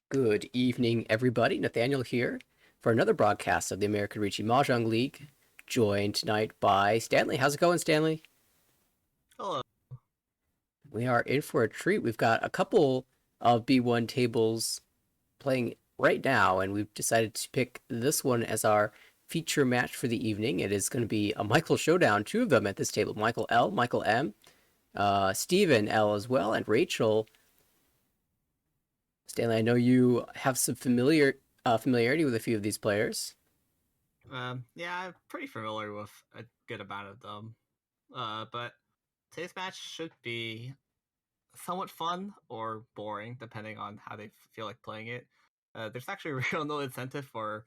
Good evening, everybody. Nathaniel here for another broadcast of the American Ricci Mahjong League, joined tonight by Stanley. How's it going, Stanley? Hello. We are in for a treat. We've got a couple of B1 tables playing right now, and we've decided to pick this one as our feature match for the evening. It is going to be a Michael showdown, two of them at this table, Michael L, Michael M, Stephen L as well, and Rachel. Stanley, I know you have some familiarity with a few of these players. Yeah, I'm pretty familiar with a good amount of them. But today's match should be somewhat fun or boring, depending on how they feel like playing it. There's actually real no incentive for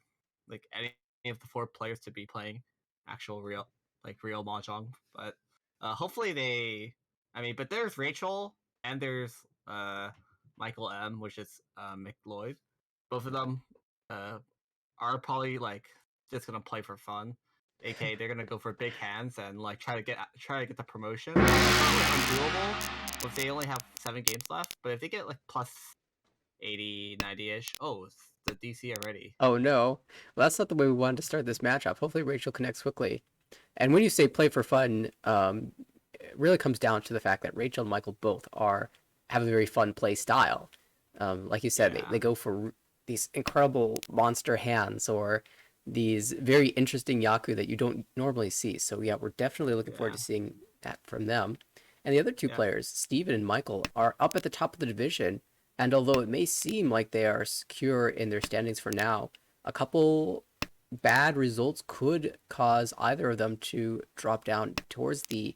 like any of the four players to be playing actual real mahjong. But hopefully they. But there's Rachel and there's Michael M, which is McLeod. Both of them uh, are probably like just gonna play for fun. AK, they're gonna go for big hands and like try to get the promotion. It's undoable if they only have 7 games left. But if they get like plus 80, 90-ish, oh, it's the DC already. Oh no. Well, that's not the way we wanted to start this matchup. Hopefully Rachel connects quickly. And when you say play for fun, it really comes down to the fact that Rachel and Michael both have a very fun play style. Like you said, Yeah, they go for these incredible monster hands or these very interesting Yaku that you don't normally see. So yeah, we're definitely looking forward yeah, to seeing that from them. And the other two yeah. players, Steven and Michael, are up at the top of the division. And although it may seem like they are secure in their standings for now, a couple bad results could cause either of them to drop down towards the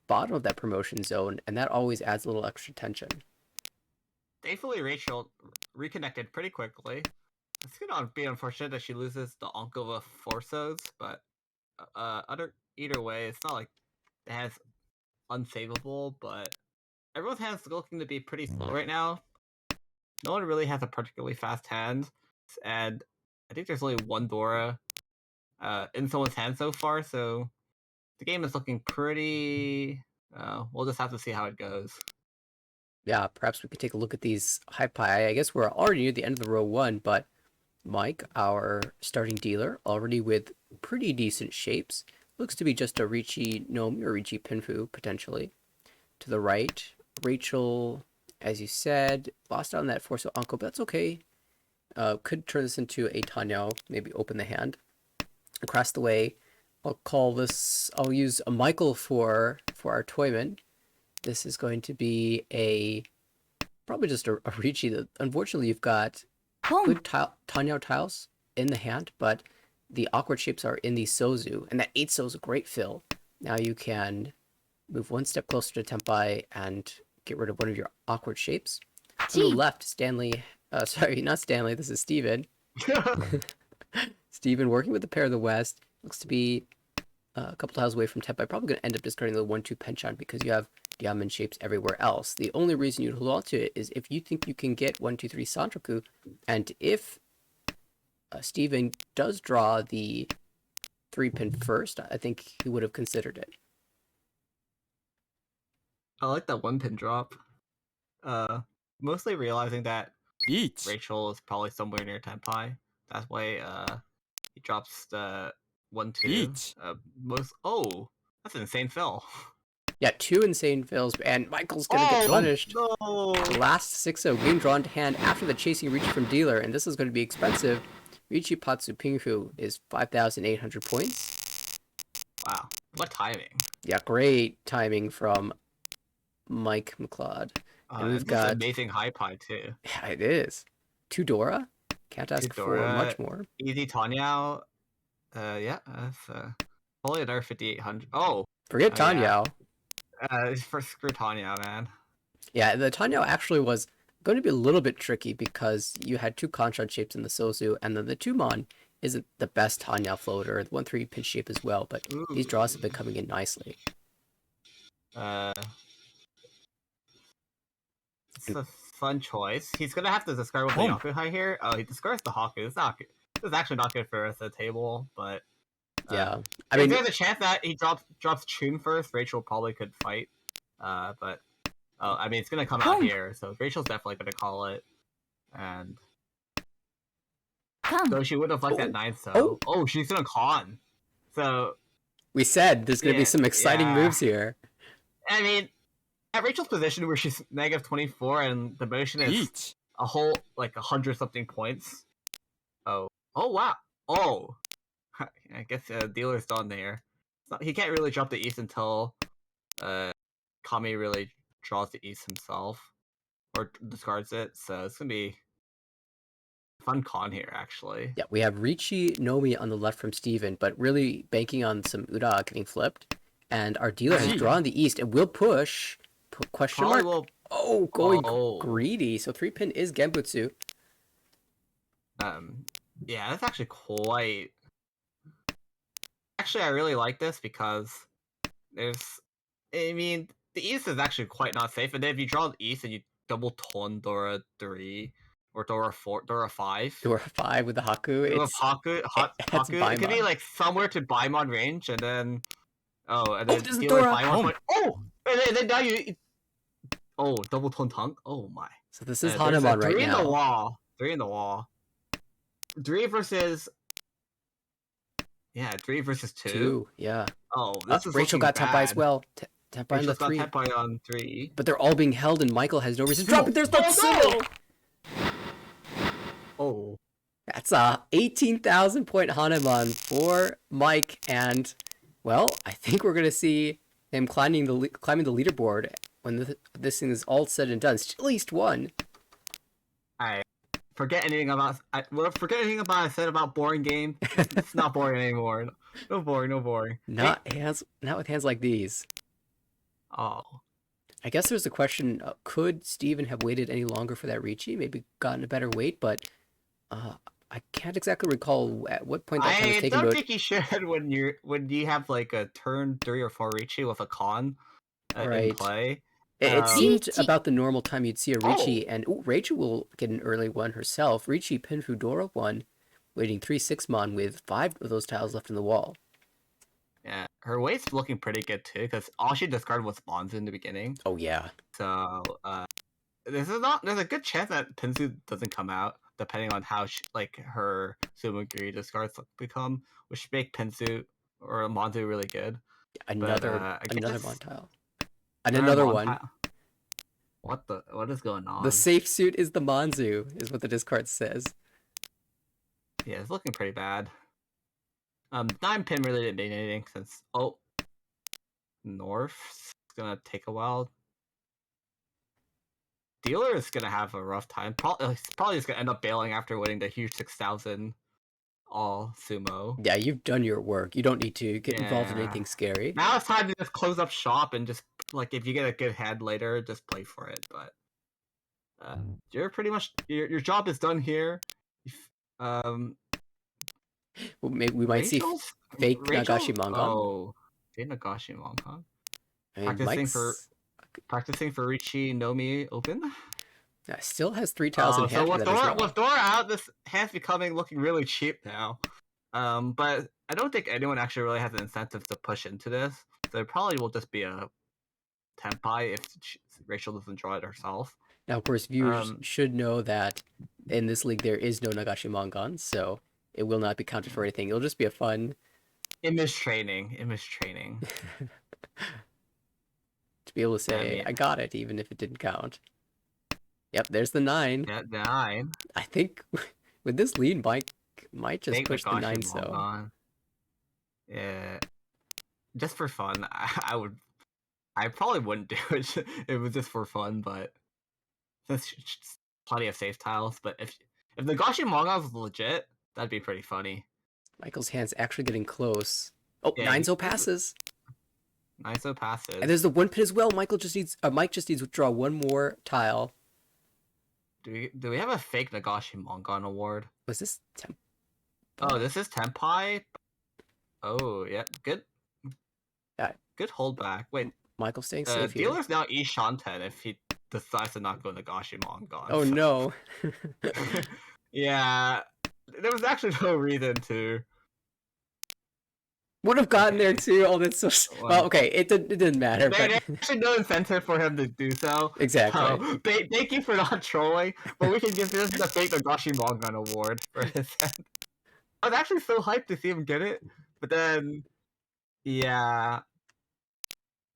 bottom of that promotion zone, and that always adds a little extra tension. Thankfully, Rachel reconnected pretty quickly. It's gonna be unfortunate that she loses the Uncle of Forsos, but either way, it's not like it has unsavable, but everyone's hands looking to be pretty slow right now. No one really has a particularly fast hand, and I think there's only one Dora in someone's hand so far, so the game is looking pretty. We'll just have to see how it goes. Yeah, perhaps we could take a look at these high pie. I guess we're already near the end of the row one, but Mike, our starting dealer, already with pretty decent shapes, looks to be just a Ricci Nomi or Ricci Pinfu, potentially. To the right, Rachel, as you said, lost out on that Force of Uncle, but that's okay. Could turn this into a Tanyao, maybe open the hand. Across the way, I'll use a Michael for our Toyman. This is going to be probably just a Ricci. Unfortunately, you've got good Tanyao tiles in the hand, but the awkward shapes are in the Sozu, and that 8-so is a great fill. Now you can move one step closer to Tempai and get rid of one of your awkward shapes. To the left, Stanley, sorry, not Stanley, this is Steven. Steven working with the pair of the West. Looks to be a couple tiles away from Tempai. Probably going to end up discarding the 1-2 Penchant because you have diamond shapes everywhere else. The only reason you'd hold on to it is if you think you can get 1-2-3 Santroku, and if Steven does draw the 3-pin first, I think he would have considered it. I like that one pin drop. Mostly realizing that Each. Rachel is probably somewhere near Tenpai. That's why he drops the 1-2. Each. That's an insane fill. Yeah, 2 insane fills, and Michael's gonna get punished. No. The last 6-0 game drawn to hand after the chasing Ricci from dealer, and this is going to be expensive. Ricci Patsu Pingfu is 5,800 points. Wow, what timing! Yeah, great timing from Mike McLeod. And we've got amazing high pie too. Yeah, it is. 2 Dora. Can't ask for much more. Easy Tanyao. Yeah, that's only another 5,800. Oh, forget Tanyao. Yeah. For screw Tanyao, man. Yeah, the Tanyao actually was going to be a little bit tricky because you had 2 Contrant shapes in the Sozu, and then the Tumon isn't the best Tanyao floater. The 1-3 pinch shape as well, but these draws have been coming in nicely. It's a fun choice. He's gonna have to discard with the Yakuhai here. Oh, he discards the Haku. It's not good. This is actually not good for the table, but yeah. I mean, there's a chance that he drops Chun first. Rachel probably could fight, but I mean, it's gonna come out here, so Rachel's definitely gonna call it. And Come. so she would have liked that Oh, 9, oh. so she's gonna con. So We said there's going to be some exciting yeah. moves here. I mean, at Rachel's position where she's negative 24 and the motion is Eat. a whole like 100 something points. Oh wow. Oh, I guess dealer's done there. So he can't really drop the East until Kami really draws the East himself or discards it. So it's gonna be a fun con here actually. Yeah, we have Ricci, Nomi on the left from Steven, but really banking on some Uda getting flipped. And our dealer has See. drawn the East and will push. Question Probably mark. will. Oh, going Oh. greedy. So 3-pin is Genbutsu. Yeah, that's actually quite. Actually, I really like this because there's. I mean, the East is actually quite not safe, and then if you draw the East and you double tone Dora 3 or Dora 4, Dora 5. Dora 5 with the Haku. With It's Haku, it could be Baimon. like somewhere to Baimon range, and then and Oh, then this is deal like Dora. Baimon point. Oh, and then now you. Oh, double tone tongue. Oh my. So this is There's a Hanamon right 3 in the now. wall. 3 in the wall. 3 versus. Yeah, 3 versus 2. 2, yeah. Oh, this is Rachel looking got bad. Tempai as well. Tempai on the Rachel's got 3. Tempai on 3. But they're all being held, and Michael has no reason to drop it. There's no Oh, no! Tsumo! Oh. That's a 18,000 point Hanamon for Mike, and well, I think we're gonna see him climbing the leaderboard when this thing is all said and done. Still East 1. Alright. Forget anything about I said about boring game. It's not boring anymore. No boring. Not with hands like these. Oh. I guess there's a question: could Steven have waited any longer for that Ricci? Maybe gotten a better weight, but I can't exactly recall at what point that time was I taken. don't think you should when you have like a turn 3 or 4 Ricci with a con in Right. play. It seemed Ricci. about the normal time you'd see a Ricci, and Rachel will get an early one herself. Ricci pinned Fudora one, waiting 3-6 mon with 5 of those tiles left in the wall. Yeah, her weight's looking pretty good too, because all she discarded was Bonds in the beginning. Oh yeah. So there's a good chance that Pinsu doesn't come out, depending on how her Sumagiri discards become, which make Pinsu or Monzu really good. Another guess- mon tile. And another one. What is going on? The safe suit is the Monzu, is what the discard says. Yeah, it's looking pretty bad. 9-pin really didn't mean anything since North's gonna take a while. Dealer is gonna have a rough time. Probably just gonna end up bailing after winning the huge 6,000 all sumo. Yeah, you've done your work. You don't need to get involved in Yeah. anything scary. Now it's time to just close up shop and just if you get a good head later, just play for it. But you're pretty much your job is done here. Well, maybe we might see fake Nagashi Mangon. Oh, fake Nagashi Mangon. I mean, Practicing for Ricci Nomi Open. Still has 3 tiles in hand. So with Dora out, this hand's looking really cheap now. But I don't think anyone actually really has an incentive to push into this. So it probably will just be a Tempai if Rachel doesn't draw it herself. Now, of course, viewers should know that in this league there is no Nagashi Mangon, so it will not be counted for anything. It'll just be a fun image training. To be able to say, I got it, even if it didn't count. Yep, there's the 9. Yeah, 9. I think with this lead, Mike might just push the 9, so. Yeah. Just for fun, I probably wouldn't do it if it was just for fun, but since plenty of safe tiles. But if the Nagashi Mangon was legit, that'd be pretty funny. Michael's hand's actually getting close. Oh, yeah, 9-0 passes. 9-0 passes. And there's the 1 pin as well. Mike just needs to draw one more tile. Do we have a fake Nagashi Mangon award? Was this Oh, this is Tempai. Oh, yeah, good. Yeah. Good holdback. Wait, Michael's staying safe here. Dealer's now Ishanten if he decides to not go Nagashi Mangon. Oh no. Yeah, there was actually no reason to. Would have gotten there Okay. too. Oh, that's so. Well, One. okay, it didn't matter, There's but actually no incentive for him to do so. So exactly. thank you for not trolling, but we can give this the fake Nagashi Mongan award for his end. I was actually so hyped to see him get it, but then yeah,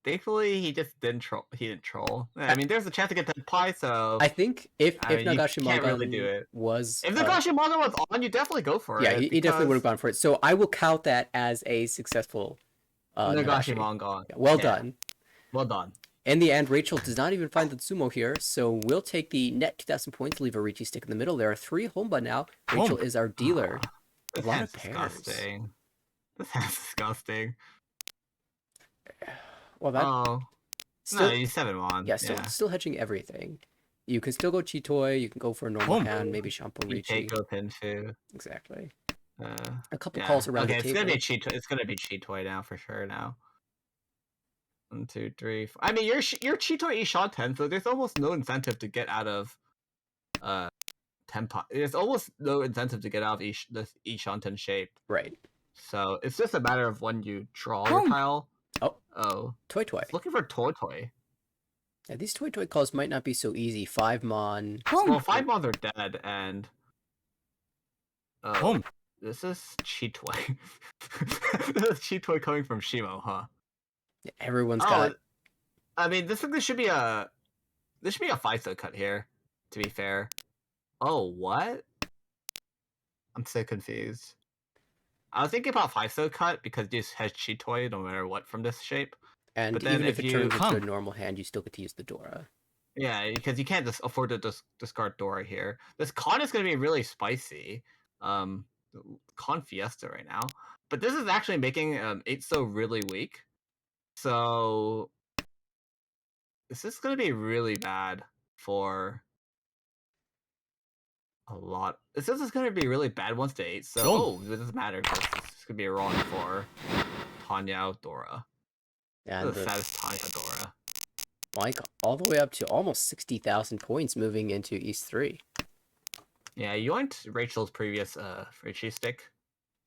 thankfully he just didn't troll. He didn't troll. Yeah, I I, mean, there's a chance to get that pie, so I think if I if mean, you can't really do Nagashi it. was If Nagashi Mongan was on, you definitely go for yeah, it he definitely would because have gone for it. So I will count that as a successful Nagashi Nagashi. Mongan. Yeah, well Yeah, done. well done. In the end, Rachel does not even find the Tsumo here, so we'll take the net 2,000 points, leave a Ricci stick in the middle. There are 3 Homba now. Rachel is our dealer. Ah, A this lot of hand's pairs. disgusting. This hand's disgusting. Well, that Oh, no, still, he's 7-1. yeah, Yeah. still hedging everything. You can still go Chitoi, you can go for a normal hand, maybe Shampoo Ricci. Keiko Pinfu. Exactly. Uh, A couple yeah. calls around the Okay, it's gonna be table. cheat. It's gonna be cheat toy now for sure. Now 1, 2, 3. I mean, you're cheat toy Ishan 10, so there's almost no incentive to get out of 10. There's almost no incentive to get out of the Ishan 10 shape. Right. So it's just a matter of when you draw your tile. Oh, Oh, Toy Toy. it's looking for toy toy. Yeah, these Toy Toy calls might not be so easy. 5 Mon. Well, 5 mons are dead, and oh, this is cheat toy. This is cheat toy coming from Shimo, huh? Yeah, everyone's Oh, got. I mean, this should be a 5-so cut here. To be fair. Oh, what? I'm so confused. I was thinking about 5-so cut because this has cheat toy no matter what from this shape. And But then even if if it you turns into a normal hand, you still get to use the Dora. yeah, because you can't just afford to discard Dora here. This con is going to be really spicy. Um, con Fiesta right now, but this is actually making 8-so really weak. So this is going to be really bad for a lot. This is going to be really bad once to 8. So oh, it doesn't matter because this could be a wrong for Tanya Dora. And The the saddest Tanya Dora. Mike all the way up to almost 60,000 points moving into East 3. Yeah, you went Rachel's previous Richie stick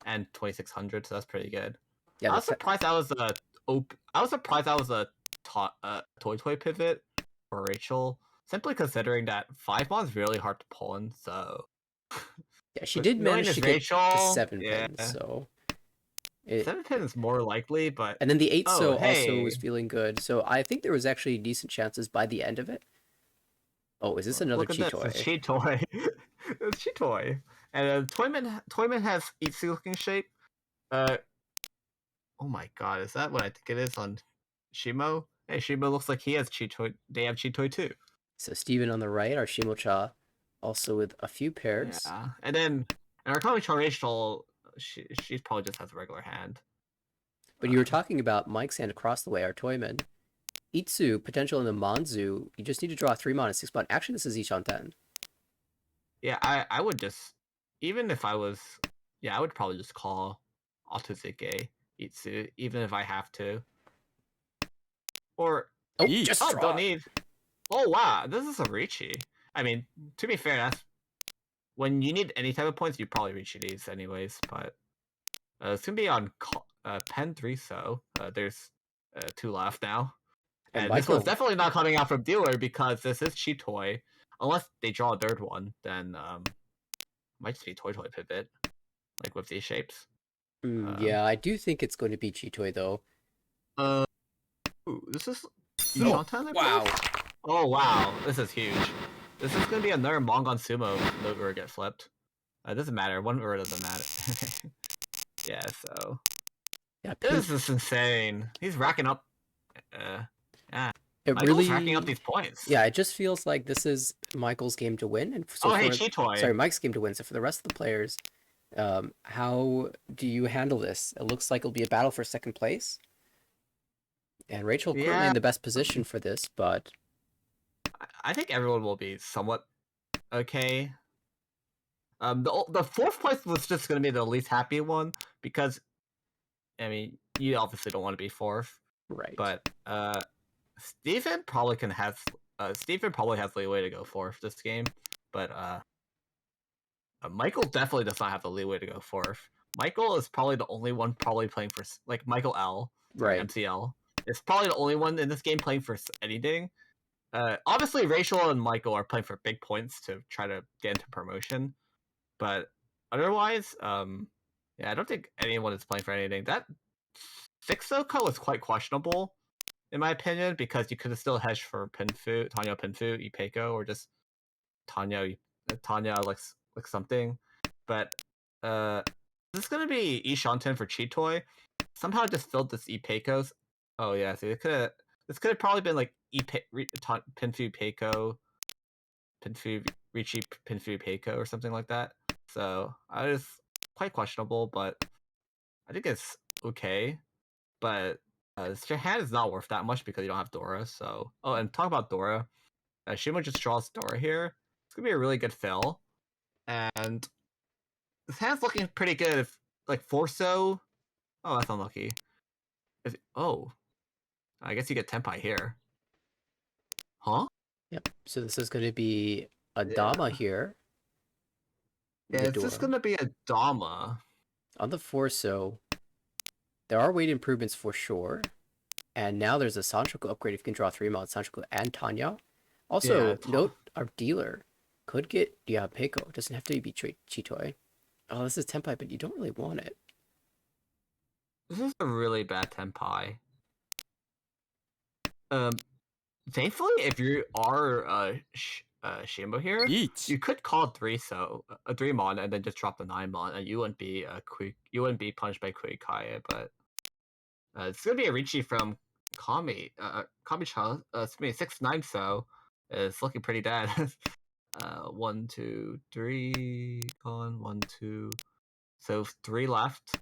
and 2600, so that's pretty good. Yeah, I was surprised that was a I was surprised that was a toy toy pivot for Rachel, simply considering that 5-mon is really hard to pull in. So yeah, she but did knowing manage this to get the Rachel, 7 yeah, pin, so it 7-pin is more likely. But and then the 8 oh so also was hey, feeling good. So I think there was actually decent chances by the end of it. Oh, is this another look at cheat this, it's toy? cheat toy, it's cheat toy, and Toyman has Itzy looking shape. Uh, oh my god, is that what I think it is on Shimo? Hey, Shimo looks like he has cheat toy. They have cheat toy too. So Steven on the right, our Shimocha also with a few pairs. Yeah, and then our Kami Rachel, she's probably just has a regular hand. But you were talking about Mike's hand across the way, our Toyman. Itsu, potential in the Manzu, you just need to draw 3 mon and 6 mon. Actually, this is Ishan 10. Yeah, I would just, even if I was, yeah, I would probably just call Otozuke Itsu, even if I have to. Or, Oh, just oh, draw. don't need. Oh, wow, this is a Ricci. I mean, to be fair, that's, when you need any type of points, you probably Ricci these anyways, but it's going to be on Pen 3, so there's 2 left now. And And this one's Michael, definitely not coming out from dealer because this is cheat toy. Unless they draw a third one, then might just be toy toy pivot, like with these shapes. yeah, I do think it's going to be Chitoy though. Ooh, this is Oh, Ishantan, I wow. believe? Oh wow, this is huge. This is gonna be another Mongon Sumo no get flipped. It doesn't matter. One word doesn't matter. Yeah, so Yeah, this is insane. He's racking up. Yeah, it Michael's racking up really, these points. yeah, it just feels like this is Michael's game to win. And so Oh hey, for, cheat toy. sorry, Mike's game to win. So for the rest of the players, how do you handle this? It looks like it'll be a battle for second place. And Rachel currently Yeah, in the best position for this, but I think everyone will be somewhat okay. The fourth place was just gonna be the least happy one because, I mean, you obviously don't want to be fourth, right. but Stephen probably can have Stephen probably has leeway to go fourth this game, but Michael definitely does not have the leeway to go fourth. Michael is probably the only one probably playing for like Michael L. Sorry, Right. MCL is probably the only one in this game playing for anything. Obviously, Rachel and Michael are playing for big points to try to get into promotion, but otherwise, yeah, I don't think anyone is playing for anything. That 6-0 is quite questionable, in my opinion, because you could have still hedged for Pinfu, Tanya Pinfu, Ipeiko, or just Tanya like something. But this is gonna be Ishanten for Chitoy. Somehow I just filled this Ipeiko's. Oh yeah, see this could have probably been like Pinfu Peiko, Pinfu Richi Pinfu Peiko or something like that. So I was quite questionable, but I think it's okay. But your hand is not worth that much because you don't have Dora. So and talk about Dora. Shimo just draws Dora here. It's gonna be a really good fill, and this hand's looking pretty good. If like Forso, oh that's unlucky. Oh, I guess you get Tenpai here, huh? Yep. So this is going to be a Dama Yeah. here Yeah, with a is this Dora. gonna be a Dama? On the Forso, there are weight improvements for sure. And now there's a Sanchoku upgrade if you can draw 3 mounts, Sanchoku and Tanya. Yeah, Also, note our dealer could get Peiko. It doesn't have to be Chitoy. Oh, this is Tenpai, but you don't really want it. this is a really bad Tenpai. Um, Thankfully, if you are Shimbo here, Each. you could call 3 mon and then just drop the 9 mon, and you wouldn't be you wouldn't be punished by Quick Kaya, but it's gonna be a Richi from Kami-chan. It's me 6-9, so it's looking pretty dead. 1, 2, 3 gone. 1, 2. So 3 left.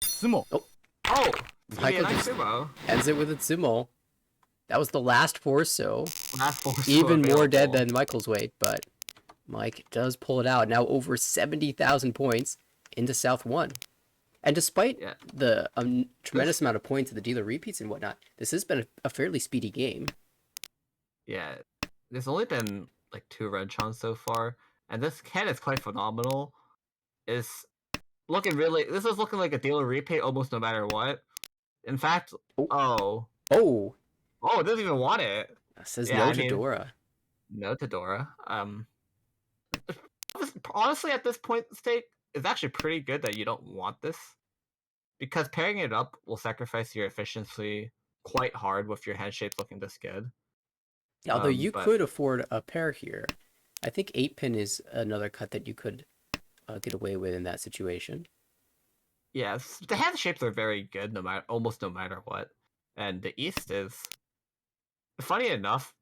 Tsumo. Oh, Oh, it's gonna be a Michael nice just Sumo. ends it with a Tsumo. That was the last Forso. Last 4 Even more dead available. than Michael's weight, but Mike does pull it out. Now over 70,000 points into South 1. And despite Yeah. the tremendous amount of points of the dealer repeats and whatnot, this has been a fairly speedy game. Yeah, there's only been like 2 Renchons so far, and this cat is quite phenomenal. It's looking really. This is looking like a dealer repay almost no matter what. In fact, Oh, oh, oh, it doesn't even want it. says Yeah, no I to mean, Dora. no to Dora. Honestly, at this point, stake it's actually pretty good that you don't want this because pairing it up will sacrifice your efficiency quite hard with your hand shapes looking this good. Yeah, although you But could afford a pair here. I think 8 pin is another cut that you could get away with in that situation. yes, the hand shapes are very good almost no matter what. And the East is funny enough,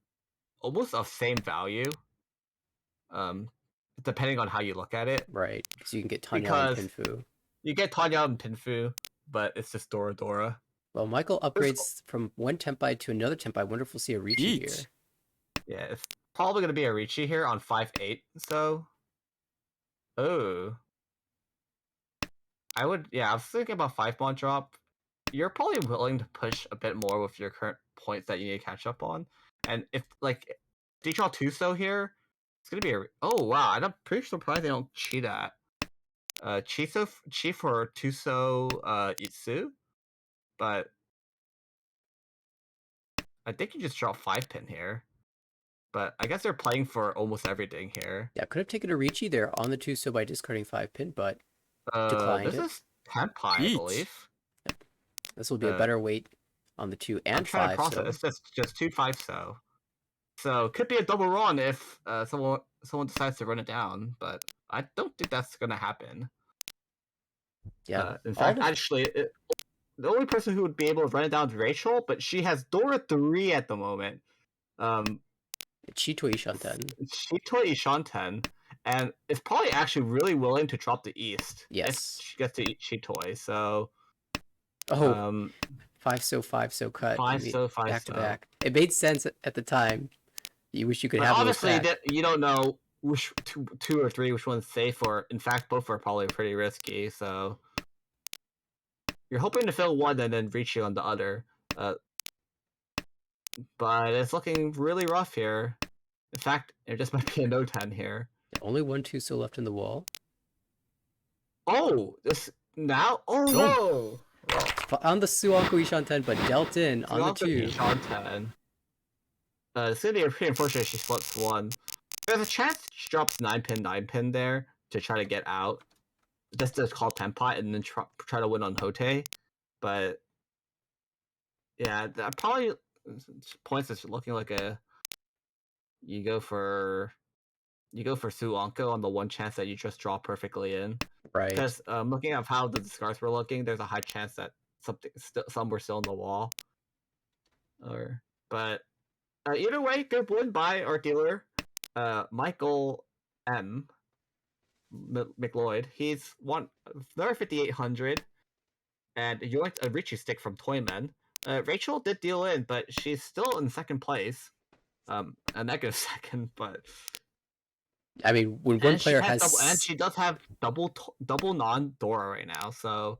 almost of same value. Um, depending on how you look at it. Right, because you can get Tanya and Because Pinfu. you get Tanya and Pinfu, but it's just Dora Dora. Well, Michael upgrades from one Tenpai to another Tenpai. Wonder if we'll see a Richi Each. here. Yeah, it's probably gonna be a Richi here on 5-8, so oh. I was thinking about 5-mon drop. You're probably willing to push a bit more with your current points that you need to catch up on. And if like they draw Tuso here, it's gonna be a oh wow, I'm pretty surprised they don't cheat that. Chi for Tuso Itsu, but I think you just draw 5-pin here. But I guess they're playing for almost everything here. Yeah, could have taken a Richi there on the Tuso by discarding 5 pin, but declined This it. is Tenpai, I Each. believe. This will be a better weight on the 2 I'm and trying to 5, process. so It's just 2-5 so. So could be a double run if someone decides to run it down, but I don't think that's gonna happen. yeah, In all fact, the actually, the only person who would be able to run it down is Rachel, but she has Dora 3 at the moment. Chitoi Shanten. Shitoi Ishanten, and is probably actually really willing to drop the East if Yes. she gets to eat Shitoi. So, Oh, 5 so cut. 5 so 5 back to so. back. It made sense at the time. You wish you could But have those obviously, back. you don't know which two or three, which one's safe, or in fact, both are probably pretty risky. So you're hoping to fill one and then reach you on the other. But it's looking really rough here. In fact, it just might be a no 10 here. Only one Tuso left in the wall. Oh, this now. Oh Don't. no! On the Suanko Ishanten, but dealt in on the 2. Ishanten. It's gonna be pretty unfortunate she splits 1. There's a chance she drops 9-pin, 9-pin there to try to get out. Just to call Tenpai and then try to win on Hote. But yeah, that probably points is looking like a you go for Suanko on the one chance that you just draw perfectly in. Right. Because looking at how the discards were looking, there's a high chance that some were still in the wall. But either way, good win by our dealer, Michael M. McLeod. He's won another 5,800, and you like a Richie stick from Toyman. Rachel did deal in, but she's still in second place. A negative second, but I mean, when one player has and she does have double non Dora right now, so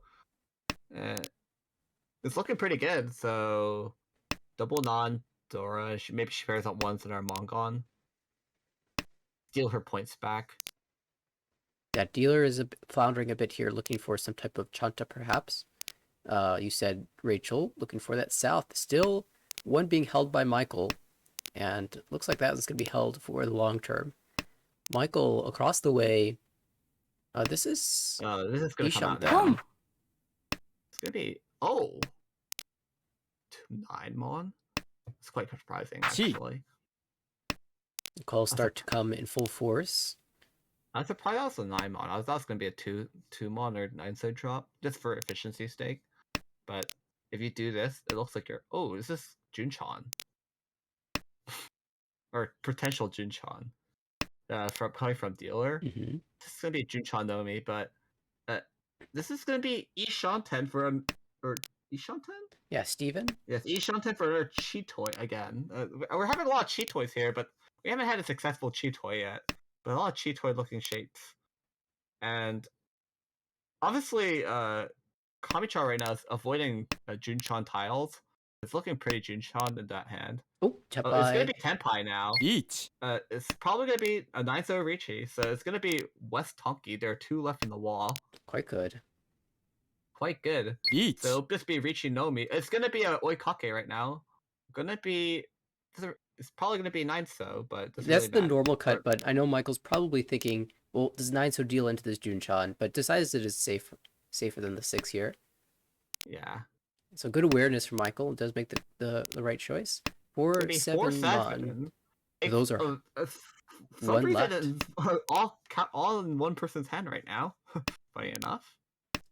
it's looking pretty good. So double non Dora, maybe she pairs up once in our Mongon, steal her points back. that dealer is floundering a bit here, looking for some type of Chanta, perhaps. You said Rachel looking for that south. Still one being held by Michael, and looks like that is going to be held for the long term. Michael across the way. This is going to come out Ishanten. now. It's going to be 9 Mon. It's quite surprising actually. Calls start to come in full force. I'm surprised that was a 9 Mon. I thought it was going to be a 2 Mon or 9 side drop just for efficiency's sake. But if you do this, it looks like you're this is Junchan. Or potential Junchan. Coming from dealer. Mm-hmm. This is gonna be Junchan Nomi, but this is gonna be Ishanten for or Ishanten? Yeah, Steven? Yes, Ishanten for another cheat toy again. We're having a lot of cheat toys here, but we haven't had a successful cheat toy yet. But a lot of cheat toy looking shapes. And obviously, Kamicha right now is avoiding Junchan tiles. It's looking pretty Junchan in that hand. Oh, It's gonna be Tenpai now. Each. It's probably gonna be a 9-0 Ricci, so it's gonna be West Tonki. There are 2 left in the wall. Quite good. Quite good. Each. So it'll just be Ricci Nomi. It's gonna be a Oikake right now. Gonna be. It's probably gonna be 9-0, but That's really the bad. normal cut, but I know Michael's probably thinking, well, does 9 so deal into this Junchan, but decides it is safer than the 6 here. Yeah. So good awareness from Michael. It does make the right choice. 4-7 Mon. Those are for some one reason, left. all in one person's hand right now. Funny enough.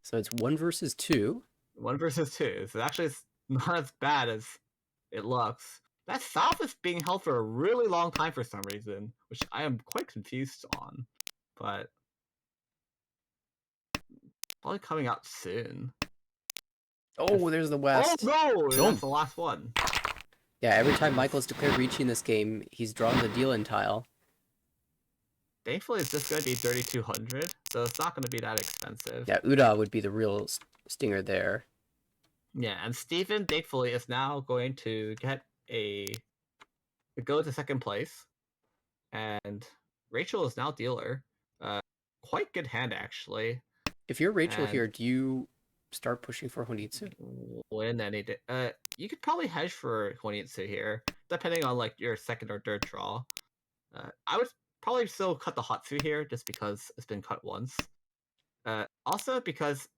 So it's 1 versus 2. 1 versus 2. So actually, it's not as bad as it looks. That south is being held for a really long time for some reason, which I am quite confused on. But probably coming out soon. Oh, there's the West. Oh no! That's the last one. Yeah, every time Michael's declared reaching this game, he's drawn the deal-in tile. Thankfully, it's just going to be 3,200, so it's not going to be that expensive. Yeah, Uda would be the real stinger there. Yeah, and Steven, thankfully, is now going to go to second place. And Rachel is now dealer. Quite good hand, actually. If you're Rachel here, do you start pushing for Honitsu? Win any day. You could probably hedge for Honitsu here, depending on like your second or third draw. I would probably still cut the Hatsu here, just because it's been cut once. Also because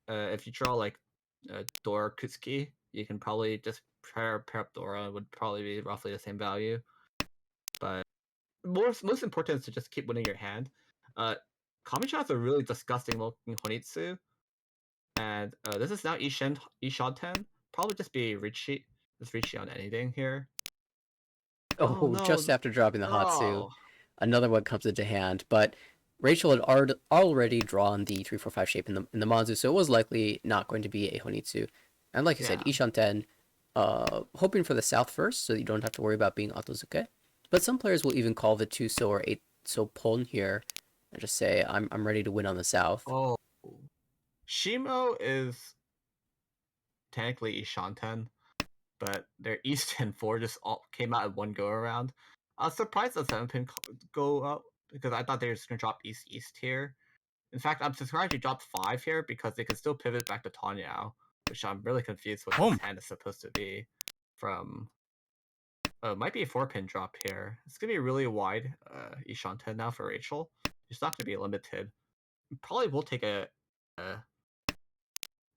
if you draw like Dora Kutsuki, you can probably just pair up Dora. It would probably be roughly the same value. But most important is to just keep winning your hand. Kamicha has a really disgusting looking Honitsu. And this is now Ishanten. Probably just be Ricci on anything here. Oh, no, just after dropping the Hatsu. no. Another one comes into hand, but Rachel had already drawn the 3-4-5 shape in the Manzu, so it was likely not going to be a Honitsu. And like I said, Ishanten, hoping for the south first, so you don't have to worry about being Otozuke. But some players will even call the 2-so or 8-so Pon here, and just say, I'm ready to win on the south. Oh. Shimo is technically Ishanten, but their East and 4 just all came out at one go around. I was surprised the 7-pin go up, because I thought they were just going to drop East here. In fact, I'm surprised you dropped 5 here because they can still pivot back to Tanyao, which I'm really confused what Boom. this hand is supposed to be. From it might be a 4-pin drop here. It's gonna be really wide Ishanten now for Rachel. It's not gonna be limited. Probably will take a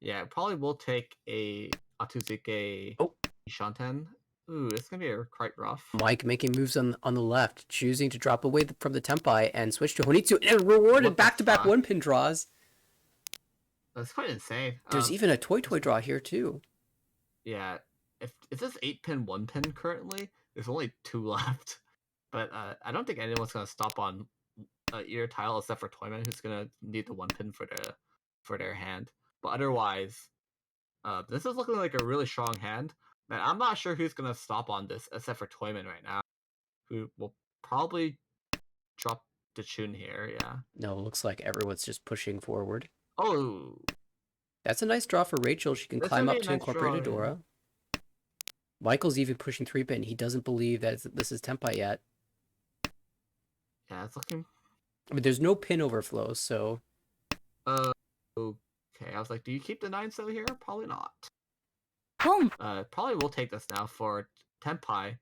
yeah, probably will take a Atuzuke Oh. Ishanten. Ooh, it's gonna be quite rough. Mike making moves on the left, choosing to drop away from the Tempai and switch to Honitsu, and rewarded What the back-to-back fuck? 1-pin draws. That's quite insane. There's even a toy draw here too. Yeah, if this 8-pin 1-pin currently, there's only 2 left. But I don't think anyone's gonna stop on either tile except for Toyman, who's gonna need the 1-pin for their hand. But otherwise, this is looking like a really strong hand. Man, I'm not sure who's gonna stop on this except for Toyman right now, who will probably drop the tune here. Yeah. No, looks like everyone's just pushing forward. Oh, That's a nice draw for Rachel. She can this climb would up be a to nice incorporate draw, yeah. Adora. Michael's even pushing 3-pin. He doesn't believe that this is Tempai yet. Yeah, it's looking. I mean, there's no pin overflow, so Okay, I was like, do you keep the 9 so here? Probably not. Boom. Probably will take this now for Tenpai.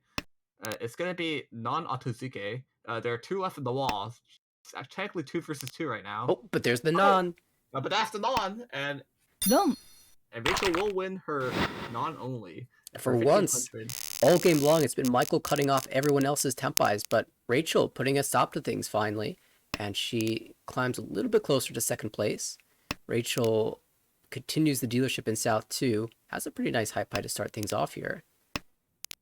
It's gonna be non-Otozuke. There are 2 left in the wall. It's technically 2 versus 2 right now. oh, but there's the non. But that's the non, and Boom. Rachel will win her non only. For once, 1500. all game long, it's been Michael cutting off everyone else's Tempais, but Rachel putting a stop to things finally, and she climbs a little bit closer to second place. Rachel continues the dealership in South 2, has a pretty nice high pie to start things off here.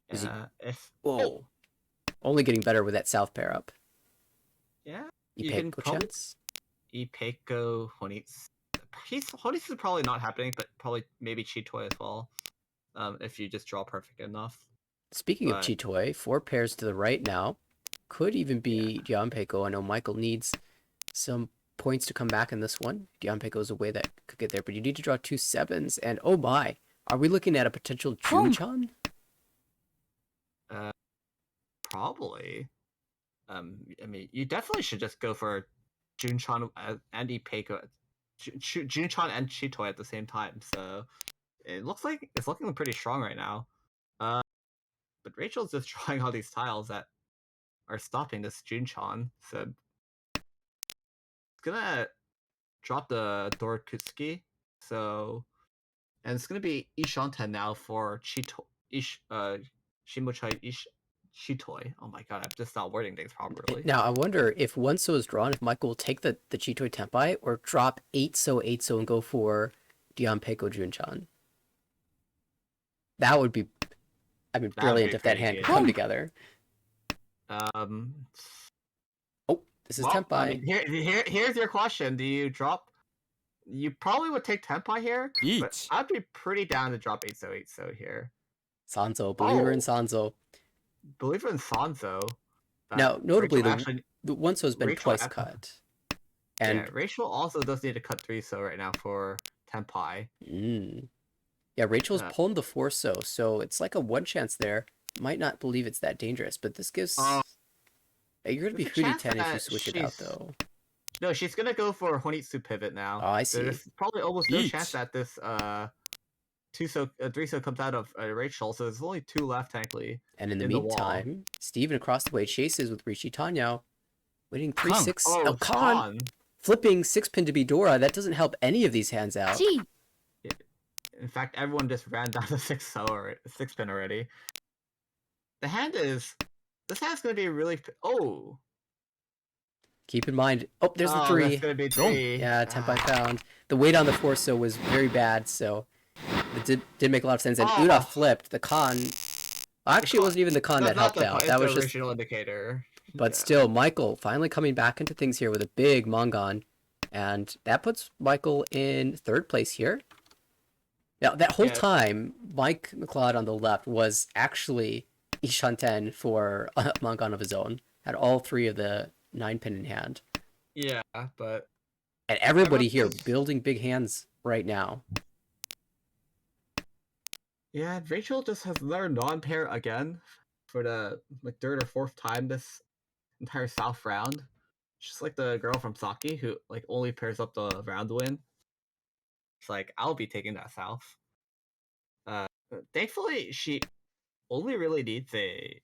Is he- If Whoa. Only getting better with that South pair up. yeah, you can Ipeko probably chance? Ipeko Honitsu. Honitsu is probably not happening, but probably maybe Chitoy as well. If you just draw perfect enough. Speaking of But- Chitoy, 4 pairs to the right now. Could even be Gianpeko. I know Michael needs some points to come back in this one. Gianpeko is a way that could get there, but you need to draw 2 7s. And oh my, are we looking at a potential Junchan? Probably. I mean, you definitely should just go for Junchan and Ipeko, Junchan and Chitoy at the same time. So it looks like it's looking pretty strong right now. But Rachel's just drawing all these tiles that are stopping this Junchan. So it's gonna drop the Dorkutsuki. So and it's gonna be Ishanten now for Shimochai Chitoy. Oh my god, I'm just not wording things properly. Now, I wonder if one so is drawn, if Michael will take the Chitoy Tempai or drop 8 so and go for Gianpeko Junchan. That would be, I mean, That would brilliant be if that pretty hand good. could come together. Oh, this is Well, Tempai. I mean, here's your question. Do you drop? You probably would take Tempai here, but Each. I'd be pretty down to drop 8 here. Sanzo, believer in Oh. Sanzo. Believe in Sanzo. that Now, notably, Rachel the actually, one so has been Rachel twice actually- cut. And yeah, Rachel also does need to cut 3 right now for Tempai. Yeah, Rachel's Uh, pulling the 4 so it's like a 1 chance there. Might not believe it's that dangerous, but this gives. Uh, You're gonna be there's a Hootie chance 10 if you that switch it out she's- though. No, she's gonna go for Honitsu pivot now. Oh, I see. There's probably almost no Each. chance that this 3 comes out of Rachel, so there's only 2 left technically. And in the in the wall. meantime, Steven across the way chases with Rishi Tanyao, winning 3-6. Oh, Khan flipping 6-pin to be Dora. That doesn't help any of these hands out. G. In fact, everyone just ran down to 6-pin already. This hand's gonna be really. Oh, Keep in mind. Oh, there's the 3. That's gonna be 3. Yeah, Tempai found. The weight on the 4 was very bad, so it did make a lot of sense. And Oh. Uda flipped. The Khan. Actually, it wasn't even the Khan that helped out. That was the just. original indicator. But Yeah. still, Michael finally coming back into things here with a big Mongon. And that puts Michael in 3rd place here. Now, that whole Yeah. time, Mike McLeod on the left was actually Ishanten for a Mongon of his own. Had all 3 of the 9-pin in hand. Yeah, but And everybody here Everyone's- building big hands right now. yeah, Rachel just has another non-pair again for the 3rd or 4th time this entire South round. She's like the girl from Saki who like only pairs up the round win. It's like I'll be taking that south. Uh, Thankfully, she only really needs a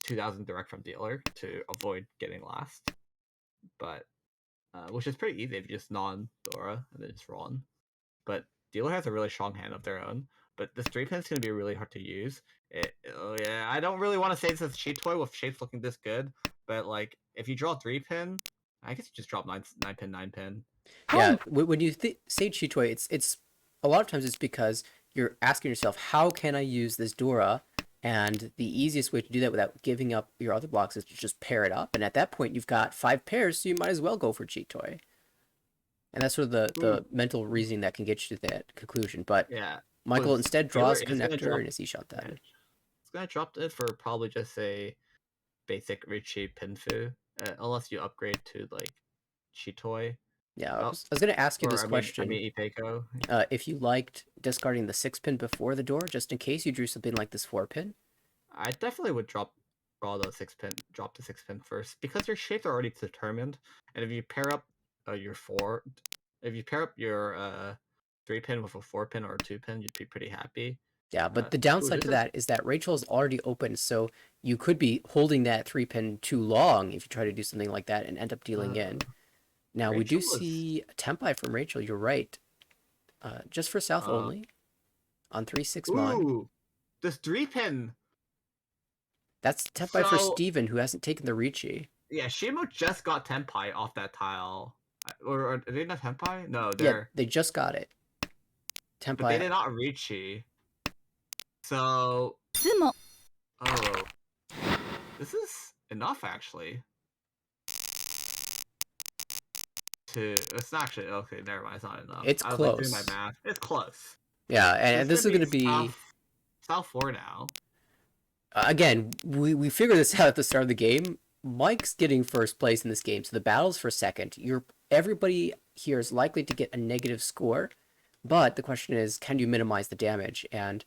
2000 direct from dealer to avoid getting last, but which is pretty easy if you just non Dora and then just run. But dealer has a really strong hand of their own. But this 3-pin is going to be really hard to use. Oh yeah, I don't really want to say this is a cheat toy with shapes looking this good, but like if you draw 3-pin, I guess you just drop 9-pin 9-pin. Yeah, when you say Chitoy, it's a lot of times it's because you're asking yourself, how can I use this Dora? And the easiest way to do that without giving up your other blocks is to just pair it up. And at that point, you've got 5 pairs, so you might as well go for Chitoy. And that's sort of the mental reasoning that can get you to that conclusion. But Yeah, Michael instead draws Dealer is gonna Connector drop. and his E-Shot Yeah, then. it's gonna drop it for probably just a basic Richie Pinfu, unless you upgrade to like Chitoy. Yeah, Oh, I was going to ask you or this I question. mean Ipeko. If you liked discarding the 6-pin before the door, just in case you drew something like this 4-pin. I definitely would drop the 6-pin, drop the 6-pin first because your shapes are already determined, and if you pair up if you pair up your 3-pin with a 4-pin or a 2-pin, you'd be pretty happy. Yeah, but the downside to that is that Rachel is already open, so you could be holding that 3-pin too long if you try to do something like that and end up dealing in. Now, we do see a Tempai from Rachel, you're right. Just for South only, on 3-6 Mon. Ooh, this 3-pin. That's Tempai for So- Steven, who hasn't taken the Ricci. Yeah, Shimo just got Tenpai off that tile. Or are they not Tenpai? No, Yeah, they're. they just got it. But they Tempai. did not Richi. So. Tsumo. Oh. This is enough, actually. It's not actually. Okay, never mind. It's not enough. It's I was like doing my close. math. It's close. Yeah, and this is going to be. South 4 now. Again, we figured this out at the start of the game. Mike's getting first place in this game, so the battle's for second. Everybody here is likely to get a negative score, but the question is, can you minimize the damage? And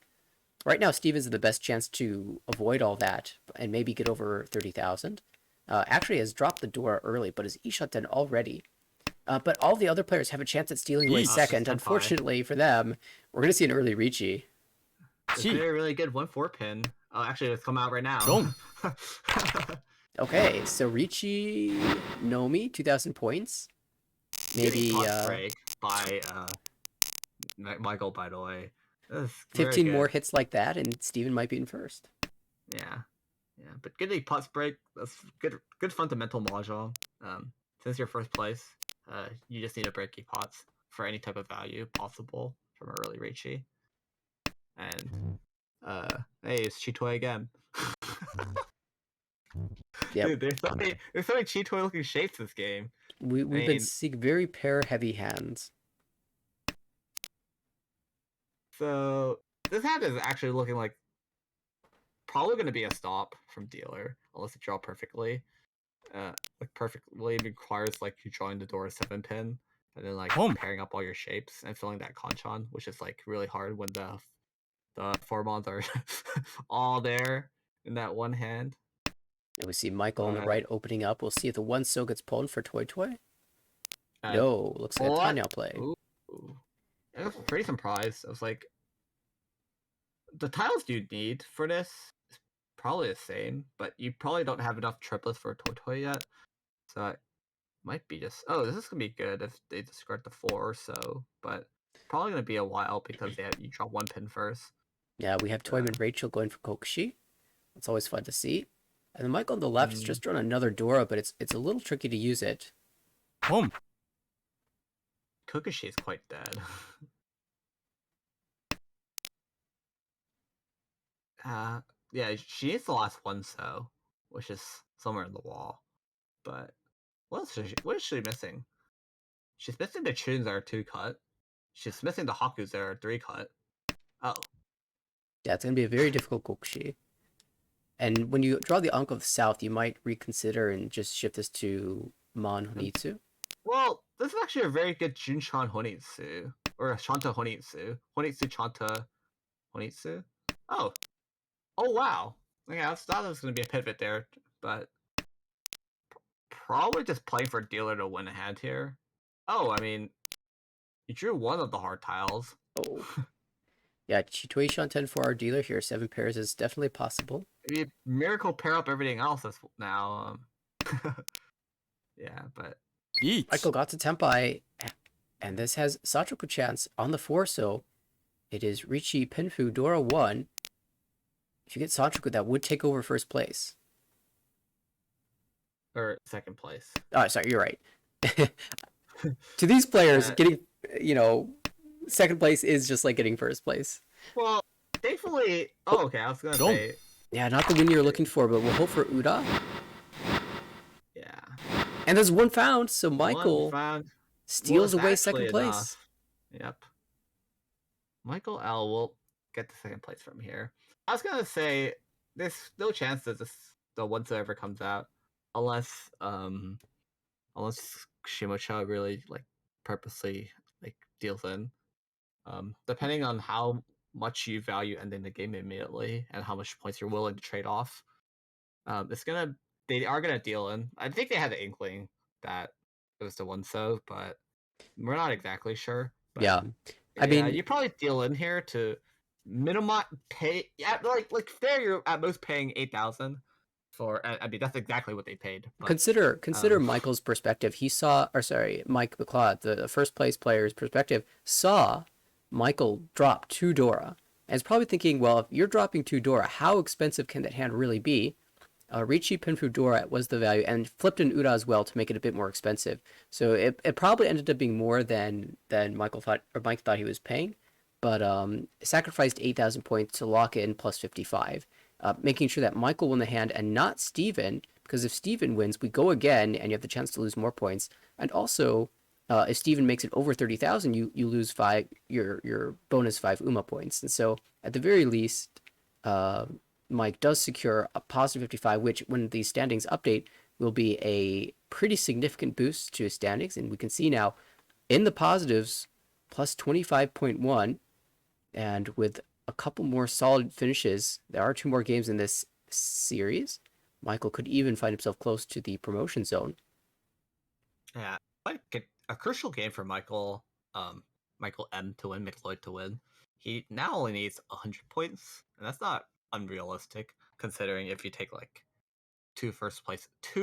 right now, Steven's in the best chance to avoid all that and maybe get over 30,000. Actually has dropped the door early, but his E-Shot done already. But all the other players have a chance at stealing away second. Unfortunately for them, we're going to see an early Ricci. It's very really good 1-4-pin. Oh, actually, it's come out right now. Boom. Okay, so Ricci Nomi, 2,000 points. Maybe break by Michael, by the way. 15 more hits like that, and Steven might be in first. Yeah, but getting pots break, that's good fundamental mahjong. Since you're first place, you just need to break your pots for any type of value possible from early Reichi. And hey, it's Chitoy again. Yeah, Dude, there's so many Chitoy looking shapes this game. we've been seeing very pair heavy hands. So this hand is actually looking like probably going to be a stop from dealer unless you draw perfectly. Like perfectly requires like you drawing the door 7-pin and then like pairing up all your shapes and filling that conchan, which is like really hard when the formons are all there in that one hand. And we see Michael on the right opening up. We'll see if the one so gets pulled for Toy Toy. No, looks like a Tanya play. Ooh. I was pretty surprised. I was like, the tiles you need for this is probably the same, but you probably don't have enough triplets for a Toy yet. So it might be just, this is going to be good if they discard the 4 or so, but probably going to be a while because you drop 1 pin first. Yeah, we have Toyman Rachel going for Kokushi. It's always fun to see. And then Michael on the left is just drawn another Dora, but it's a little tricky to use it. Home. Kokushi is quite dead. Yeah, she needs the last one, so which is somewhere in the wall. But what is she missing? She's missing the tunes that are 2 cut. She's missing the Hakus that are 3 cut. Oh. Yeah, it's gonna be a very difficult Kokushi. And when you draw the Ankh of the South, you might reconsider and just shift this to Mon Honitsu. Well, this is actually a very good Junchan Honitsu. Or a Shanta Honitsu. Honitsu Chanta Honitsu. Oh. Oh wow. Yeah, I thought there was going to be a pivot there, but probably just playing for dealer to win a hand here. Oh, I mean, you drew one of the hard tiles. Oh. Yeah, situation 10 for our dealer here. 7 pairs is definitely possible. Maybe miracle pair up everything else now. Yeah, but 1 Michael got to Tempai, and this has Sachoku chance on the 4, so it is Richi, Pinfu, Dora 1. If you get Sachoku, that would take over first place. or second place. Oh, sorry, you're right. To these players, getting, second place is just like getting first place. Well, thankfully. Oh, okay. I was gonna Don't. say. Yeah, not the win you're looking for, but we'll hope for Uda. Yeah. And there's one found, so Michael One found steals was away actually second place. enough. Yep. Michael L will get the second place from here. I was gonna say there's no chance that the whatsoever comes out unless Shimocha really like purposely like deals in. Depending on how much you value ending the game immediately and how much points you're willing to trade off, they are gonna deal in. I think they had the inkling that it was the one so, but we're not exactly sure. But Yeah. I yeah, mean, you probably deal in here to minimize pay. Yeah, like fair. You're at most paying 8,000 for. I mean, that's exactly what they paid. But consider Michael's perspective. He saw, or sorry, Mike McLeod, the first place player's perspective, saw Michael drop 2 Dora, and is probably thinking, well, if you're dropping 2 Dora, how expensive can that hand really be? Ricci Pinfu Dora was the value, and flipped an Uda as well to make it a bit more expensive. So it probably ended up being more than Michael thought, or Mike thought he was paying, but sacrificed 8,000 points to lock in plus 55, making sure that Michael won the hand and not Steven, because if Steven wins, we go again, and you have the chance to lose more points. And also, if Steven makes it over 30,000, you lose your bonus 5 UMA points. And so at the very least, Mike does secure a positive 55, which when the standings update will be a pretty significant boost to his standings. And we can see now in the positives, plus 25.1, and with a couple more solid finishes, there are 2 more games in this series. Michael could even find himself close to the promotion zone. yeah, like a crucial game for Michael. Michael M to win, McLeod to win. He now only needs 100 points, and that's not unrealistic considering if you take like two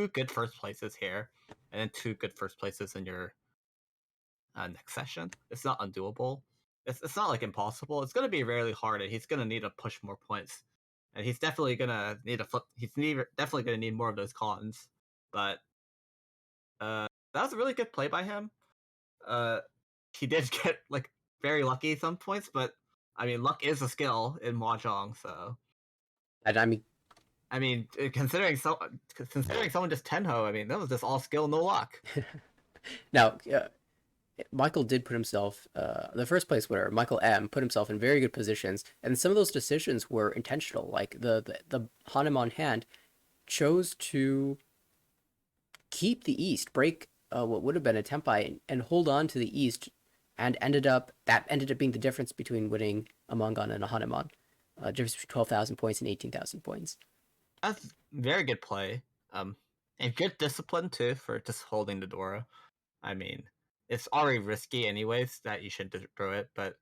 good first places here, and then 2 good first places in your next session. It's not undoable. It's not like impossible. It's going to be really hard, and he's going to need to push more points, and he's definitely going to need a flip. Definitely going to need more of those cons. But that was a really good play by him. He did get like very lucky at some points, but I mean, luck is a skill in mahjong. So And I mean, considering someone just tenho, I mean, that was just all skill, no luck. now, Michael did put himself, the first place winner, Michael M, put himself in very good positions, and some of those decisions were intentional. Like the Hanuman hand chose to keep the East, break what would have been a Tempai, and hold on to the East, and ended up being the difference between winning a Mangan and a Hanuman. Difference between 12,000 points and 18,000 points. That's very good play. And good discipline too for just holding the Dora. I mean, it's already risky anyways that you shouldn't throw it, but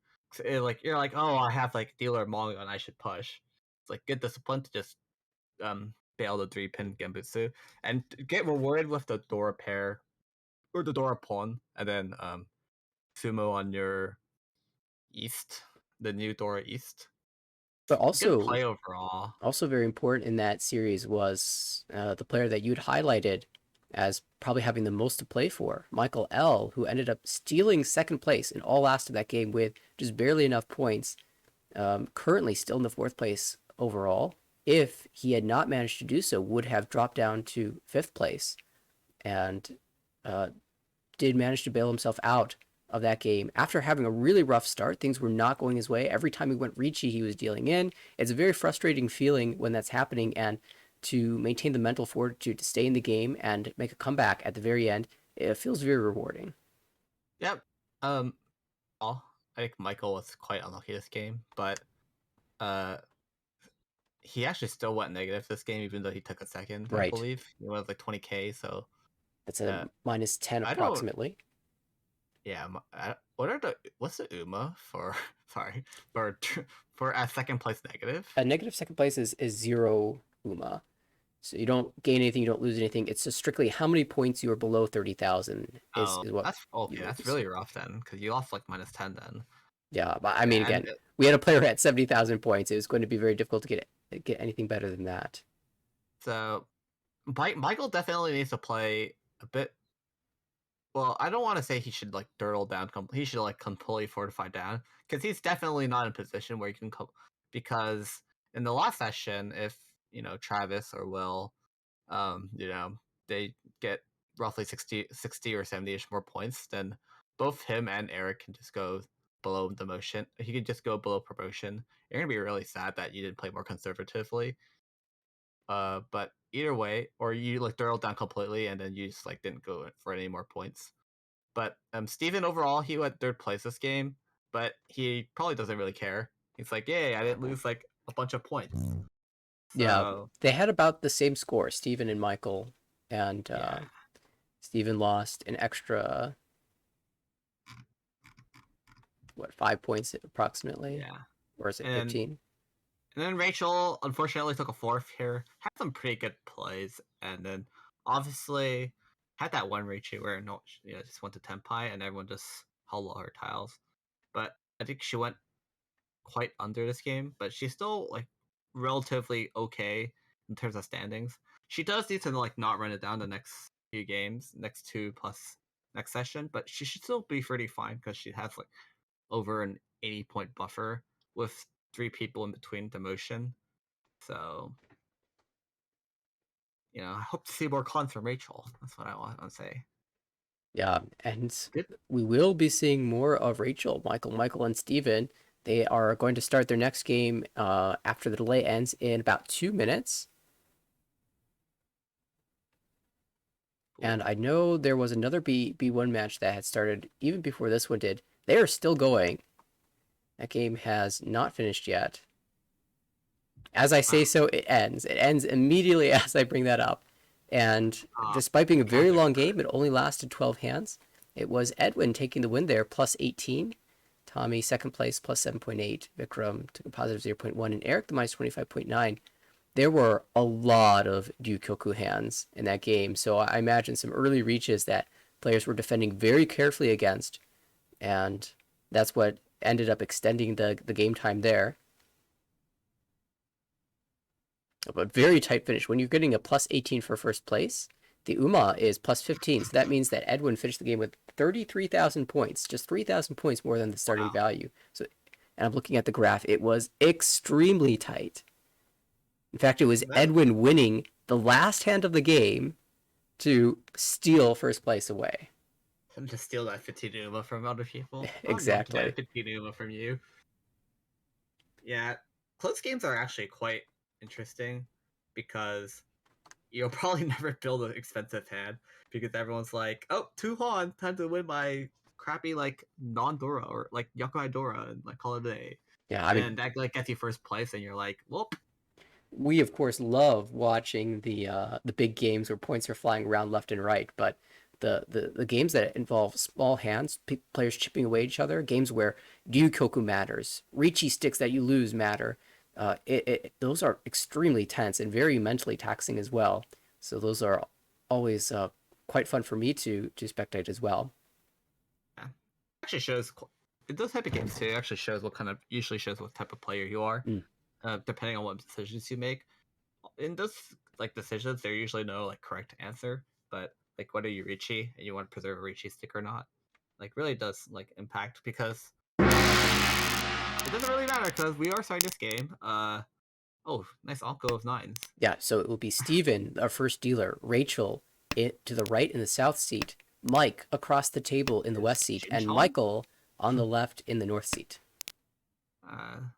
you're like, oh, I have like dealer Manga and I should push. It's like good discipline to just bail the 3-pin Genbutsu and get rewarded with the Dora pair or the Dora pawn, and then Tsumo on your East, the new Dora East. But Good also, play overall. also very important in that series was the player that you'd highlighted as probably having the most to play for, Michael L, who ended up stealing second place in all last of that game with just barely enough points. Currently still in the 4th place overall. If he had not managed to do so, would have dropped down to 5th place, and did manage to bail himself out of that game after having a really rough start. Things were not going his way. Every time he went Ricci, he was dealing in. It's a very frustrating feeling when that's happening, and to maintain the mental fortitude to stay in the game and make a comeback at the very end, it feels very rewarding. Yep. I think Michael was quite unlucky this game, but he actually still went negative this game, even though he took a second. I Right. believe he went like 20k. So That's a Uh, minus 10 I don't. approximately. Yeah. What's the UMA for? Sorry, for for a second place negative. A negative second place is 0 UMA. So you don't gain anything, you don't lose anything. It's just strictly how many points you are below 30,000 Oh, is what that's you okay. That's lose. really rough then, because you lost like -10 then. Yeah, but I mean, Yeah, again, we had a player at 70,000 points. It was going to be very difficult to get anything better than that. so Michael definitely needs to play a bit. Well, I don't want to say he should like dirtle down. He should like completely fortify down because he's definitely not in a position where he can come. Because in the last session, if Travis or Will, they get roughly 60 or 70ish more points, then both him and Eric can just go below demotion. He could just go below promotion. You're gonna be really sad that you didn't play more conservatively. But either way, or you like dirtle down completely and then you just like didn't go for any more points. But Steven overall, he went third place this game, but he probably doesn't really care. He's like, yay, I didn't lose like a bunch of points. Yeah, So they had about the same score, Steven and Michael, and yeah, Steven lost an extra, what, 5 points approximately? yeah. Or is it And 15? and then Rachel unfortunately took a fourth here. Had some pretty good plays, and then obviously had that one Rachel where no, just went to Tempai and everyone just held all her tiles. But I think she went quite under this game, but she's still like relatively okay in terms of standings. She does need to like not run it down the next few games, next two plus next session, but she should still be pretty fine because she has like over an 80-point buffer with 3 people in between demotion. So I hope to see more cons from Rachel. That's what I want to say. Yeah, and Good. we will be seeing more of Rachel, Michael, and Steven. They are going to start their next game after the delay ends in about 2 minutes. Cool. And I know there was another B1 match that had started even before this one did. They are still going. That game has not finished yet. As I say Wow. so, it ends. It ends immediately as I bring that up. And despite being a very Tragic. long game, it only lasted 12 hands. It was Edwin taking the win there, plus 18. Tommy, second place, plus 7.8. Vikram took a positive 0.1. And Eric, the minus 25.9. There were a lot of Ryukyoku hands in that game. So I imagine some early reaches that players were defending very carefully against. And that's what ended up extending the game time there. But very tight finish. When you're getting a plus 18 for first place, the UMA is plus 15. So that means that Edwin finished the game with 33,000 points, just 3,000 points more than the starting Wow. value. So, and I'm looking at the graph, it was extremely tight. In fact, it was That Edwin winning the last hand of the game to steal first place away. to steal that 15 Uma from other people. I would love to get Exactly. 15 Uma from you. Yeah, close games are actually quite interesting because you'll probably never build an expensive hand because everyone's like, "Oh, 2 Han, time to win my crappy like non-Dora or like Yokai Dora and like call it a day." Yeah, I mean, And that like gets you first place, and you're like, "Well, we of course love watching the big games where points are flying around left and right, but the games that involve small hands, players chipping away at each other, games where Ryukoku matters, Richi sticks that you lose matter. Those are extremely tense and very mentally taxing as well. So those are always quite fun for me to spectate as well. yeah." Actually shows in those type of games too. It actually shows what kind of usually shows what type of player you are, Mm. depending on what decisions you make. In those like decisions, there usually no like correct answer, but like whether you Richie and you want to preserve a Richie stick or not, like really does like impact because it doesn't really matter because we are starting this game. Oh, nice Onko of nines. Yeah, so it will be Steven, our first dealer, Rachel to the right in the south seat, Mike across the table in the Is west seat, and Junchon? Michael on the left in the north seat.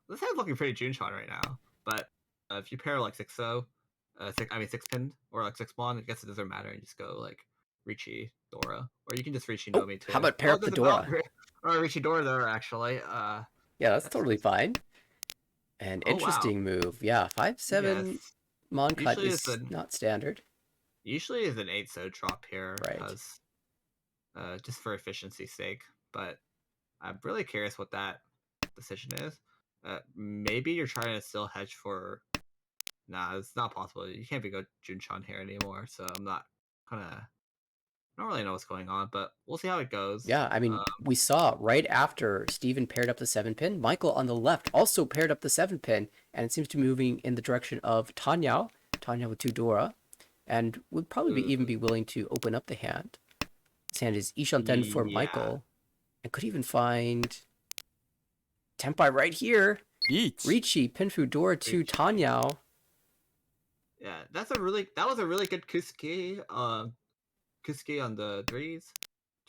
This hand's looking pretty Junchon right now, but if you pair like 6-0, six pin or like 6-pawn, I guess it doesn't matter. You just go like Richie Dora, or you can just Richie Oh, Nomi how too. about pair Oh, up the there's a Dora? or Richie Dora there actually. Yeah, that's That's totally fine. An oh wow. interesting move. Yeah, 5-7 Yes. Mon cut Usually it's is a not standard. usually is an 8 so drop here, Right. because just for efficiency's sake. But I'm really curious what that decision is. Maybe you're trying to still hedge for. Nah, it's not possible. You can't be go Junchan here anymore. So I'm not gonna. I don't really know what's going on, but we'll see how it goes. Yeah, I mean, we saw right after Steven paired up the 7-pin, Michael on the left also paired up the 7-pin, and it seems to be moving in the direction of Tanyao with 2 Dora, and would probably even be willing to open up the hand. This hand is Ishanten for Yeah. Michael, and could even find Tenpai right here. リーチ Richi, Pinfu, Dora to Richi. Tanyao. Yeah, that was a really good Kusuke. Kusuke on the 3s,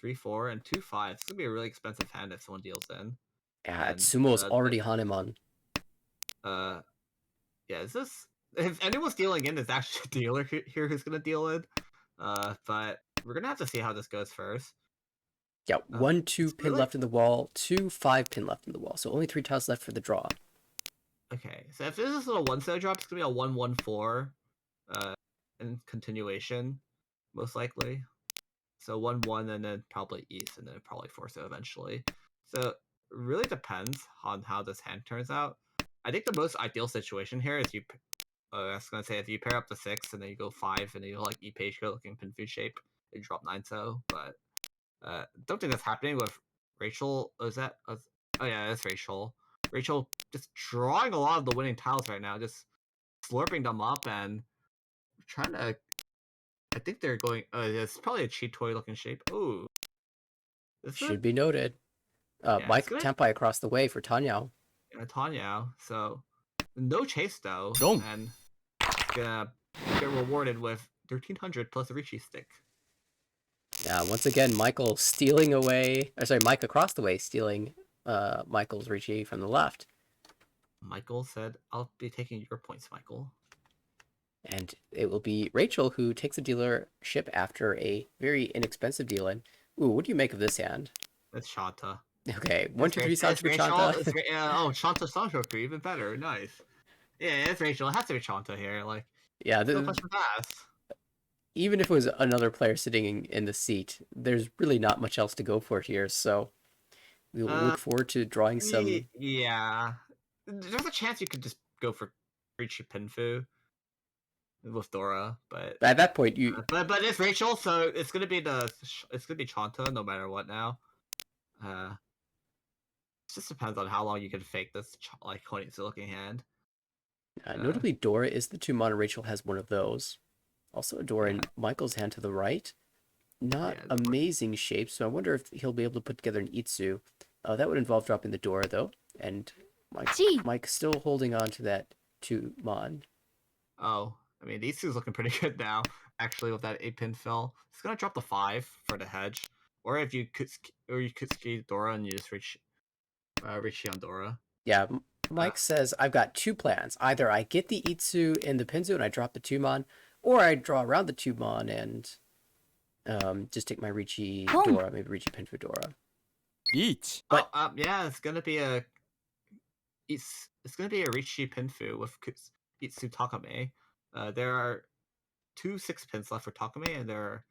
3-4 and 2-5. It's gonna be a really expensive hand if someone deals in. Yeah, And, Tsumo's already Hanemon. Yeah, is this if anyone's dealing in, it's actually a dealer here who's gonna deal in. But we're gonna have to see how this goes first. Yeah, 1 2 pin really- left in the wall, 2 5 pin left in the wall. So only 3 tiles left for the draw. Okay, so if this is a 1-so drop, it's gonna be a 1-1-4, in continuation, most likely. So 1-1 and then probably East and then probably 4-so eventually. So it really depends on how this hand turns out. I think the most ideal situation here is I was gonna say if you pair up the 6 and then you go 5 and then you go like page looking pin food shape, you drop 9-so, but don't think that's happening with Rachel. Is that? Oh yeah, that's Rachel. Rachel just drawing a lot of the winning tiles right now, just slurping them up and trying to. I think they're going. It's probably a cheat toy looking shape. Ooh, Should be noted. Yeah, Mike it's Tenpai across the way for Tanyao. Tanya. So no chase though, Don't. and gonna get rewarded with 1300 plus a Richie stick. Yeah, once again, Michael stealing away. Mike across the way stealing Michael's Richie from the left. Michael said, "I'll be taking your points, Michael." And it will be Rachel who takes the dealership after a very inexpensive deal in. Ooh, what do you make of this hand? That's Shanta. Okay, 1 2 3 That's Sancho Rachel. Chanta. Oh, Shanta Sanchoku, even better. Nice. Yeah, it's Rachel. It has to be Shanta here. Like, Yeah, no question asked. even if it was another player sitting in the seat, there's really not much else to go for here. So we'll look forward to drawing some. Yeah, there's a chance you could just go for Richie Pinfu with Dora, but At that point, you but it's Rachel, so it's gonna be Chanta no matter what now. It just depends on how long you can fake this like Koenigsegg looking hand. notably Dora is the 2 mana. Rachel has one of those. Also, a Dora in Michael's hand to the right. Not amazing shape, so I wonder if he'll be able to put together an Itsu. That would involve dropping the Dora though, and Mike still holding on to that 2 mon. Oh, I mean, these two's looking pretty good now, actually, with that 8-pin fill. It's gonna drop the 5 for the hedge. Or if you could ski Dora and you just reach on Dora. Yeah, Mike says, I've got 2 plans. Either I get the Itsu in the Pinzu and I drop the 2 mon, or I draw around the 2 mon and just take my Richi Dora, maybe Richi Pinfu Dora. リーチ But- yeah, it's gonna be a Richi Pinfu with Itsu Takame. There are 2 6-pins left for Takame, and there are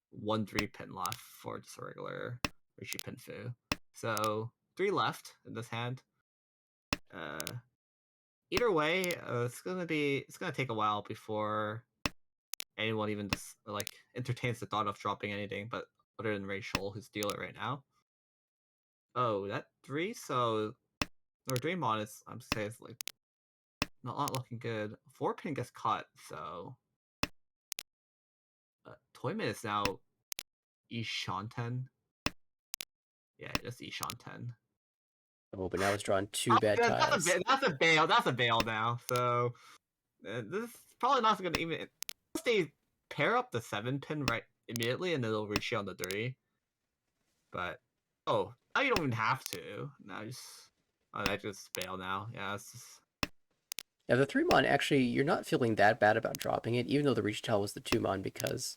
1 3-pin left for just a regular Richi Pinfu. So 3 left in this hand. Either way, it's gonna take a while before anyone even just like entertains the thought of dropping anything, but other than Rachel, who's dealer right now. Oh, that 3, so or Dreamon is I'm saying it's like not looking good. 4-pin gets cut, so Toyman is now Ishanten. Yeah, just Ishanten. Oh, but now it's drawn 2 bad tiles. That's a bail. That's a bail now. So this is probably not going to even. Unless they pair up the 7-pin right immediately, and then they'll reach you on the 3. But now you don't even have to. Now I just bail now. Yeah, it's just. Yeah, the 3 mon, actually, you're not feeling that bad about dropping it, even though the Richi tile was the 2 mon, because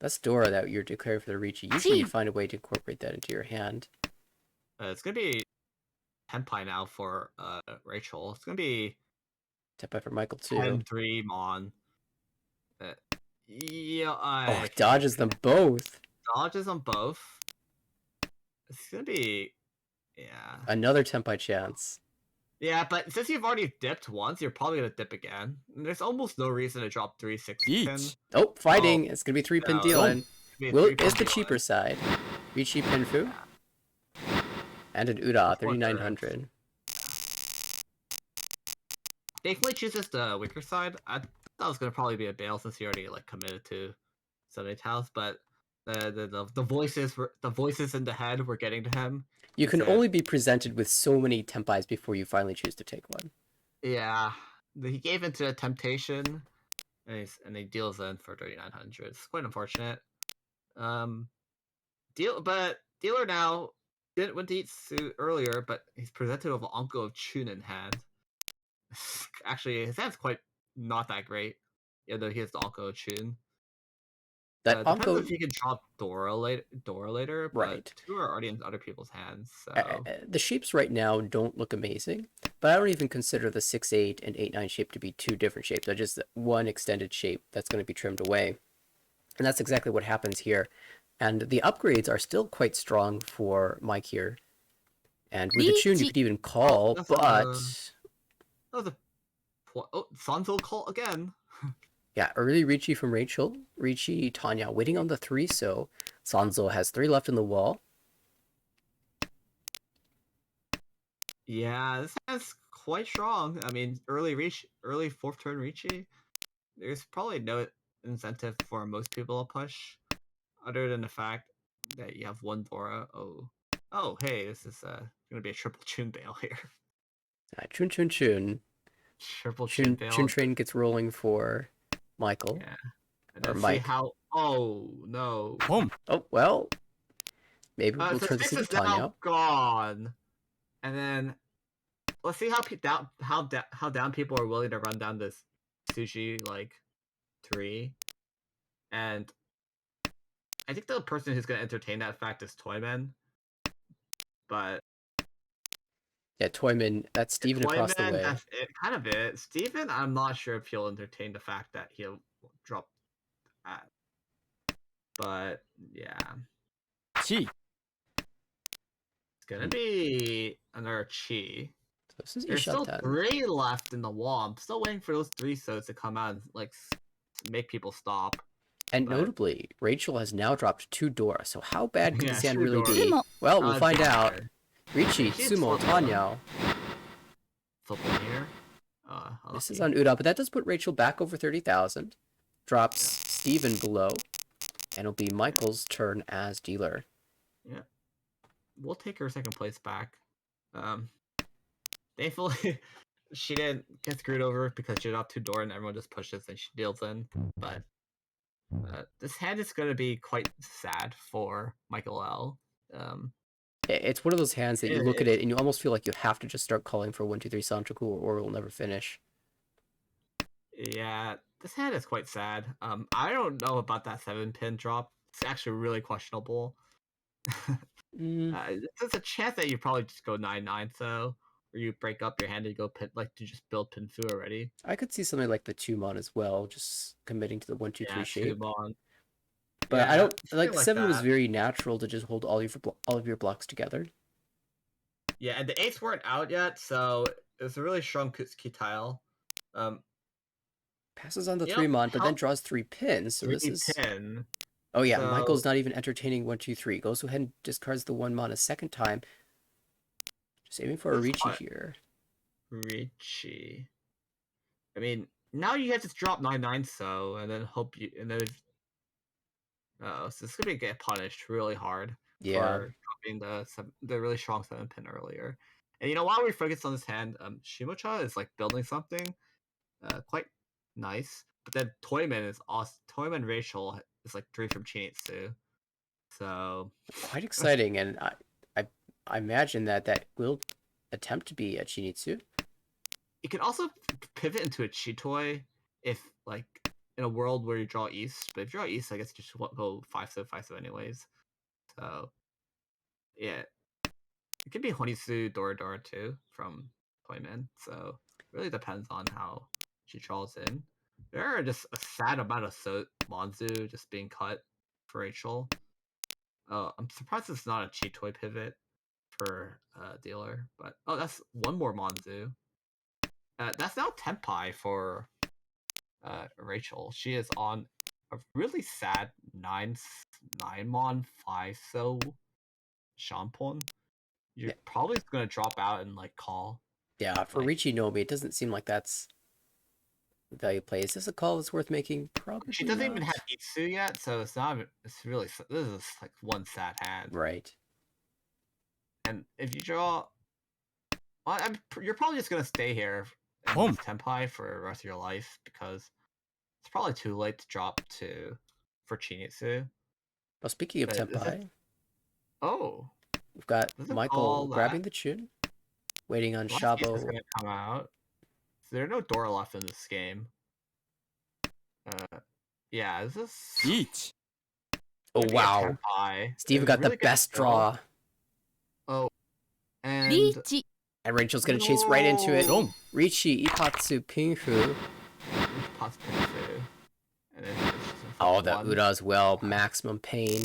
that's Dora that you're declaring for the Richi. Usually you'd find a way to incorporate that into your hand. It's going to be Tenpai now for Rachel. It's going to be Tenpai for Michael too. 10-3 Mon. Yeah, Oh, dodges them both. dodges on both. It's gonna be, yeah. Another Tenpai chance. Yeah, but since you've already dipped once, you're probably gonna dip again. There's almost no reason to drop 3 6 pin. Oh, fighting. It's going to be 3-pin No, dealing. it's gonna be a Will three-pin is the deal. cheaper side. Richi Pinfu. And an Uda, Before 3900. Definitely chooses the weaker side. I thought it was gonna probably be a bail since he already like committed to 78 house, but the voices in the head were getting to him. You He can said, only be presented with so many Tenpais before you finally choose to take one. yeah, he gave into the temptation, and he deals in for 3900. It's quite unfortunate. But dealer now didn't win to eat suit earlier, but he's presented with an Uncle of Chun in hand. Actually, his hand's quite not that great, even though he has the Uncle of Chun. That Depends Anko, if he can drop Dora later, but right. two are already in other people's hands, so The shapes right now don't look amazing, but I don't even consider the 6-8 and 8-9 shape to be two different shapes. They're just one extended shape that's going to be trimmed away. And that's exactly what happens here. And the upgrades are still quite strong for Mike here. And with the tune, you could even call, that's but that was a Sanzo call again. yeah, early Ricci from Rachel. Ricci, Tanya waiting on the 3, so Sanzo has 3 left in the wall. Yeah, this hand's quite strong. I mean, early fourth turn Ricci. There's probably no incentive for most people to push, other than the fact that you have one Dora. Oh, hey, this is gonna be a triple Chun bail here. Chun Chun Chun. Triple Chun Chun bail. Train gets rolling for Michael. Yeah, and Or then see Mike. how. Oh no. Boom. Oh, well, maybe we'll So turn this six into is now Tanya. gone, and then let's see how down people are willing to run down this sushi like tree, and I think the person who's gonna entertain that fact is Toyman, but Yeah, Toyman, that's Steven across the Toyman, way. that's it, kind of it. Steven, I'm not sure if he'll entertain the fact that he'll drop that, but yeah, Chi. it's gonna be another Chi. So this is There's still Ishatan. 3 left in the wall. I'm still waiting for those 3 sods to come out and like make people stop. And But notably, Rachel has now dropped 2 Dora, so how bad could yeah, this hand 2 really Dora. be? Well, we'll find out. Danger. Ricci, She's Tsumo, flipping. Tanya. Flipping here. This is Lucky. on Uda, but that does put Rachel back over 30,000. Drops Steven below. And it'll be Michael's turn as dealer. Yeah, we'll take her second place back. Thankfully, she didn't get screwed over because she dropped 2 Dora and everyone just pushes and she deals in. But this hand is going to be quite sad for Michael L. It's one of those hands that you look at It's it and you almost feel like you have to just start calling for 1, 2, 3 Sanchoku or it will never finish. Yeah, this hand is quite sad. I don't know about that 7-pin drop. It's actually really questionable. Mm, There's a chance that you probably just go 9-9, so or you break up your hand and go pin like to just build pin fu already. I could see something like the Tumon as well, just committing to the 1, 2, 3 Yeah, shape. Tubon. But I Yeah, don't something like like 7 was that. very natural to just hold all of your blocks together. Yeah, and the 8s weren't out yet, so it was a really strong Kutsuki tile. Passes on the You 3 know, mon, but then help draws 3 pins. So this 3 is pin. oh yeah, So Michael's not even entertaining 1, 2, 3. Goes ahead and discards the 1 mon a second time. Just aiming for a this Ricci one, here. Ricci. I mean, now you guys just drop 9-9, so and then hope you and then oh, so this is gonna get punished really hard Yeah. for dropping the really strong 7-pin earlier. And you know, while we focus on this hand, Shimocha is like building something quite nice. But then Toyman is awesome. Toyman Rachel is like 3 from Chinitsu. So Quite exciting, and I, I imagine that will attempt to be a Chinitsu. it can also pivot into a Chitoi if like in a world where you draw east. But if you draw east, I guess you just go 5-7 anyways. So yeah, it could be Honisu Dora too from Toyman. So it really depends on how she draws in. there are just a sad amount of Monzu just being cut for Rachel. I'm surprised it's not a cheat toy pivot for dealer, but that's one more Monzu. That's now Tenpai for Rachel. She is on a really sad 9 mon 5 so Shampon. You're Yeah. probably gonna drop out and like call. Yeah, for Like, Richie Nomi, it doesn't seem like that's the value play. Is this a call that's worth making? Probably she doesn't not. even have Itsu yet, so it's not. It's really this is like one sad hand. Right. And if you draw, well, you're probably just gonna stay here in Boom. this Tenpai for the rest of your life because it's probably too late to drop for Chinitsu. Well, speaking of But Tenpai, oh, we've got does it Michael call grabbing that? the Chun, waiting on Last piece is Shabo. gonna come out. So there are no Dora left in this game. Yeah, is this Each. Oh, gonna be a wow. Tenpai? Steve It's got really the good best skill. draw. Oh, and リーチ And Rachel's going to chase right into it. No. Richi, Ipatsu, Pinfu. Possibility. And then it's just Oh, the one. Uda as well. Maximum pain.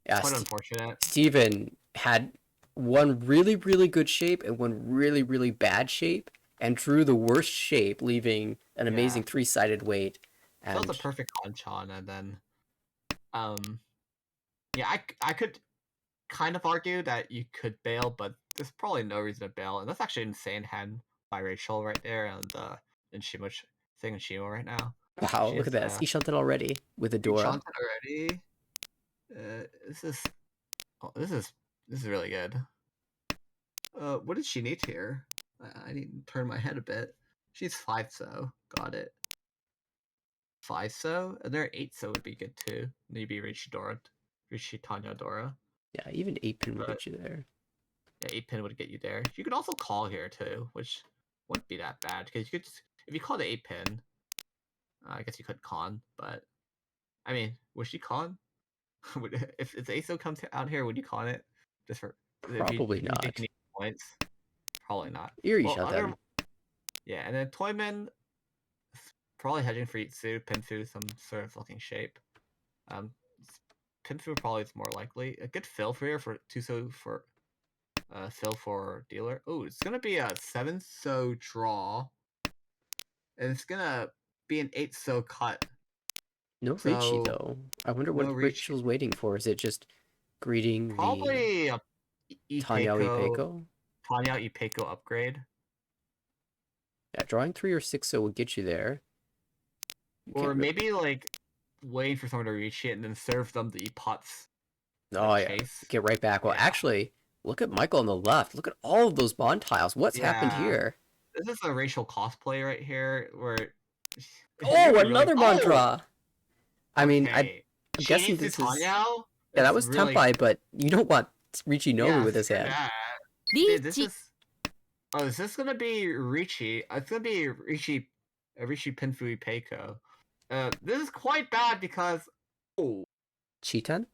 Yeah, Quite unfortunate. Steven had one really, really good shape and one really, really bad shape, and drew the worst shape, leaving an amazing three-sided weight. That And was a perfect Conchan, and then, yeah, I could kind of argue that you could bail, but there's probably no reason to bail, and that's actually an insane hand by Rachel right there, and Shimo saying in Shimo right now. wow, She look is, at that. He shunted already with a Dora. Shunted already. This is this is really good. What did she need here? I need to turn my head a bit. She's 5 so. Got it. 5 so? And there 8 so would be good too. Maybe Rishi Tanya Dora. Yeah, even 8-pin would But- get you there. Yeah, 8 pin would get you there. You could also call here too, which wouldn't be that bad because you could just, if you call the 8 pin, I guess you could con, but I mean, would she con? If ASO comes out here, would you con it? Just for Probably if you not. think you need points? Probably not. Erie Well, shut them. Yeah, and then Toyman probably hedging for Itsu, Pinfu, some sort of looking shape. Pinfu probably is more likely. A good fill for here for Tuso for fill for dealer. Oh, it's gonna be a 7 so draw. And it's gonna be an 8 so cut. No So, Richie, though. I wonder what no Richie. Rachel's waiting for. Is it just greeting the Probably a Tanya Ipeko, Ipeko? Tanya Ipeko upgrade. Yeah, drawing 3 or 6 so would get you there. You Or can't re- maybe like waiting for someone to reach it and then serve them the pots. Oh, yeah. Chase. Get right back. Well, Yeah. actually, look at Michael on the left. Look at all of those bond tiles. What's happened Yeah. here? This is a racial cosplay right here where Oh, another bond draw. I mean, I'm okay. guessing Shinichi this is... Tanya? Yeah, that That's was really- Tenpai, but you don't want Richie Nomi Yeah, with his screw hand. that. リ Dude, ー this チ is. Oh, is this gonna be Richi? It's gonna be Richi Pinfui Peiko. This is quite bad because. Oh, Chitan?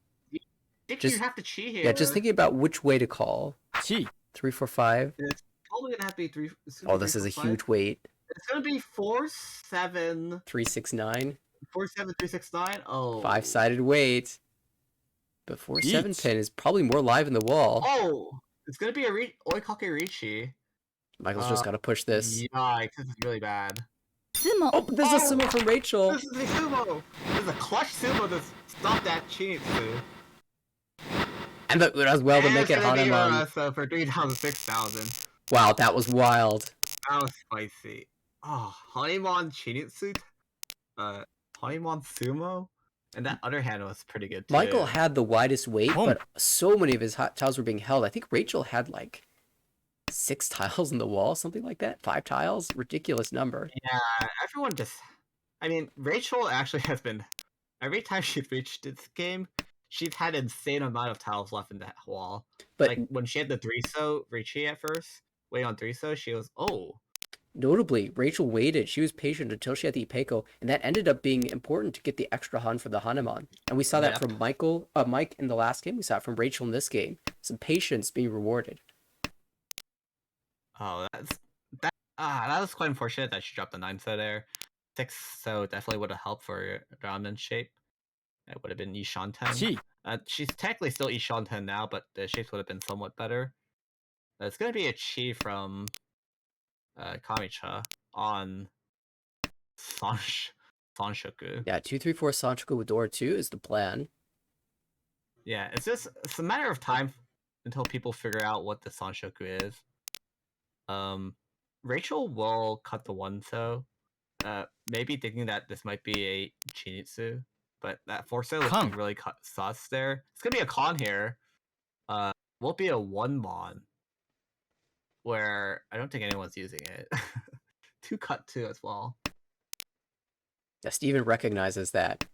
think Just- you have to cheat here. Yeah, just thinking about which way to call. ち 3, 4, 5. It's probably gonna have to be 3. It's gonna Oh, be this 3, is a 4, 5. huge weight. It's gonna be 4, 7, 3, 6, 9. 4, 7, 3, 6, 9. Oh. 5-sided weight. But 4, 7 Yeet. pin is probably more live in the wall. Oh, it's gonna be a Oikake Richi. Michael's just got to push this. Yikes, this is really bad. ツモ Oh, but there's a Oh! sumo from Rachel. This is a sumo! This is a clutch sumo to stop that Chinitsu. And the Uda as well to And make it's it gonna be Hanuman. so for 3,000, 6,000. Wow, that was wild. That was spicy. Oh, Hanuman Chinitsu? Hanuman Sumo? And that other hand was pretty good too. Michael had the widest weight, Oh. but so many of his hot tiles were being held. I think Rachel had like 6 tiles in the wall, something like that. 5 tiles, ridiculous number. Yeah, everyone just. I mean, Rachel actually has been. Every time she's reached this game, she's had an insane amount of tiles left in that wall. But Like when she had the 3 so Richie at first, wait on 3 so, she was, oh. notably, Rachel waited. She was patient until she had the Ipeco, and that ended up being important to get the extra hun for the Hanuman. And we saw that Yep. from Mike in the last game. We saw it from Rachel in this game. Some patience being rewarded. Oh, that was quite unfortunate that she dropped the 9 so there. 6, so definitely would have helped for Ramen shape. It would have been Ishan 10. Chi. She's technically still Ishan 10 now, but the shapes would have been somewhat better. It's going to be a Chi from Kamicha on Sanshoku. Yeah, 234 Sanchoku with Dora 2 is the plan. Yeah, it's a matter of time until people figure out what the Sanshoku is. Rachel will cut the one so. Maybe thinking that this might be a Chinitsu, but that Forso looks Con. really sus there. It's gonna be a con here. Won't be a one mon where I don't think anyone's using it. Two cut two as well. Yeah, Steven recognizes that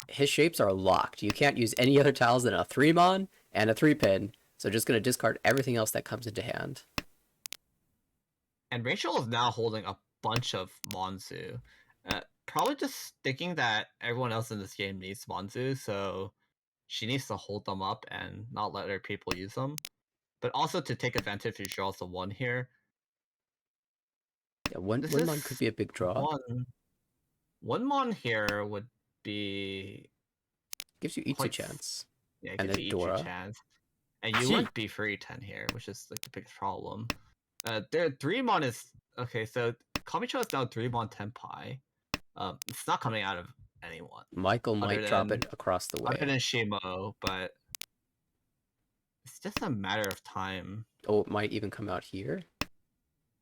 his shapes are locked. You can't use any other tiles than a 3-mon and a 3-pin, so just going to discard everything else that comes into hand. And Rachel is now holding a bunch of Monzu. Probably just thinking that everyone else in this game needs Monzu, so she needs to hold them up and not let other people use them. But also to take advantage if she draws the one here. Yeah, one This mon could be a big draw. One mon here would be Gives you Itsu quite chance. yeah, it And gives then you Dora. Ichi chance. And you Chi. wouldn't be free 10 here, which is like the biggest problem. Their 3-mon is okay, so Kamicho is now 3-mon Tenpai. It's not coming out of anyone. Michael might drop it across the Other way. than Shimo, but it's just a matter of time. Oh, it might even come out here.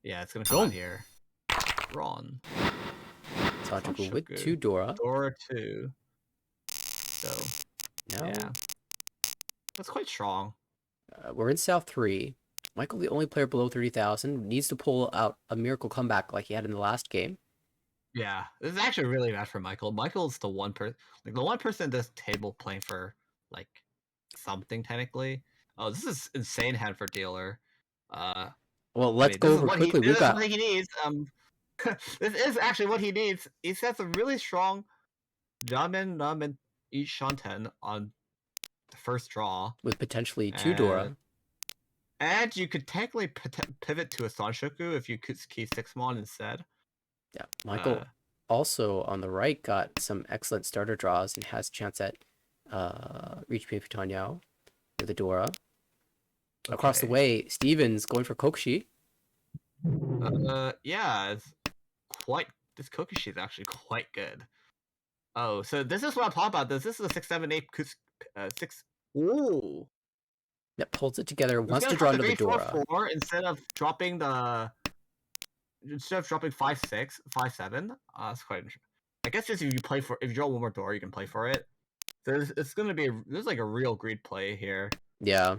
Yeah, it's gonna come out here. Ron. Sanchoku with Sanshoku. 2 Dora. Dora 2. So, Now yeah. That's quite strong. we're in South 3. Michael, the only player below 30,000, needs to pull out a miracle comeback like he had in the last game. Yeah, this is actually really bad for Michael. Michael's the one person, like the one person at this table playing for like something technically. Oh, this is insane hand for dealer. Well, let's go over quickly. This is what he needs. This is actually what he needs. He sets a really strong Jamin, and Ishanten on the first draw. With potentially 2 Dora. And you could technically pivot to a Sanshoku if you could key 6-mon instead. Yeah, Michael also on the right got some excellent starter draws and has a chance at Reach Pifutanyao with a Dora. Okay. Across the way, Steven's going for Kokushi. Yeah, it's quite. This Kokushi is actually quite good. Oh, so this is what I'm talking about. This is a 6, 7, 8, 6. Ooh. That pulls it together. Wants to draw another Dora. 4 instead of dropping 5, 6, 5, 7. That's quite interesting. I guess just if you draw one more Dora, you can play for it. It's gonna be there's like a real greed play here. Yeah.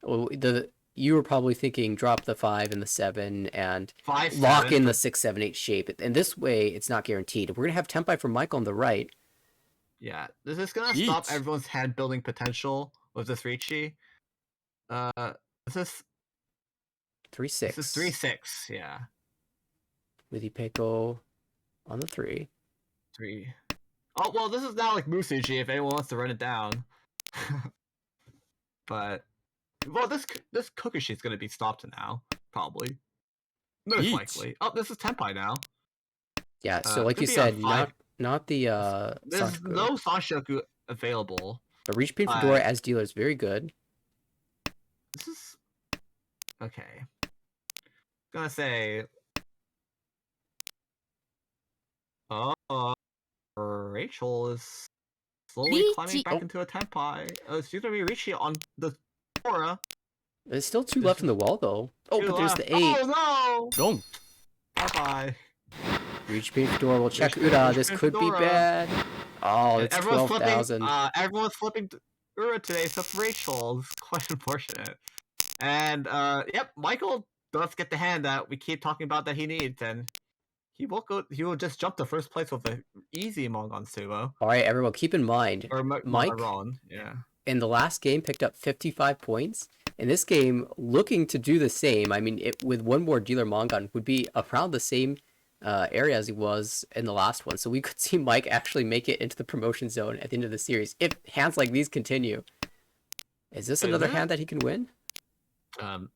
Well, you were probably thinking drop the 5 and the 7 and 5, lock in the 6, 7, 8 shape. And this way, it's not guaranteed. We're gonna have Tenpai from Michael on the right. Yeah, this is gonna stop everyone's hand building potential with this Riichi. This is 3-6. This is 3-6. Yeah. With Ipeko on the 3. 3. Oh well, this is now like Musuji if anyone wants to run it down. But well, this Kokushi is gonna be stopped now, probably. Most likely. Oh, this is Tenpai now. Yeah, so like you said, not the There's Sanshoku. no Sanshoku available. The Reach Pin for Dora as dealer is very good. This is okay. Gonna say Rachel is slowly climbing back into a Tenpai. She's gonna be reaching on the Dora. There's still 2 left in the wall though. Oh, but there's the 8. Oh no! Don't. Bye-bye. Reach Pin for Dora will check Ura. This could be bad. Oh, it's 12,000. Everyone's flipping Ura today except Rachel. It's quite unfortunate. And yep, Michael does get the hand that we keep talking about that he needs, and he will just jump to first place with an easy Mongon Tsumo. Alright, everyone, keep in mind, Mike in the last game picked up 55 points. In this game, looking to do the same. I mean, with one more dealer Mongon would be around the same area as he was in the last one. So we could see Mike actually make it into the promotion zone at the end of the series if hands like these continue. Is this another hand that he can win?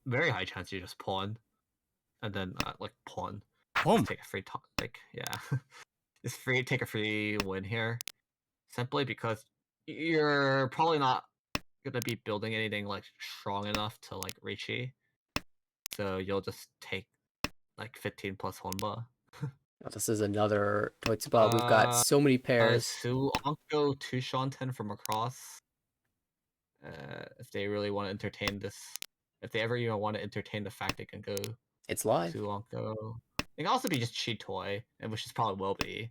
Very high chance you just pawn, and then like pawn. Boom. Take a free top. Like yeah, just take a free win here, simply because you're probably not gonna be building anything like strong enough to like Richi, so you'll just take like 15 plus Honba. Oh, this is another Toitsuba. We've got so many pairs. Suanko Tushanten from across. If they really want to entertain this, if they ever even want to entertain the fact they can go It's live. Suanko. It can also be just Chitoi, and which is probably will be.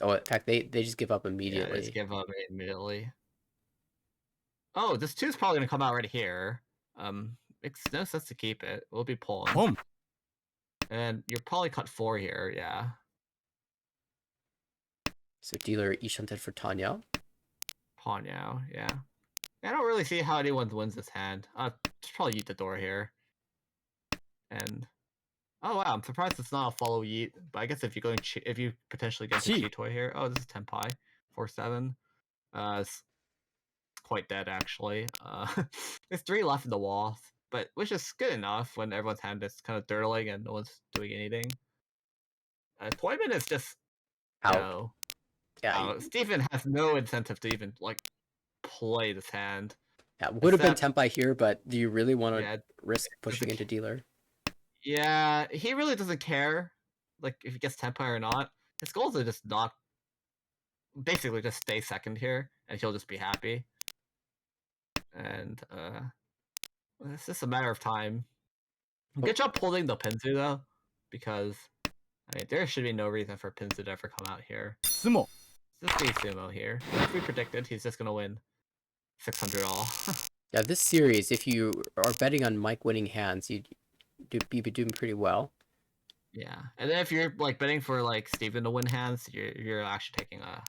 Oh, in fact, they just give up Yeah, immediately. just give up immediately. Oh, this 2 is probably gonna come out right here. Makes no sense to keep it. We'll be pulling. Home. And you're probably cut 4 here, yeah. So dealer Ishanten for Tanya. Pawn now, yeah. I don't really see how anyone wins this hand. Just probably yeet the door here. And oh wow, I'm surprised it's not a follow yeet. But I guess if you're going, if you potentially get the Chi. Chitoi here, oh, this is Tenpai 4-7. It's quite dead actually. There's 3 left in the wall, but which is good enough when everyone's hand is kind of dirtling and no one's doing anything. Toyman is just Out. no. Yeah, Stephen has no incentive to even like play this hand. yeah, would have been Except- Tempai here, but do you really want to Yeah, risk pushing into dealer? yeah, he really doesn't care, like if he gets Tenpai or not. His goals are just not, basically just stay second here, and he'll just be happy. And it's just a matter of time. Good job holding the Pinzu though, because I mean there should be no reason for Pinzu to ever come out here. Tsumo. Just be Sumo here. As we predicted, he's just gonna win 600 all. Yeah, this series, if you are betting on Mike winning hands, you'd be doing pretty well. Yeah, and then if you're like betting for like Steven to win hands, you're actually taking a.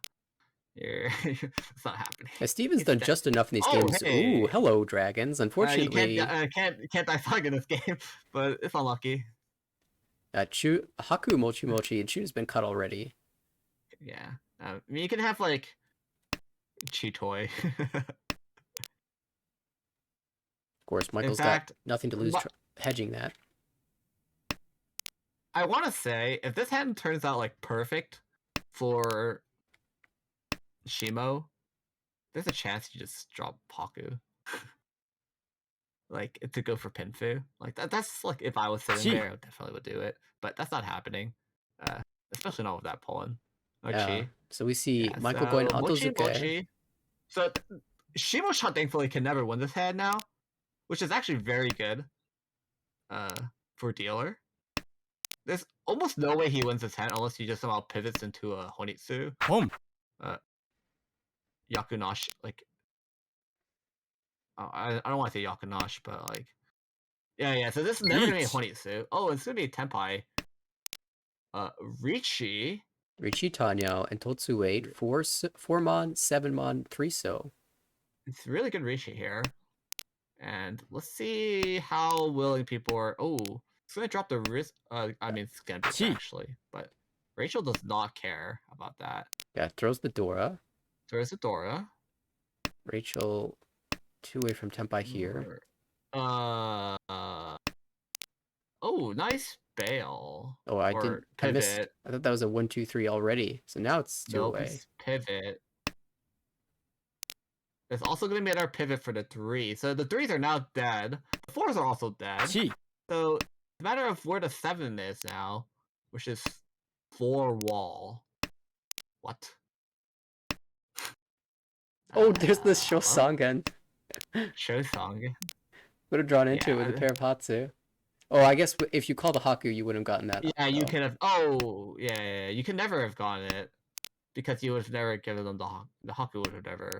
It's not happening. Yeah, Steven's He's done dead. just enough in these Oh, games. hey. Ooh, hello, dragons. Unfortunately, You can't die thug in this game, but it's unlucky. Haku Mochi Mochi and Chu's been cut already. Yeah, I mean you can have like Chitoi. Of course, Michael's fact, got nothing to lose hedging that. I want to say if this hand turns out like perfect for Shimo, there's a chance you just drop Haku. Like to go for Pinfu. Like that's like if I was sitting there, I definitely would do it. But that's not happening. Especially not with that pulling. Yeah. So we see Yeah, Michael going Mochi Altozuke. Mochi. So Shimo-chan thankfully can never win this hand now, which is actually very good. For dealer. There's almost no way he wins this hand unless he just somehow pivots into a Honitsu. Home. Yakunashi, like I don't want to say Yakunashi, but like yeah. So this is never gonna be a Honitsu. Oh, it's gonna be a Tenpai. Richi. Richi Tanyo and Totsu 8, 4 mon, 7 mon, 3 so. It's really good Richi here. And let's see how willing people are. Oh, it's gonna drop the risk. I mean, it's gonna be actually, but Rachel does not care about that. Yeah, throws the Dora. There's a Dora. Rachel 2 away from Tenpai here. Oh, nice bail. Oh, I or didn't. I missed. Pivot. I thought that was a 1, 2, 3 already. So now it's 2 Nope, away. it's pivot. There's also going to be another pivot for the 3. So the 3s are now dead. The 4s are also dead. So it's a matter of where the 7 is now, which is 4 wall. What? Oh, there's the Shosangan. Shosangan. Would have drawn into it with a pair of Hatsu. Oh, I guess if you call the Haku, you wouldn't have gotten that. Yeah, you could have. Oh, yeah. You could never have gotten it because you would have never given them the Haku would have never.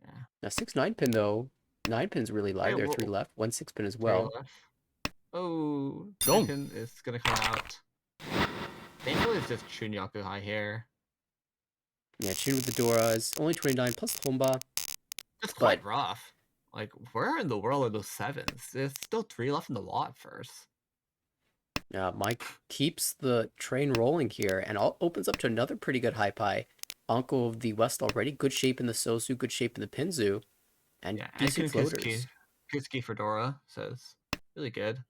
Yeah. Now 6-9 pin though. 9 pin's really live. There are 3 left. 1 6 pin as well. Oh, 9 pin is gonna come out. Thankfully, it's just Chunyaku high here. Yeah, Chun with the Dora is only 29 plus Homba. It's quite rough. Like, where in the world are those 7s? There's still 3 left in the lot first. Yeah, Mike keeps the train rolling here and opens up to another pretty good high pie. Anko of the West already. Good shape in the Sosu, good shape in the Pinzu. And decent floaters. Kusuke Fedora says, really good.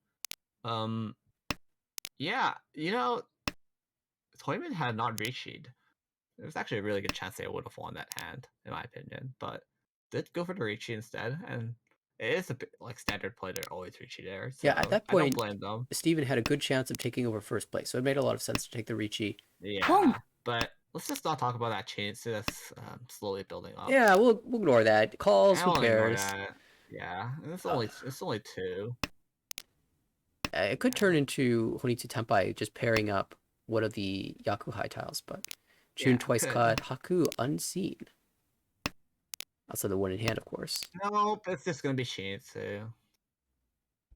Yeah, Toyman had not reached, there's actually a really good chance they would have won that hand, in my opinion. But did go for the Ricci instead, and it is a bit like standard play to always Ricci there. So Yeah, at that I don't point, blame them. Steven had a good chance of taking over first place, so it made a lot of sense to take the Ricci. Yeah, but let's just not talk about that change that's slowly building up. Yeah, we'll ignore that. Calls, I who don't ignore cares? that. Yeah, and it's only two. It could turn into Honitsu Tenpai just pairing up one of the Yaku high tiles, but Chun Yeah, twice could. cut, Haku unseen. Also the one in hand, of course. Nope, it's just gonna be Shinitsu.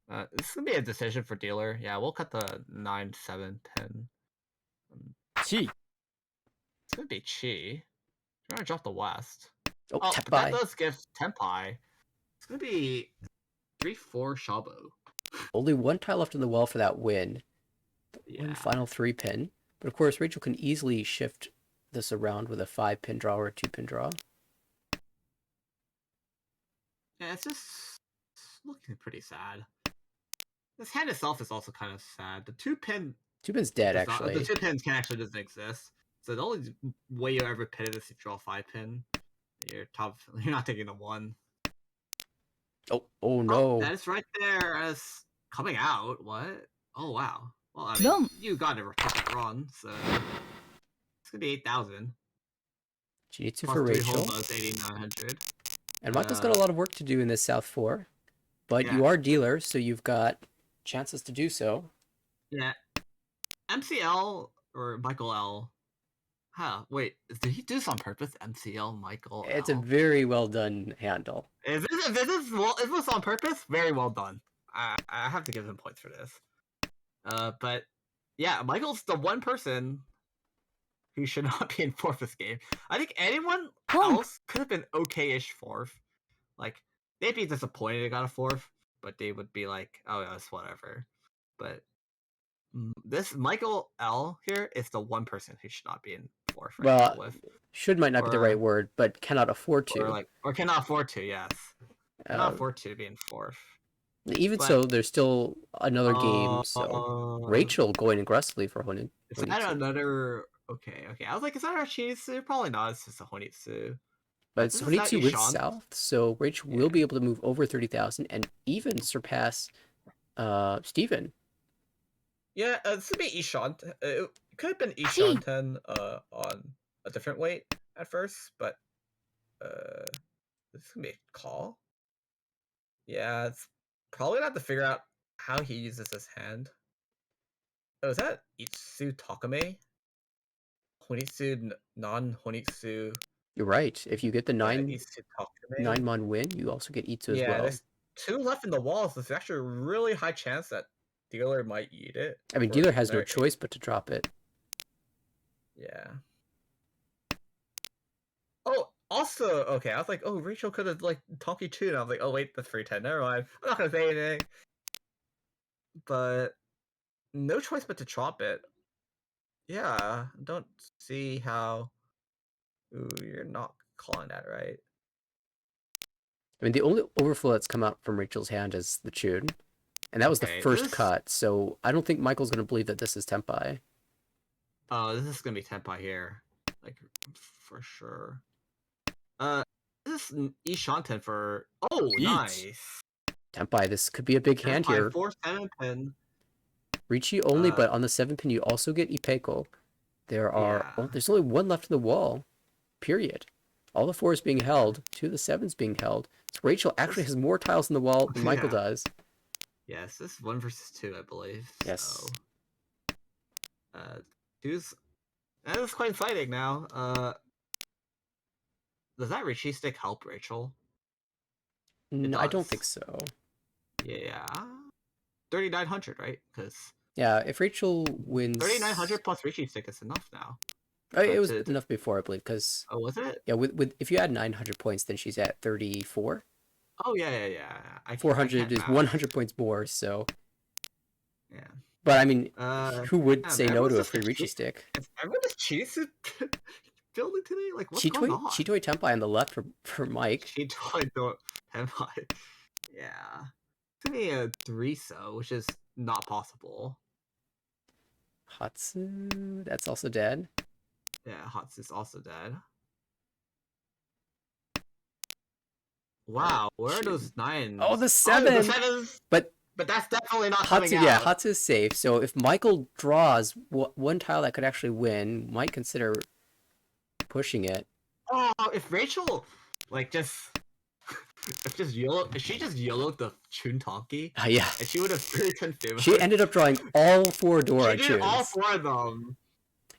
This is gonna be a decision for dealer. Yeah, we'll cut the 9, 7, 10. ち It's gonna be Chi. We're gonna drop the West. Oh, Oh, but that Tenpai. does give Tenpai. It's gonna be 3-4 Shabo. Only one tile left in the well for that win. Yeah. One final 3-pin. But of course, Rachel can easily shift this around with a 5-pin draw or a 2-pin draw. Yeah, it's just looking pretty sad. This hand itself is also kind of sad. The 2-pin 2-pin's dead, does not, actually. the 2 pins can actually doesn't exist. So the only way you ever pin it is if you draw a 5-pin. You're not taking the 1. Oh no. That is right there as coming out. What? Oh wow. Well, I mean, No. you got to pick it wrong, so it's gonna be 8,000. Jinitsu Plus for 3 Rachel. holdouts, 8,900. And Michael's got a lot of work to do in this South 4. But Yeah. you are dealer, so you've got chances to do so. Yeah. MCL or Michael L. Huh, wait, did he do this on purpose? MCL Michael It's a L. very well done handle. Is this on purpose? Very well done. I have to give him points for this. But yeah, Michael's the one person who should not be in fourth this game. I think anyone else could have been okay-ish fourth. Like, they'd be disappointed they got a fourth, but they would be like, oh, yeah, it's whatever. But this Michael L here is the one person who should not be in fourth right now with. Should might not be the right word, but cannot afford to. Or cannot afford to, yes. Cannot afford to be in fourth. Even so, there's still another game, so Rachel going aggressively for Honitsu. Is that another... Okay. I was like, is that our Shinitsu? Probably not, it's just a Honitsu. But it's Honitsu with South, so Rachel will be able to move over 30,000 and even surpass Steven. Yeah, this would be Ishan. It could have been Ishan 10 on a different weight at first, but this is gonna be a call. Yeah, it's probably gonna have to figure out how he uses his hand. Oh, is that Itsu Takame? Honitsu, non-Honitsu. You're right. If you get the 9 9 mon win, you also get Itsu as yeah, well. there's 2 left in the walls. There's actually a really high chance that dealer might eat it. I mean, dealer has no choice but to drop it. Yeah. Oh, also, okay, I was like, oh, Rachel could have, like, Tonki 2, and I was like, oh, wait, that's 310, never mind. I'm not gonna say anything. But, no choice but to drop it. Yeah, don't see how... Ooh, you're not calling that right. I mean, the only overflow that's come out from Rachel's hand is the Chun. And that was the first cut, so I don't think Michael's going to believe that this is Tenpai. Oh, this is going to be Tenpai here. Like, for sure. This is Ishanten for... Oh, nice! Tenpai, this could be a big hand here. 4 7-pin. Ricci only, but on the 7-pin you also get Ipeko. There's only one left in the wall. Period. All the 4s being held, 2 of the 7s being held. So Rachel actually has more tiles in the wall than Michael does. Yes, this is 1 versus 2, I believe. Yes. So, that is quite exciting now. Does that Ricci stick help Rachel? No, I don't think so. Yeah. 3,900, right? Because yeah, if Rachel wins 3,900 plus Ricci stick is enough now. It was enough before, I believe, because was it? Yeah, with if you add 900 points, then she's at 34. Oh yeah. 400 is 100 points more, so yeah. But I mean, who would say no to a free Ricci stick? Everyone is Chitoi building today. Like, what's going on? Chitoi Tenpai on the left for Mike. Chitoi Tenpai. Yeah. To me, a 3-so, which is not possible. Hatsu, that's also dead. Yeah, Hatsu's also dead. Wow, where are shoot. those nines? Oh, the The 7! sevens! But But that's definitely not coming Hatsu, yeah, out. Hatsu's safe. So if Michael draws one tile that could actually win, might consider pushing it. Oh, if Rachel, like, just if she just YOLO'd the Chuntonki, Yeah. and she would have turned She favor. ended up drawing all 4 Dora She did all tunes. 4 of them,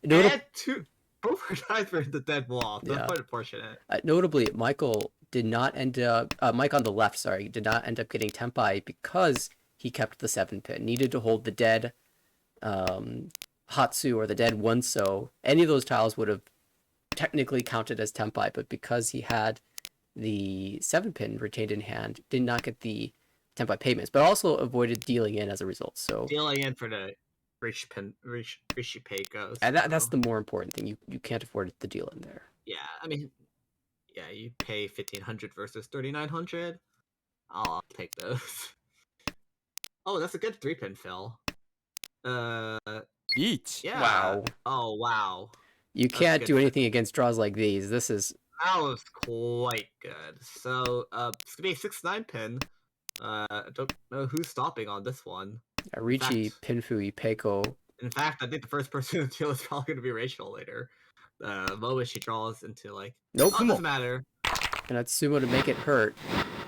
Notable, and both her dice were the dead wall. That's yeah. quite unfortunate. Notably, Michael did not end up. Mike on the left, sorry, did not end up getting Tempai because he kept the 7 pin. Needed to hold the dead Hatsu or the dead Wonso. Any of those tiles would have technically counted as Tempai, but because he had the 7 pin retained in hand, did not get the Tempai payments, but also avoided dealing in as a result. So Dealing in for the Rishi Peiko. and that's the more important thing. You can't afford to deal in there. Yeah, I mean, yeah, you pay 1,500 versus 3,900. I'll take those. Oh, that's a good 3-pin fill. Each. Yeah. Wow. Oh, wow. You That's can't good do for- anything against draws like these. This is That was quite good. So, it's gonna be a 6-9 pin. I don't know who's stopping on this one. Arichi, Pinfu, Ipeiko. In fact, I think the first person to deal is probably gonna be Rachel later. The moment she draws into like, Nope. oh, it doesn't matter. And that's Tsumo to make it hurt.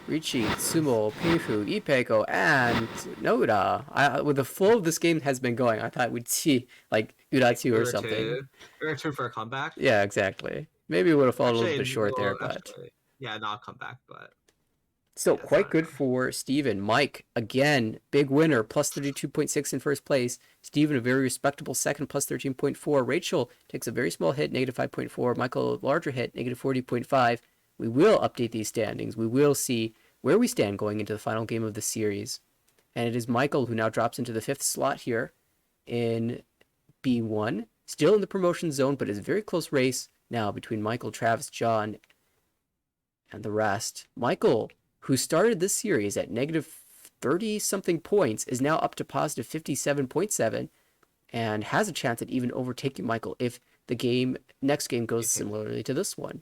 Richi, Tsumo, Pinfu, Ipeiko, and Noda. With the flow of this game has been going, I thought we'd see like Udatsu or something. We were two for a comeback. Yeah, exactly. Maybe it would have fallen a little bit short there, but yeah, not a comeback, but still yeah, quite good for Steven. Mike, again, big winner, plus 32.6 in first place. Steven, a very respectable second, plus 13.4. Rachel takes a very small hit, negative 5.4. Michael, a larger hit, negative 40.5. We will update these standings. We will see where we stand going into the final game of the series. And it is Michael who now drops into the 5th slot here in B1. Still in the promotion zone, but it's a very close race now between Michael, Travis, John, and the rest. Michael, who started this series at negative 30-something points, is now up to positive 57.7 and has a chance at even overtaking Michael if the next game goes similarly to this one.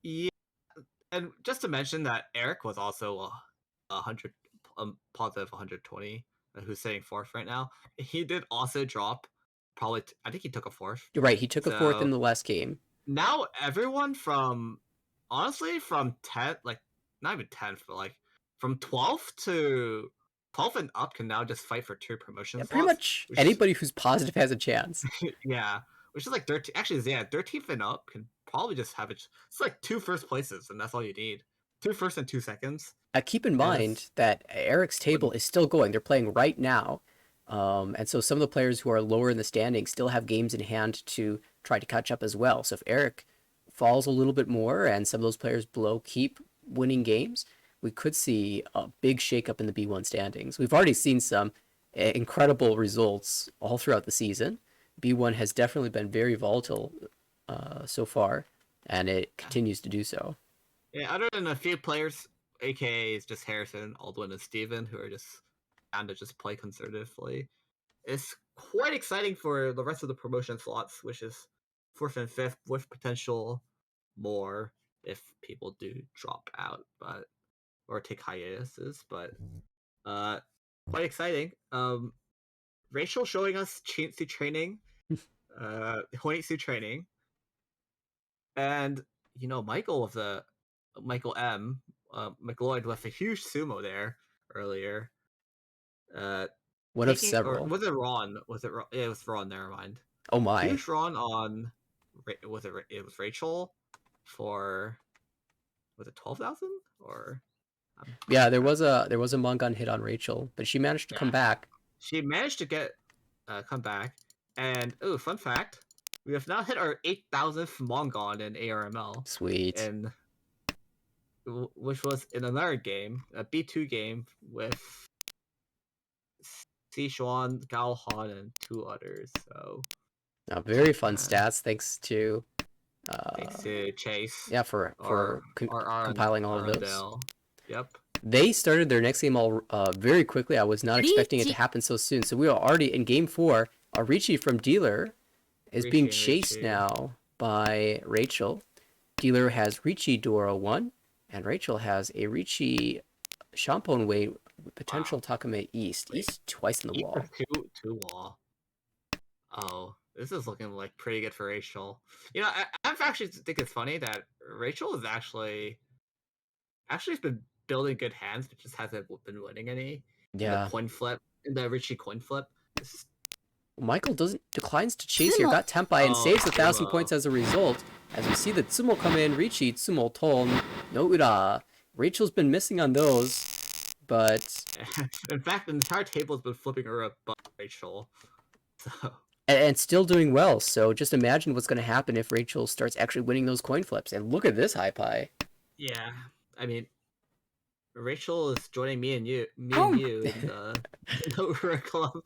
Yeah, and just to mention that Eric was also 100, positive 120, who's sitting 4th right now. He did also drop, probably, I think he took a 4th. You're right, he took a 4th in the last game. Now everyone honestly, from 10th, like, not even 10th, but like, from 12th to 12th and up can now just fight for 2 promotion slots. Pretty much anybody who's positive has a chance. Yeah, which is like 13. Actually, yeah, 13th and up can probably just have it. It's like 2 first places, and that's all you need. 2 first and 2 seconds. Keep in mind that Eric's table is still going. They're playing right now. And so some of the players who are lower in the standings still have games in hand to try to catch up as well. So if Eric falls a little bit more and some of those players below keep winning games, we could see a big shakeup in the B1 standings. We've already seen some incredible results all throughout the season. B1 has definitely been very volatile so far, and it continues to do so. Yeah, other than a few players, aka just Harrison, Aldwin, and Steven, who are just down to just play conservatively, it's quite exciting for the rest of the promotion slots, which is 4th and 5th, with potential more if people do drop out, but or take hiatuses. But quite exciting. Rachel showing us Chintsu training, Honitsu training, and Michael with a Michael M. McLeod with a huge sumo there earlier. One of several. Or was it Ron? Was it Ron? Yeah, it was Ron. Never mind. Oh my! Huge Ron on. Was it? It was Rachel for. Was it 12,000 or? Yeah, there was a Mongon hit on Rachel, but she managed to come back. She managed to get come back, and fun fact: we have now hit our 8,000th Mongon in ARML. Sweet. And which was in another game, a B2 game with Sichuan, Gao Han, and 2 others. So very fun stats. Thanks to Chase. Yeah, for compiling all of those. Yep. They started their next game all very quickly. I was not expecting it to happen so soon. So we are already in game 4. Richie from Dealer is being Richie and chased Richie. now by Rachel. Dealer has Richie Dora 1, and Rachel has a Richie Champon Way potential Wow. Takame East. Wait. East twice in the Eat for wall. two wall. Oh, this is looking like pretty good for Rachel. You know, I actually think it's funny that Rachel is actually has been building good hands, but just hasn't been winning any in the Yeah. coin flip, in the Richie coin flip. Michael declines to chase here, got Tempai, and Oh, saves 1,000 Tsumo. points as a result. As we see the Tsumo come in, Richie, Tsumo, Ton, no Ura. Rachel's been missing on those, but... In fact, the entire table has been flipping her above Rachel. So... And still doing well, so just imagine what's going to happen if Rachel starts actually winning those coin flips. And look at this high pie. Yeah, I mean, Rachel is joining me and you in the Ura club.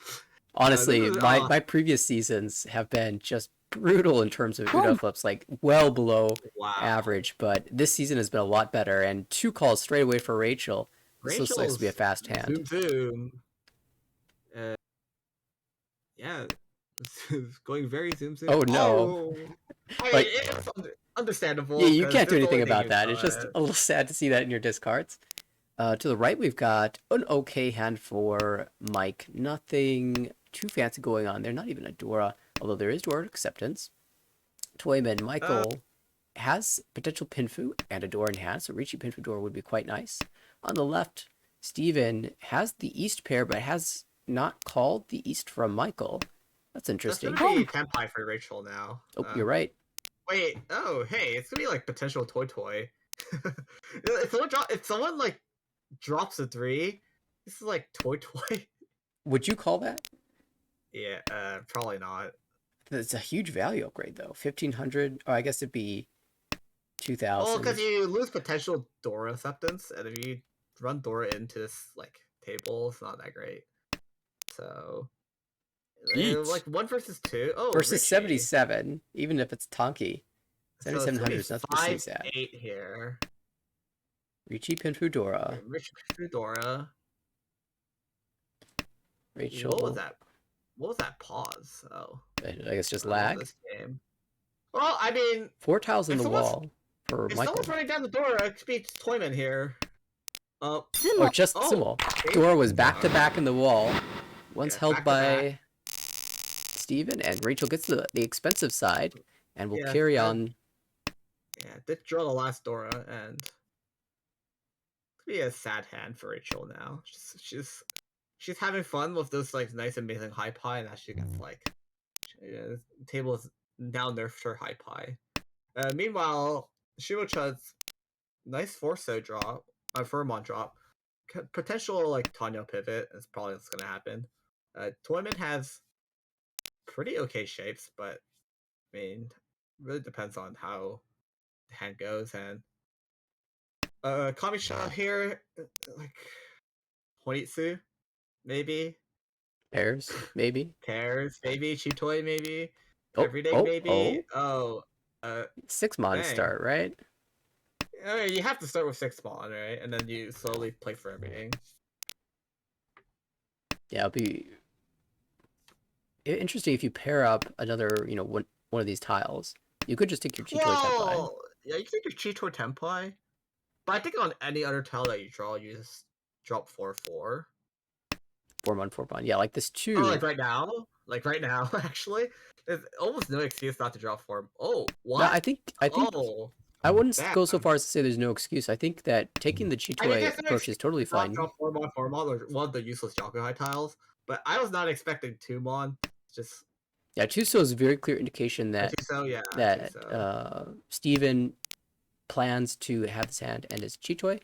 Honestly, This is, my previous seasons have been just brutal in terms of Uda flips, like well below wow. average, but this season has been a lot better, and 2 calls straight away for Rachel. This looks like to be a fast hand. Zoom. Yeah, it's going very zoom. Oh no. Oh, I mean, Like, it's understandable. yeah, you 'cause can't do that's the anything only thing about you've that. It's just done. a little sad to see that in your discards. To the right, we've got an okay hand for Mike. Nothing too fancy going on there. Not even a Dora, although there is Dora acceptance. Toyman Michael has potential Pinfu and a Dora in hand, so Richie Pinfu Dora would be quite nice. On the left, Steven has the East pair, but has not called the East from Michael. That's interesting. That's gonna be Tenpai for Rachel now. Oh, you're right. Wait. Oh, hey, it's gonna be like potential toy. if someone like drops a 3, this is like toy. Would you call that? Yeah, probably not. That's a huge value upgrade, though. 1,500. Oh, I guess it'd be 2,000. Well, because you lose potential Dora acceptance, and if you run Dora into this like table, it's not that great. So, like 1 versus 2. Oh, versus Richie. 77, even if it's Tonki. 7,700 is nothing to sneeze at. 5-8 here. Richie Pinfu Dora. Richie Pinfu Dora. Rachel. What was that? What was that pause? Oh, I guess just lag. This game. Well, I mean, 4 tiles in the wall for if Michael. someone's running down the door, it could be Toyman here. Or just Tsumo. Dora was back to back in the wall. One's held by Steven, and Rachel gets the expensive side and will carry on. Yeah, did draw the last Dora, and it could be a sad hand for Rachel now. She's having fun with those like nice amazing high pie, and now she gets like the table is now nerfed her high pie. Meanwhile, Shirocha's nice Forso drop, Furmon drop, potential like Tanya pivot is probably what's gonna happen. Toyman has pretty okay shapes, but I mean, really depends on how the hand goes. And Kamisha here, like Honitsu, maybe Pairs, maybe. Pairs, maybe Chitoy, maybe Everyday, maybe. 6 mon start, right? I mean, you have to start with 6 mon, right? And then you slowly play for everything. Yeah, it'll be interesting if you pair up another, one of these tiles. You could just take your Chitoy Tenpai. Yeah, you can take your Chitoy Tenpai. But I think on any other tile that you draw, you just drop 4/4. 4-mon, 4-mon. Yeah, like this 2. Oh, like right now? Like right now, actually? There's almost no excuse not to draw 4. Oh, what? No, I think I wouldn't go so far as to say there's no excuse. I think that taking the Chitoy approach is totally fine. Drop 4-mon, 4-mon, or one of the useless Yakuhai tiles. But I was not expecting 2-mon. Just... Yeah, Tuso is a very clear indication that Steven plans to have his hand and his Chitoy,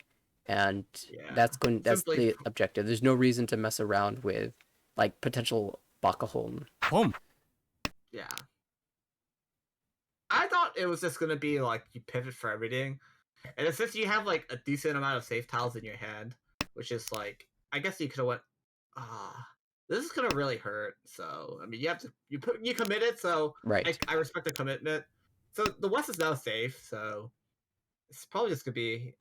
and that's the objective. There's no reason to mess around with like potential Bakahon. Yeah. I thought it was just gonna be like you pivot for everything. And since you have like a decent amount of safe tiles in your hand, which is like I guess you could have went this is gonna really hurt. So I mean you committed, so right. I respect the commitment. So the West is now safe, so it's probably just gonna be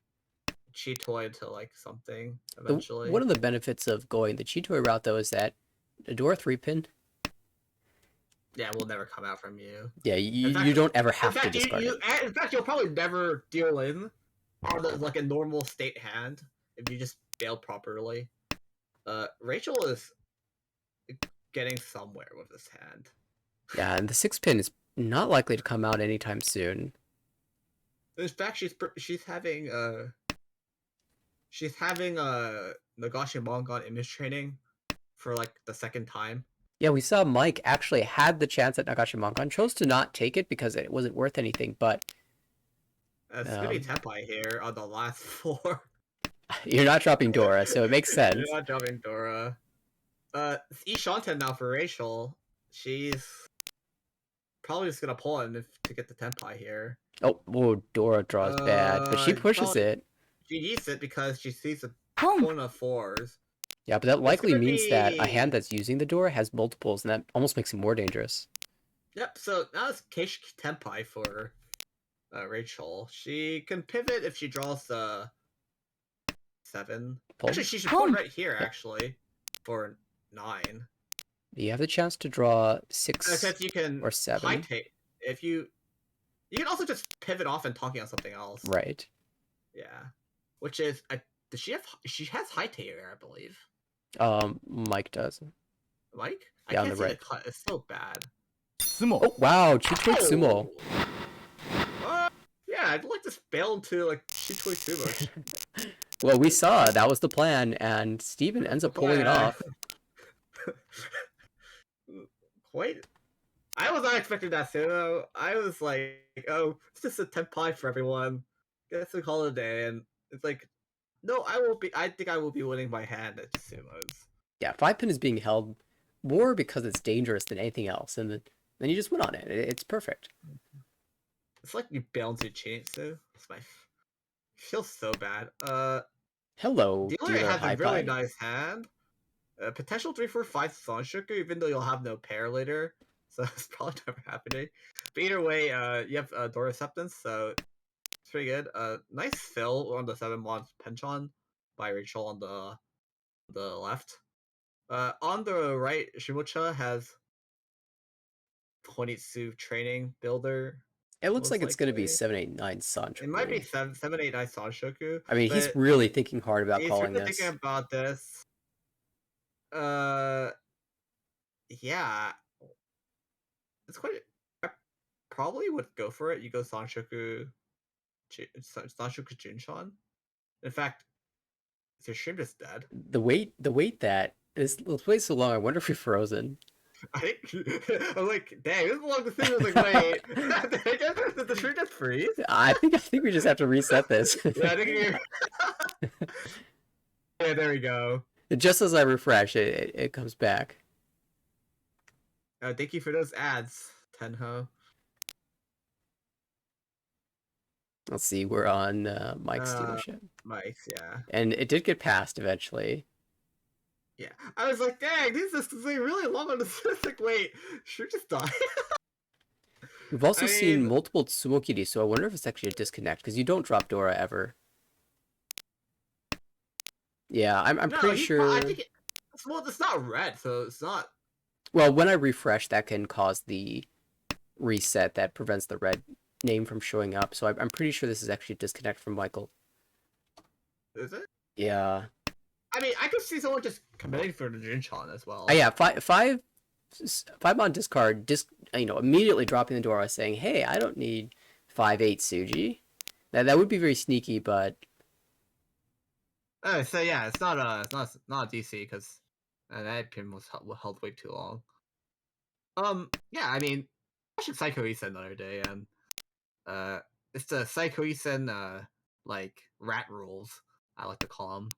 Chitoy to like something eventually. One of the benefits of going the Chitoy route though is that a Dora 3-pin will never come out from you. Yeah, In fact, you don't ever in have to fact, discard it. in fact, you'll probably never deal in on like a normal state hand if you just bail properly. Rachel is getting somewhere with this hand. Yeah, and the 6-pin is not likely to come out anytime soon. In fact, she's having Nagashi Mongon image training for like the second time. Yeah, we saw Mike actually had the chance at Nagashi chose to not take it because it wasn't worth anything, but It's gonna be Tenpai here on the last floor. you're not dropping Dora, so it makes sense. You're not dropping Dora. It's Ishanten now for Rachel. She's probably just gonna pull him to get the Tenpai here. Oh, whoa, Dora draws bad, but she pushes Probably, it. she needs it because she sees a Home. point of 4s. Yeah, but that likely gonna means that a be- hand that's using the Dora has multiples, and that almost makes it more dangerous. Yep, so now it's Keishi Tenpai for Rachel. She can pivot if she draws the 7. Pull. Actually, she should put it right here, actually, for 9. You have the chance to draw 6 Because you can or 7. high-take. If you can also just pivot off and talking on something else. Right. Yeah. Which is, does she have, she has high-take here, I believe. Mike does. Mike? I Yeah, on can't the see right. the cut. It's so bad. Tsumo. Oh, wow, Chitoi Tsumo. Yeah, I'd like to bail into like Chitoi Tsumo. Well, we saw that was the plan, and Steven ends up pulling it off. Quite. I was not expecting that Sumo. I was like, oh, it's just a Tenpai for everyone. Guess we call it a day. And it's like, no, I think I will be winning by hand at Sumo's. Yeah, 5-pin is being held more because it's dangerous than anything else, and then you just win on it. It's perfect. It's like you bail into Chinitsu. It's my. Feels so bad. Hello, Dealer dealer has a high really pie. nice hand. Potential 3/4/5 Sanshoku, even though you'll have no pair later. So it's probably never happening. But either way, you have Dora Acceptance, so it's pretty good. Nice fill on the 7-1 Penchon by Rachel on the left. On the right, Shibucha has Honitsu training builder. It looks most like it's going to be likely. 789 Sancho. It might be 789 Sanshoku. I mean, he's but really thinking hard about he's calling really this. thinking about this. Yeah. It's quite. I probably would go for it. You go Sanshoku Junshan. In fact, is your stream just dead? The wait that this wait so long. I wonder if you're frozen. I think I'm like, dang, this is long the thing. I was like, wait, did the stream just freeze? I think we just have to reset this. Yeah, I think you're. Yeah, there we go. Just as I refresh, it comes back. Thank you for those ads, Tenho. Let's see, we're on Mike's dealership. Mike's, yeah. And it did get passed eventually. Yeah. I was like, dang, this is really long on the like, wait, should just die. We've also I seen mean- multiple Tsumokiri, so I wonder if it's actually a disconnect, because you don't drop Dora ever. Yeah, I'm No, pretty sure... I think well, it's not red, so it's not. Well, when I refresh, that can cause the reset that prevents the red name from showing up, so I'm pretty sure this is actually a disconnect from Michael. Is it? Yeah. I mean, I could see someone just committing for the Jinshan as well. Yeah, five on discard, immediately dropping the Dora saying, hey, I don't need 5/8 Suji. That would be very sneaky, but... So yeah, it's not a DC because that pin was held way too long. Yeah, I mean, I should Psycho Isen the other day, and it's the Psycho Isen like rat rules, I like to call them.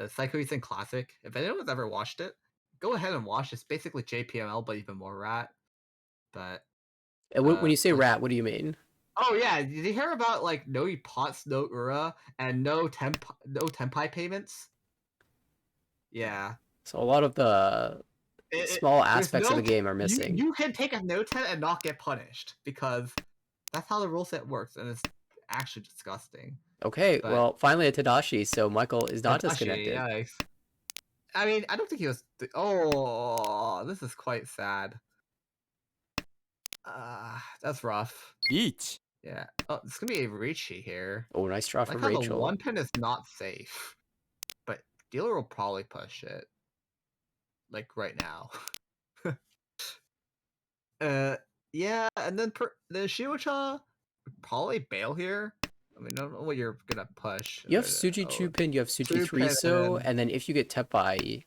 Psycho Isen Classic. If anyone's ever watched it, go ahead and watch. It's basically JPML, but even more rat. But when you say rat, what do you mean? oh yeah, did you hear about like no pots, no ura, and no tempai payments? Yeah. So a lot of the small aspects of the game are missing. You can take a no 10 and not get punished because that's how the rule set works, and it's actually disgusting. Okay, But- well, finally a Tadashi, so Michael is not disconnected. Yikes. I mean, I don't think he was. Oh, this is quite sad. That's rough. 1. Yeah. Oh, it's gonna be a Ricci here. Oh, nice draw Like from how the Rachel. one pin is not safe, but dealer will probably push it. Like right now. Yeah, and then the Shiwacha probably bail here. I mean, I don't know what you're gonna push. You have Suji 2-pin, you have Suji 2 pin. 3-so, and then if you get Tepai,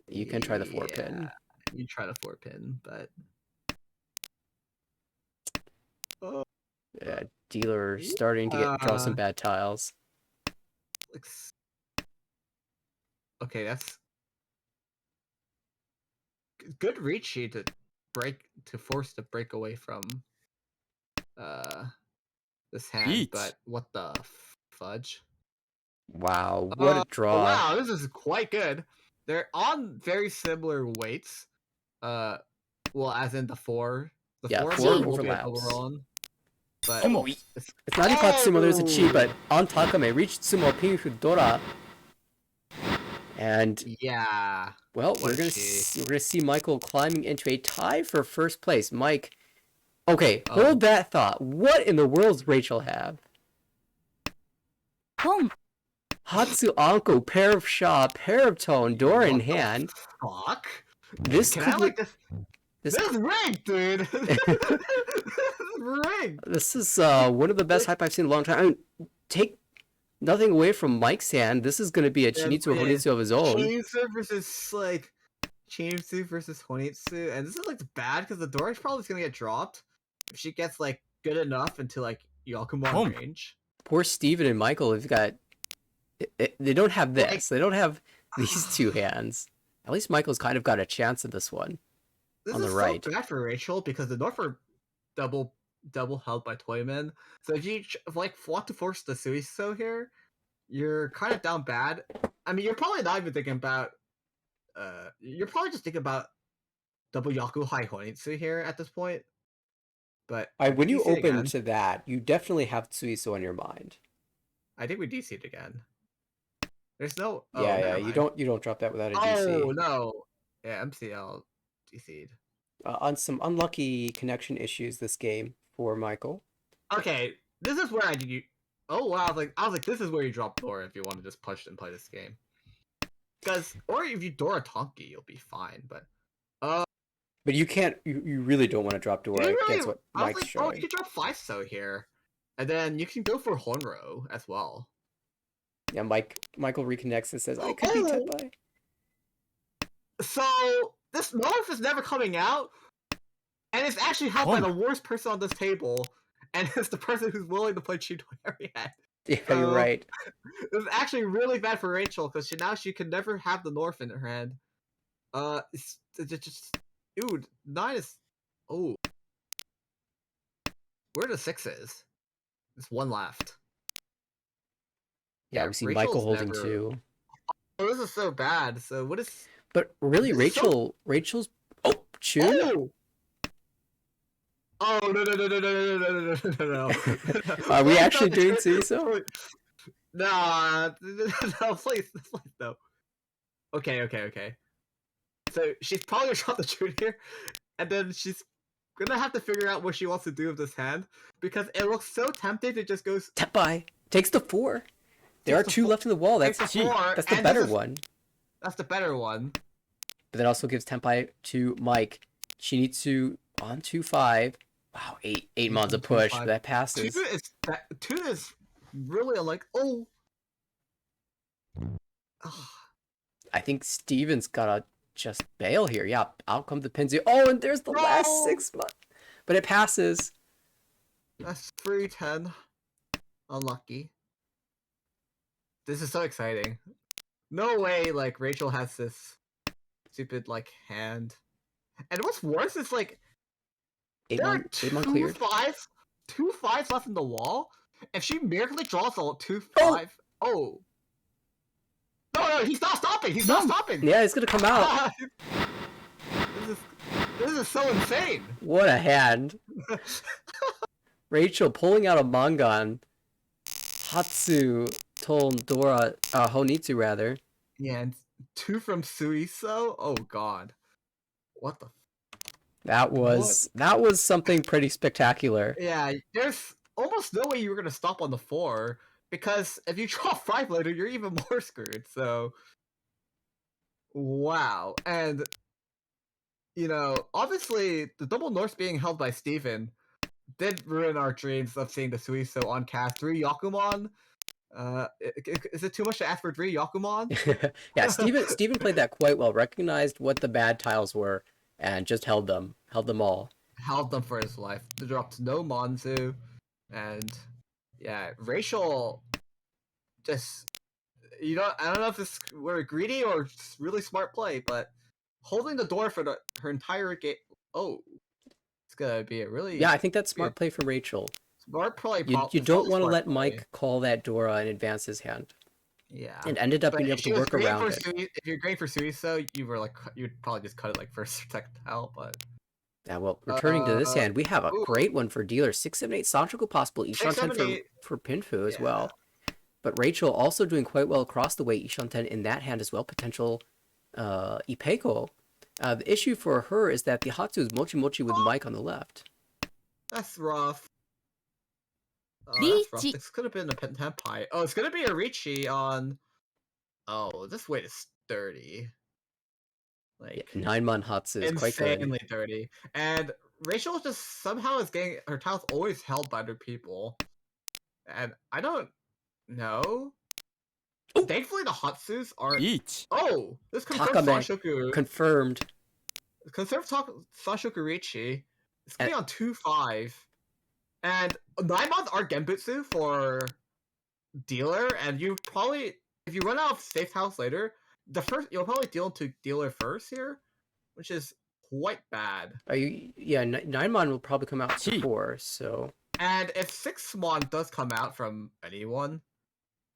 you can try the Yeah, 4-pin. you try the 4-pin, but Yeah, dealer starting to draw some bad tiles. okay, that's good reach here to force the break away from this hand, Eat. but what the fudge? Wow, what a draw. Wow, this is quite good. They're on very similar weights. Well, as in the four. The Yeah, 4 4 will be an overlaps. overon. But Tsumo. It's not even caught Tsumo, there's a chi, but on Takame reached Tsumo Pinfu Dora. And yeah. well, What we're a gonna chi. we're gonna see Michael climbing into a tie for first place. Mike, okay, Oh. hold that thought. What in the world does Rachel have? Home. Hatsu Anko, pair of Sha, pair of Tone, Dora in hand. Fuck? This Can could I like this? this This is rigged, dude. This is rigged. this is one of the best hype I've seen in a long time. I mean, take nothing away from Mike's hand. This is gonna be a Chinitsu or Honitsu of his own. Chinitsu versus like Chinitsu versus Honitsu, and this is like bad because the Dora's probably gonna get dropped if she gets like good enough into like Yakumo range. Poor Steven and Michael have got. They don't have this. Like, they don't have these two hands. At least Michael's kind of got a chance at this one. This on the is right. so bad for Rachel because the North are double held by Toyman. So if you like want to force the Suiso here, you're kind of down bad. I mean, you're probably not even thinking about. You're probably just thinking about double Yaku High Honitsu here at this point. But when you open to that, you definitely have Tsuiso on your mind. I think we DC'd again. There's no. Yeah, you don't drop that without a DC. Oh no! Yeah, MCL DC'd. On some unlucky connection issues this game for Michael. Okay, this is where I did you. Oh wow! I was like, this is where you drop Dora if you want to just push and play this game. Because, or if you Dora Tonki, you'll be fine. But you can't. You really don't want to drop Dora against what Mike's showing. Oh, you can drop 5-so here, and then you can go for Honro as well. Yeah, Michael reconnects and says, "I could be Tepai." So this North is never coming out, and it's actually held by the worst person on this table, and it's the person who's willing to play Cheat Ariad. Yeah, you're right. It's actually really bad for Rachel because now she can never have the North in her hand. It's just dude, 9 is where the 6 is. There's 1 left. Yeah, we see Rachel's Michael holding 2. Oh, this is so bad. So what is? But really, Rachel's Chun. Oh no! Are we actually doing Tsuiso? Nah, no, please, no. Okay. So she's probably gonna drop the Chun here, and then she's gonna have to figure out what she wants to do with this hand because it looks so tempting to just go. Tepai takes the 4. There are 2 left in the wall. That's the better one. That's the better one. But that also gives Tepai to Mike. Chinitsu on 2-5. Wow, 8 mons a push, but that passes. 2 is really like I think Steven's gotta just bail here. Yeah, out come the Pinzu. Oh, and there's the last 6 months. But it passes. That's 3-10. Unlucky. This is so exciting. No way, like, Rachel has this stupid, like, hand. And what's worse is, like, there are 2 5s left in the wall. If she merely draws a 2-5... Oh. No, he's not stopping! He's not stopping! Yeah, it's gonna come out. This is so insane! What a hand. Rachel pulling out a Mangan. Hatsu, Ton, Dora, Honitsu rather. Yeah, and 2 from Suiso? Oh god. What the? That was something pretty spectacular. Yeah, there's almost no way you were gonna stop on the 4 because if you draw 5 later, you're even more screwed. So, wow. And obviously, the double Norse being held by Steven did ruin our dreams of seeing the Suiso on cast 3 Yakumon. Is it too much to ask for 3 Yakumon? Yeah, Steven played that quite well, recognized what the bad tiles were, and just held them all. Held them for his life. They dropped no Monzu, and yeah, Rachel just I don't know if this were greedy or just really smart play, but holding the door for her entire game. Oh, it's gonna be a really Yeah, I think that's smart play from Rachel. smart play. You don't want to let Mike call that Dora and advance his hand. Yeah, and ended up but being able to work around it. If you're great for Suiso, you'd probably just cut it like first or second tile, but yeah, well, returning to this hand, we have a great one for dealer. 6, 7, 8 Sanchoku possible. Ishan 10 for Pinfu as well. But Rachel also doing quite well across the way. Ishan 10 in that hand as well. Potential Ipeko. The issue for her is that the Hatsu is Mochi Mochi with Mike on the left. That's rough. That's rough. This could have been a Pentempai. Oh, it's gonna be a Ricci on. Oh, this weight is 30. Like 9-mon Hatsu is quite good. Insanely 30. And Rachel just somehow is getting her tiles always held by other people. And I don't know. Oh. Thankfully the Hatsus aren't. Each. Oh, this confirms Takame. Sashoku. Confirmed. Confirmed Sashoku Ricci. It's gonna be on 2-5. And 9 months are Genbutsu for dealer, and you probably, if you run out of safe house later, you'll probably deal to dealer first here, which is quite bad. Yeah, 9-mon will probably come out before, so. And if 6-mon does come out from anyone,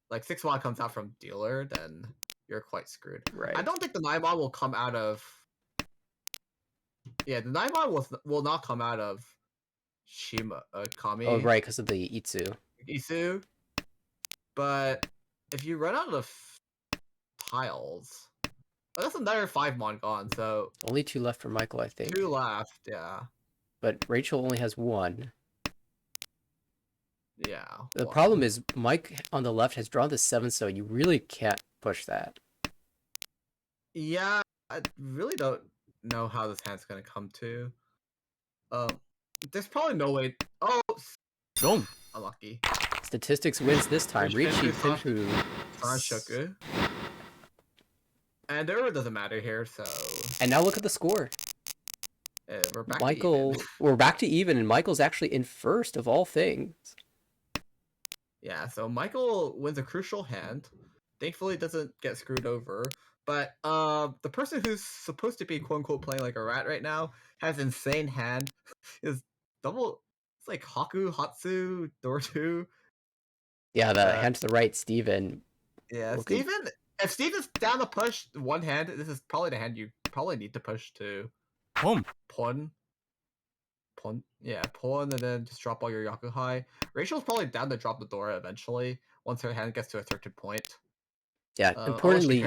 like 6-mon comes out from dealer, then you're quite screwed. Right. I don't think the 9-mon will come out of. Yeah, the 9-mon will not come out of Kami. Oh, right, because of the Isu. But if you run out of tiles, that's another 5-mon gone, so. Only 2 left for Michael, I think. 2 left, yeah. But Rachel only has 1. Yeah. The problem is Mike on the left has drawn the 7, so you really can't push that. Yeah, I really don't know how this hand's gonna come to. There's probably no way. Oh, Don't. unlucky. Statistics wins this time. Ricci, Pinfu, Sanshoku. And there doesn't matter here, so. And now look at the score. We're back Michael, to even. We're back to even, and Michael's actually in first of all things. Yeah, so Michael wins a crucial hand. Thankfully, doesn't get screwed over. But the person who's supposed to be quote unquote playing like a rat right now has insane hand. Is double. It's like Haku, Hatsu, Dortu. Yeah, the hand to the right, Steven. Yeah, Steven. If Steven's down to push one hand, this is probably the hand you probably need to push to. Pawn. Yeah, pawn, and then just drop all your Yakuhai. Rachel's probably down to drop the Dora eventually once her hand gets to a certain point. Yeah, importantly,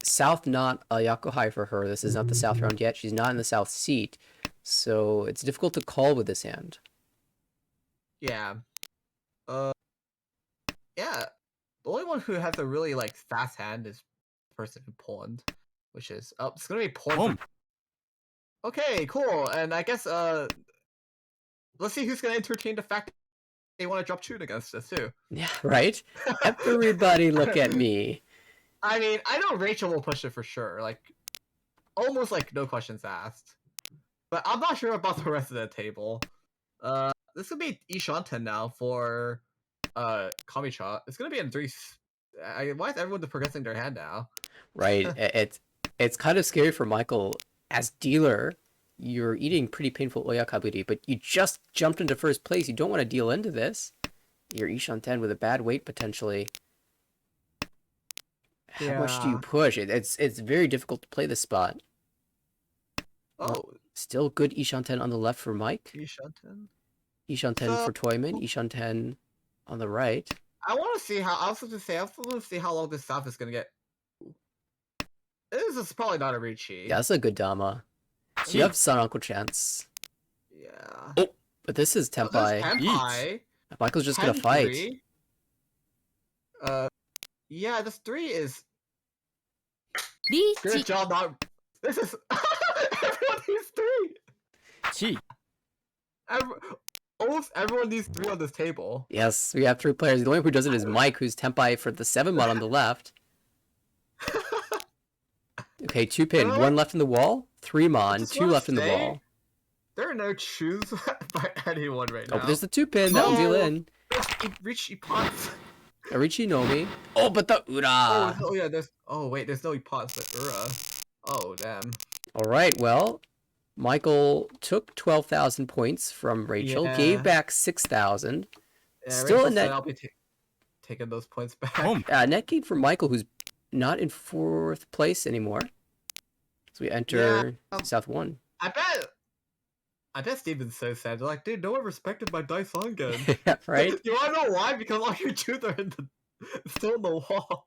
South not a Yakuhai for her. This is not the South round yet. She's not in the South seat, so it's difficult to call with this hand. Yeah. Yeah. The only one who has a really like fast hand is the person who pawned, which is it's gonna be pawn. Okay, cool. And I guess let's see who's gonna entertain the fact they want to drop Chun against us too. Yeah, right? Everybody look at me. I mean, I know Rachel will push it for sure. Like almost like no questions asked. But I'm not sure about the rest of the table. This would be Ishanten now for Kamicha. It's gonna be in 3. Why is everyone progressing their hand now? Right. It's kind of scary for Michael as dealer. You're eating pretty painful Oyakaburi, but you just jumped into first place. You don't want to deal into this. You're Ishanten with a bad weight potentially. How much do you push? It's very difficult to play this spot. Oh. Still good Ishanten on the left for Mike. Ishanten for Toyman. Ishanten on the right. I want to see how. I also want to see how long this South is gonna get. This is probably not a Ricci. Yeah, that's a good Dama. You have Sun Uncle Chance. Yeah. Oh, but this is Oh, there's Tenpai. Tenpai. Michael's just gonna fight. 10-3. Yeah, this 3 is good job. Not this is everyone needs 3. 1 Almost everyone needs 3 on this table. Yes, we have 3 players. The only one who doesn't is Mike, who's Tenpai for the 7 mod on the left. Okay, 2 pin, You know 1 what? left in the wall, 3 mon, just 2 wanna left in the say- wall. There are no chews by anyone right Oh, now. but there's the 2 pin. That'll deal in. Reach Ipots. Arichi Nomi. Oh, but the Ura. Yeah, there's. Oh wait, there's no Ipots but Ura. Oh damn. All right, well, Michael took 12,000 points from Rachel, Yeah. gave back 6,000. Yeah, Still Rachel a said net I'll be taking those points back. net gain for Michael, who's not in 4th place anymore. So we enter South 1. I bet Steven's so sad. They're like, dude, no one respected my Dice again. Yeah, right? You wanna know why? Because all your chews are still in the wall.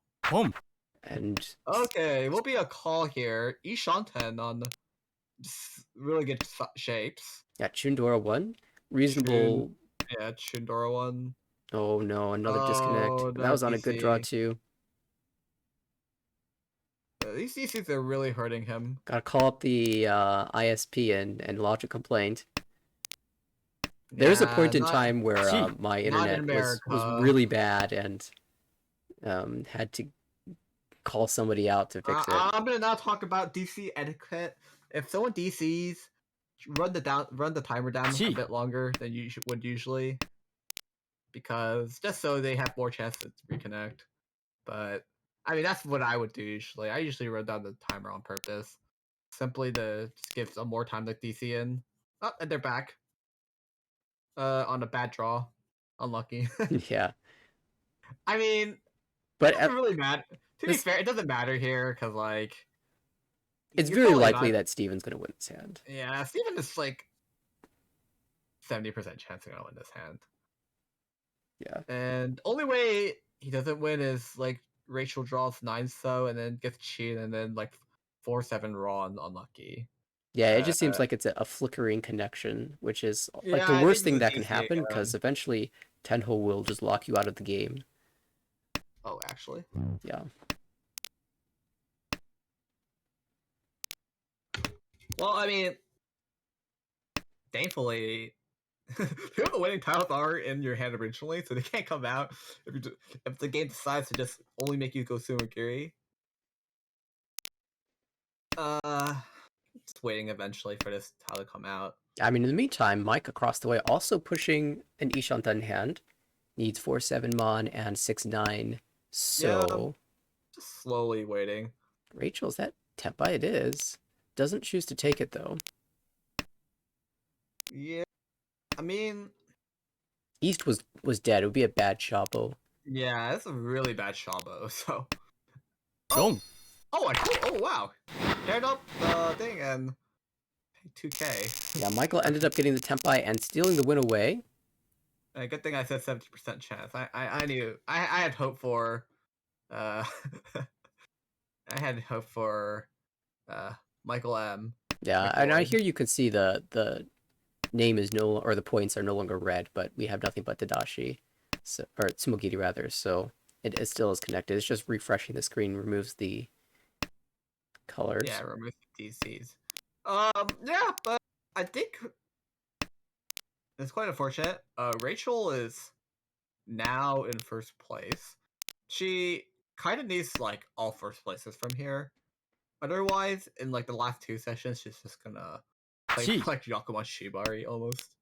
And Okay, will be a call here. Ishanten on really good shapes. yeah, Chundora 1. Reasonable. Yeah, Chundora 1. Oh no, another disconnect. Oh, That was on a good draw DC. too. These DCs are really hurting him. Gotta call up the ISP and lodge a complaint. There's a point in time where my internet was really bad and had to call somebody out to fix it. I'm gonna now talk about DC etiquette. If someone DCs, run the timer down a bit longer than you would usually, because just so they have more chance to reconnect. But I mean, that's what I would do usually. I usually run down the timer on purpose, simply to just give some more time to DC in. Oh, and they're back. On a bad draw, unlucky. Yeah, I mean, but it doesn't really matter. To be fair, it doesn't matter here because like it's you're very probably likely not- that Steven's gonna win this hand. Yeah, Steven is like 70% chance to win this hand. Yeah. And only way he doesn't win is like Rachel draws 9 so and then gets cheated and then like 4-7 raw and unlucky. Yeah, it just seems like it's a flickering connection, which is like Yeah, the I worst think thing this that can is easy happen again. because eventually Tenho will just lock you out of the game. Oh, actually. Yeah. Well, I mean, thankfully, the winning tiles are in your hand originally, so they can't come out if the game decides to just only make you go Sumagiri. Just waiting eventually for this tile to come out. I mean, in the meantime, Mike across the way also pushing an Ishantan hand. Needs 4-7 mon and 6-9. So Just slowly waiting. Rachel, is that Tenpai? It is. Doesn't choose to take it though. Yeah, I mean, East was dead. It would be a bad Shabo. yeah, that's a really bad Shabo. So, Boom. oh wow, paired up the thing and 2K. Yeah, Michael ended up getting the Tenpai and stealing the win away. Good thing I said 70% chance. I knew I had hope for I had hope for Michael M. Yeah, and I hear you could see the name is or the points are no longer red, but we have nothing but Tadashi, so, or Tsumogiri rather. So it still is connected. It's just refreshing the screen removes the colors. Yeah, remove the DCs. Yeah, but I think it's quite unfortunate. Rachel is now in first place. She kind of needs like all first places from here. Otherwise, in like the last 2 sessions, she's just gonna play like Yakuma Shibari almost.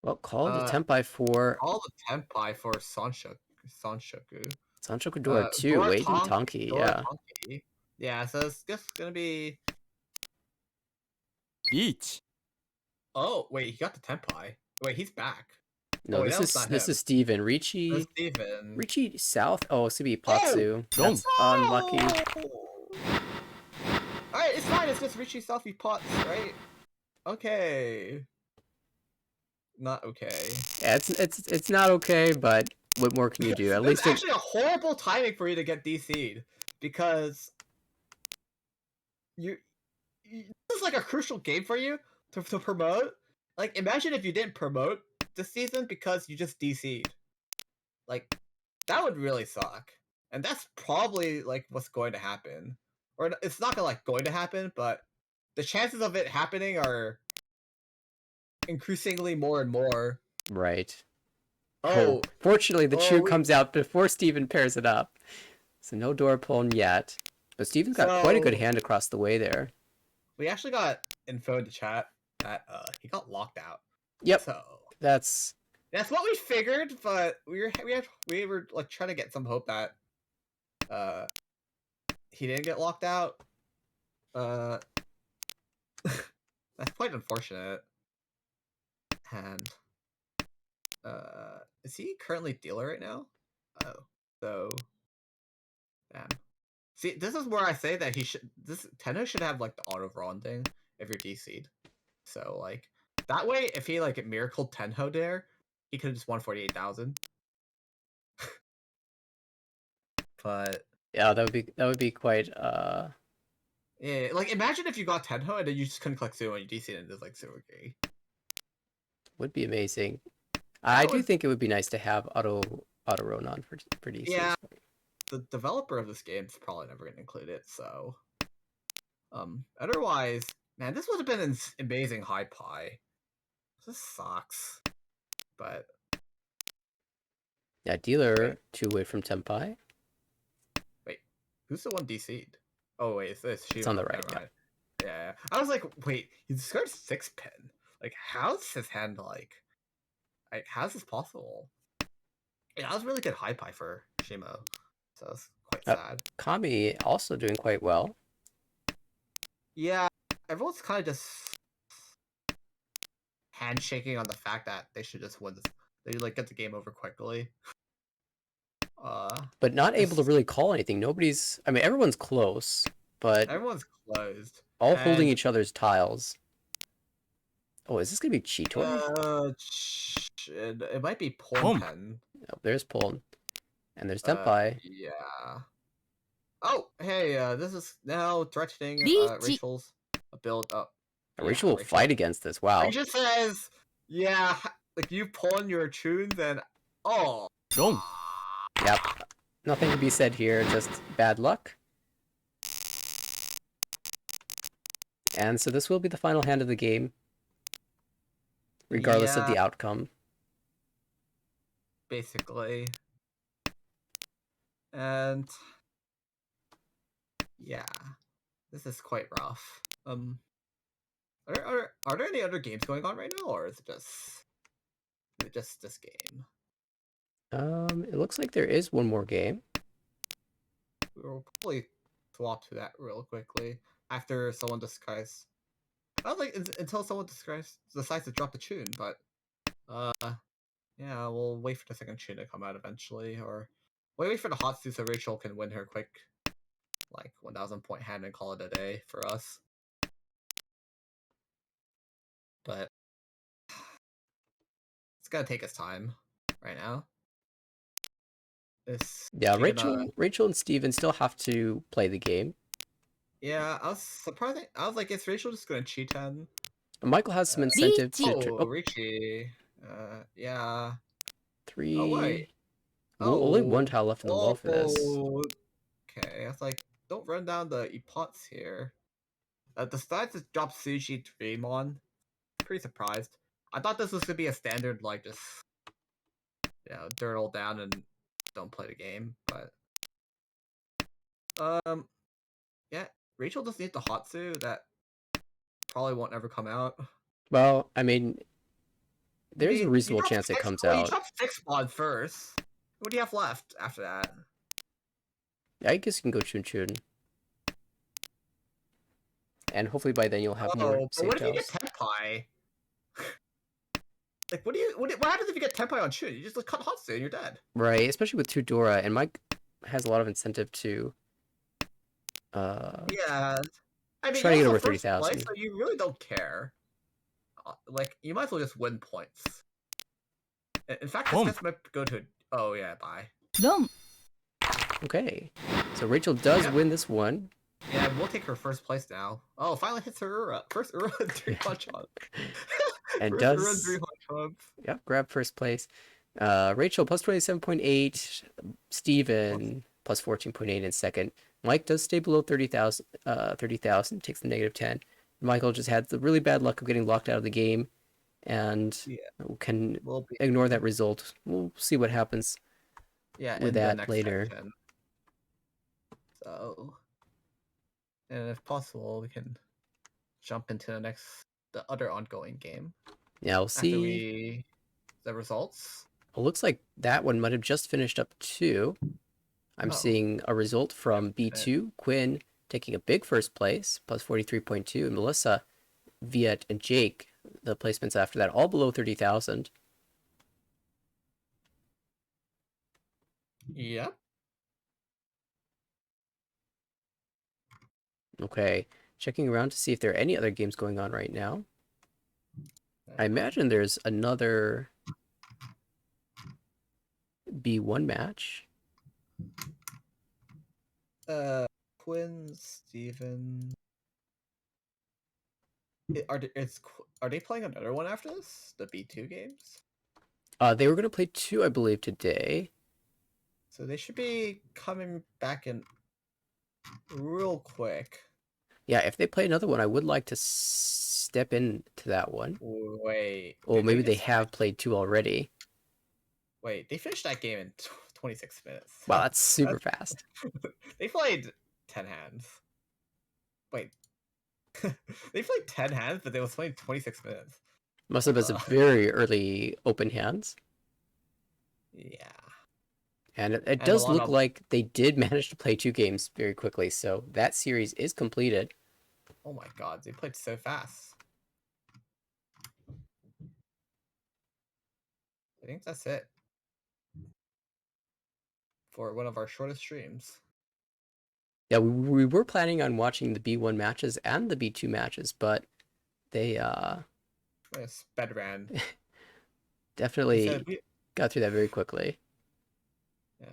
Well, call the Tenpai for all the Tenpai for Sanshoku. Sanshoku Dora 2, Wade and Tonki, yeah. Tonki. Yeah, so it's just gonna be. Each. Oh wait, he got the Tenpai. Wait, he's back. No, this is Steven. Ricci. Steven. Ricci South. Oh, it's gonna be Patsu. That's unlucky. Alright, it's fine. It's just Ricci South Pots, right? Okay. Not okay. Yeah, it's not okay, but what more can you do? At least it's actually a horrible timing for you to get DC'd because this is like a crucial game for you to promote. Like, imagine if you didn't promote this season because you just DC'd. Like, that would really suck. And that's probably like what's going to happen. Or it's not gonna like going to happen, but the chances of it happening are increasingly more and more. Right. Oh, Fortunately, the chew we, comes out before Steven pairs it up. So no door pulling yet. But Steven's got quite a good So- hand across the way there. we actually got info in the chat that he got locked out. Yep. So That's what we figured, but we were like trying to get some hope that he didn't get locked out. That's quite unfortunate. And is he currently dealer right now? Oh, so damn. See, this is where I say that Tenno should have like the auto Ron thing if you're DC'd. So like that way, if he like miracled Tenho there, he could have just won 48,000. But yeah, that would be quite yeah, like imagine if you got Tenho and then you just couldn't collect Sumo and you DC'd and it's like super gay. would be amazing. I do would- think it would be nice to have auto Ronan for DCs. Yeah. The developer of this game's probably never gonna include it, so otherwise, man, this would have been an amazing high pie. This sucks. But Yeah, dealer 2 away from Tempai. wait, who's the one DC'd? Oh wait, it's this. It's on the right, Never mind. Yeah. I was like, wait, he discards 6 pin. Like, how's his hand like how's this possible? Yeah, that was really good high pie for Shimo. So it's quite sad. Kami also doing quite well. Yeah, everyone's kind of just handshaking on the fact that they should just win this. They like get the game over quickly. But not able to really call anything. I mean, everyone's close, but Everyone's closed. all holding And- each other's tiles. Oh, is this gonna be Cheetor? It might be Porn Boom. Pen. Oh, there's Puln. And there's Tempai. Yeah. Oh, hey, this is now threatening Reach. Rachel's build up. Rachel will fight against this. Wow. Rachel says, yeah, like you pawn your tunes and oh. 롱. Yep. Nothing to be said here, just bad luck. And so this will be the final hand of the game, regardless of the Yeah. outcome. Basically. And yeah, this is quite rough. Are there any other games going on right now, or is it just this game? It looks like there is one more game. We'll probably swap to that real quickly after someone decides. I don't think until someone decides to drop the tune, but yeah, we'll wait for the second tune to come out eventually, or wait for the hot suit so Rachel can win her quick, like 1,000 point hand and call it a day for us. But it's gonna take us time right now. Yeah, Rachel and Steven still have to play the game. Yeah, I was surprised. I was like, is Rachel just gonna cheat on? Michael has some incentive Oh, to. Richie. Yeah. 3. Oh wait. Only one tile left in the wall for this. Okay, I was like, don't run down the epots here. The stats just dropped Sushi Dreamon. Pretty surprised. I thought this was gonna be a standard, like just dirtle down and don't play the game, but yeah, Rachel just needs the Hatsu that probably won't ever come out. Well, I mean, there's a reasonable chance it comes out. You dropped 6 mod first. What do you have left after that? I guess you can go Chun Chun. And hopefully by then you'll have more But safe what if you get tiles. Tenpai? Like, what happens if you get Tenpai on Chun? You just like, cut Hatsu and you're dead. Right, especially with Tudora, and Mike has a lot of incentive to Yeah. I mean, try to get you're over also first 30,000. place, so you really don't care. Like, you might as well just win points. In fact, this guess might go to. Oh yeah, bye. 롱. Okay. So Rachel does Yeah. win this one. Yeah, we'll take her first place now. Oh, finally hits her Ura. First Ura and 3 punch And First Ura and does 3 punch. yep, grab first place. Rachel plus 27.8, Steven plus 14.8 in second. Mike does stay below 30,000, 30,000, takes the negative 10. Michael just had the really bad luck of getting locked out of the game and Yeah, can we'll be ignore that result. We'll see what happens with in the that next later. section. So, and if possible, we can jump into the other ongoing game Yeah, we'll after see. the results. It looks like that one might have just finished up too. I'm Oh, seeing a result from yeah. B2, Quinn taking a big first place, plus 43.2, and Melissa, Viet, and Jake, the placements after that, all below 30,000. Yep. Okay, checking around to see if there are any other games going on right now. I imagine there's another B1 match. Quinn, Steven. Are they playing another one after this? The B2 games? They were going to play 2, I believe, today. So they should be coming back in real quick. Yeah, if they play another one, I would like to step into that one. Wait. Or maybe they have played 2 already. Wait, they finished that game in 26 minutes. Wow, that's super fast. They played 10 hands. Wait. They played 10 hands, but they was playing 26 minutes. Must have been some very early open hands. Yeah. And it And a does lot look of. like they did manage to play 2 games very quickly, so that series is completed. Oh my god, they played so fast. I think that's it for one of our shortest streams. Yeah, we were planning on watching the B1 matches and the B2 matches, but they Sped ran. definitely got through that very quickly. Yeah.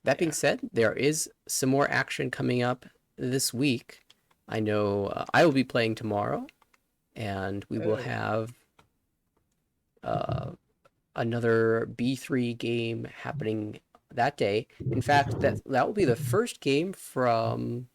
That being said, there is some more action coming up this week. I know I will be playing tomorrow, and we will have another B3 game happening that day. In fact, that will be the first game from,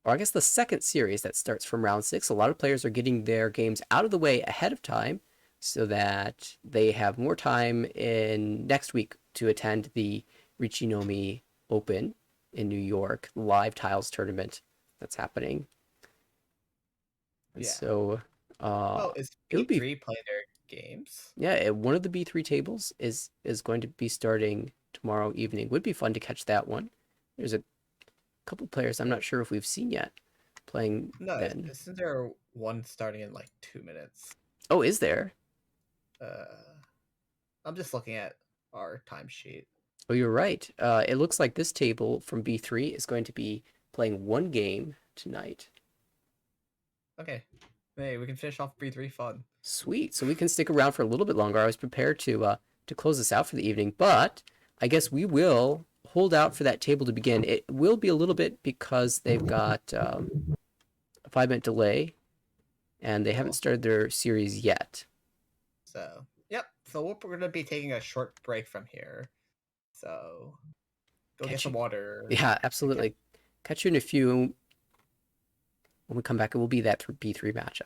or I guess the second series that starts from round 6. A lot of players are getting their games out of the way ahead of time so that they have more time in next week to attend the Richinomi Open in New York, live tiles tournament that's happening. And so is it would be, B3 playing their games? yeah, one of the B3 tables is going to be starting tomorrow evening. Would be fun to catch that one. There's a couple players I'm not sure if we've seen yet playing then. Isn't there one starting in like 2 minutes? Oh, is there? I'm just looking at our timesheet. Oh, you're right. It looks like this table from B3 is going to be playing one game tonight. Okay. Hey, we can finish off B3 fun. Sweet. So we can stick around for a little bit longer. I was prepared to close this out for the evening, but I guess we will hold out for that table to begin. It will be a little bit because they've got a 5-minute delay, and they haven't started their series yet. So, yep. So we're going to be taking a short break from here. So, go get some water. Yeah, absolutely. Catch you in a few. When we come back, it will be that B3 matchup.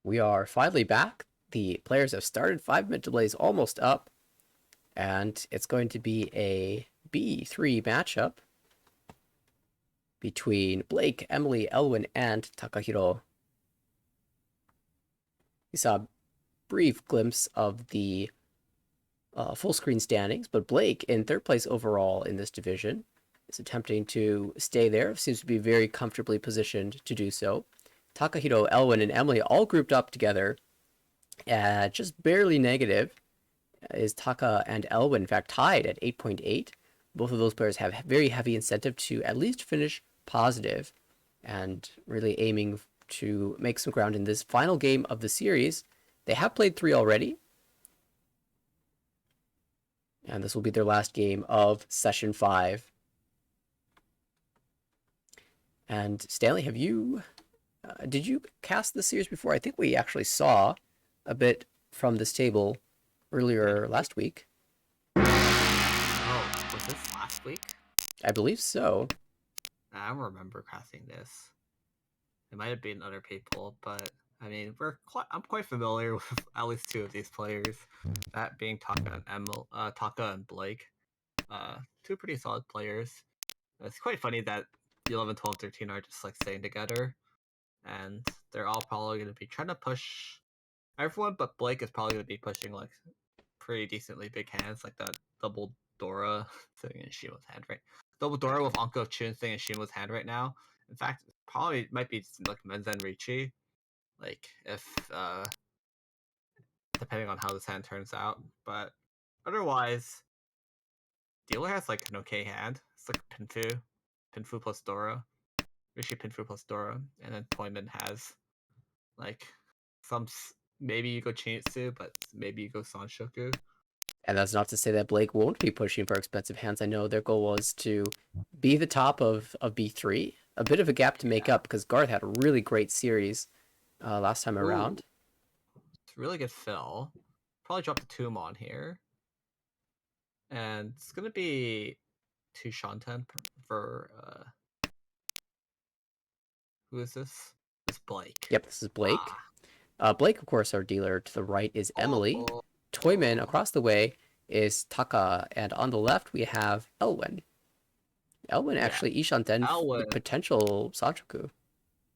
We are finally back. The players have started. 5-minute delay is almost up. And it's going to be a B3 matchup between Blake, Emily, Elwin, and Takahiro. We saw a brief glimpse of the full screen standings, but Blake, in third place overall in this division, is attempting to stay there. Seems to be very comfortably positioned to do so. Takahiro, Elwin, and Emily all grouped up together, just barely negative. Is Taka and Elwin, in fact, tied at 8.8. Both of those players have very heavy incentive to at least finish positive and really aiming to make some ground in this final game of the series. They have played 3 already, and this will be their last game of session 5. And Stanley, have you did you cast the series before? I think we actually saw a bit from this table earlier last week. Oh, was this last week? I believe so. I don't remember casting this. It might have been other people, but I mean, I'm quite familiar with at least 2 of these players. That being Taka and Blake. 2 pretty solid players. It's quite funny that the 11, 12, 13 are just like staying together, and they're all probably going to be trying to push everyone, but Blake is probably going to be pushing like pretty decently big hands, like that double Dora thing in Shima's hand, right? Double Dora with Anko of Chun thing in Shima's hand right now. In fact, probably might be like Menzen Ricci, like if depending on how this hand turns out. But otherwise, Dealer has like an okay hand. It's like Pinfu plus Dora, Rishi Pinfu plus Dora, and then Toyman has like some maybe you go Chinitsu, but maybe you go Sanshoku. And that's not to say that Blake won't be pushing for expensive hands. I know their goal was to be the top of B3. A bit of a gap to make up because Garth had a really great series last time around. It's really good fill. Probably drop the Tsumo on here. And it's going to be 2 Shanten for... who is this? It's Blake. Yep, this is Blake. Blake, of course, our dealer. To the right is Emily. Toyman, across the way, is Taka. And on the left, we have Elwin. Elwin actually Ishanten with potential Sanchoku.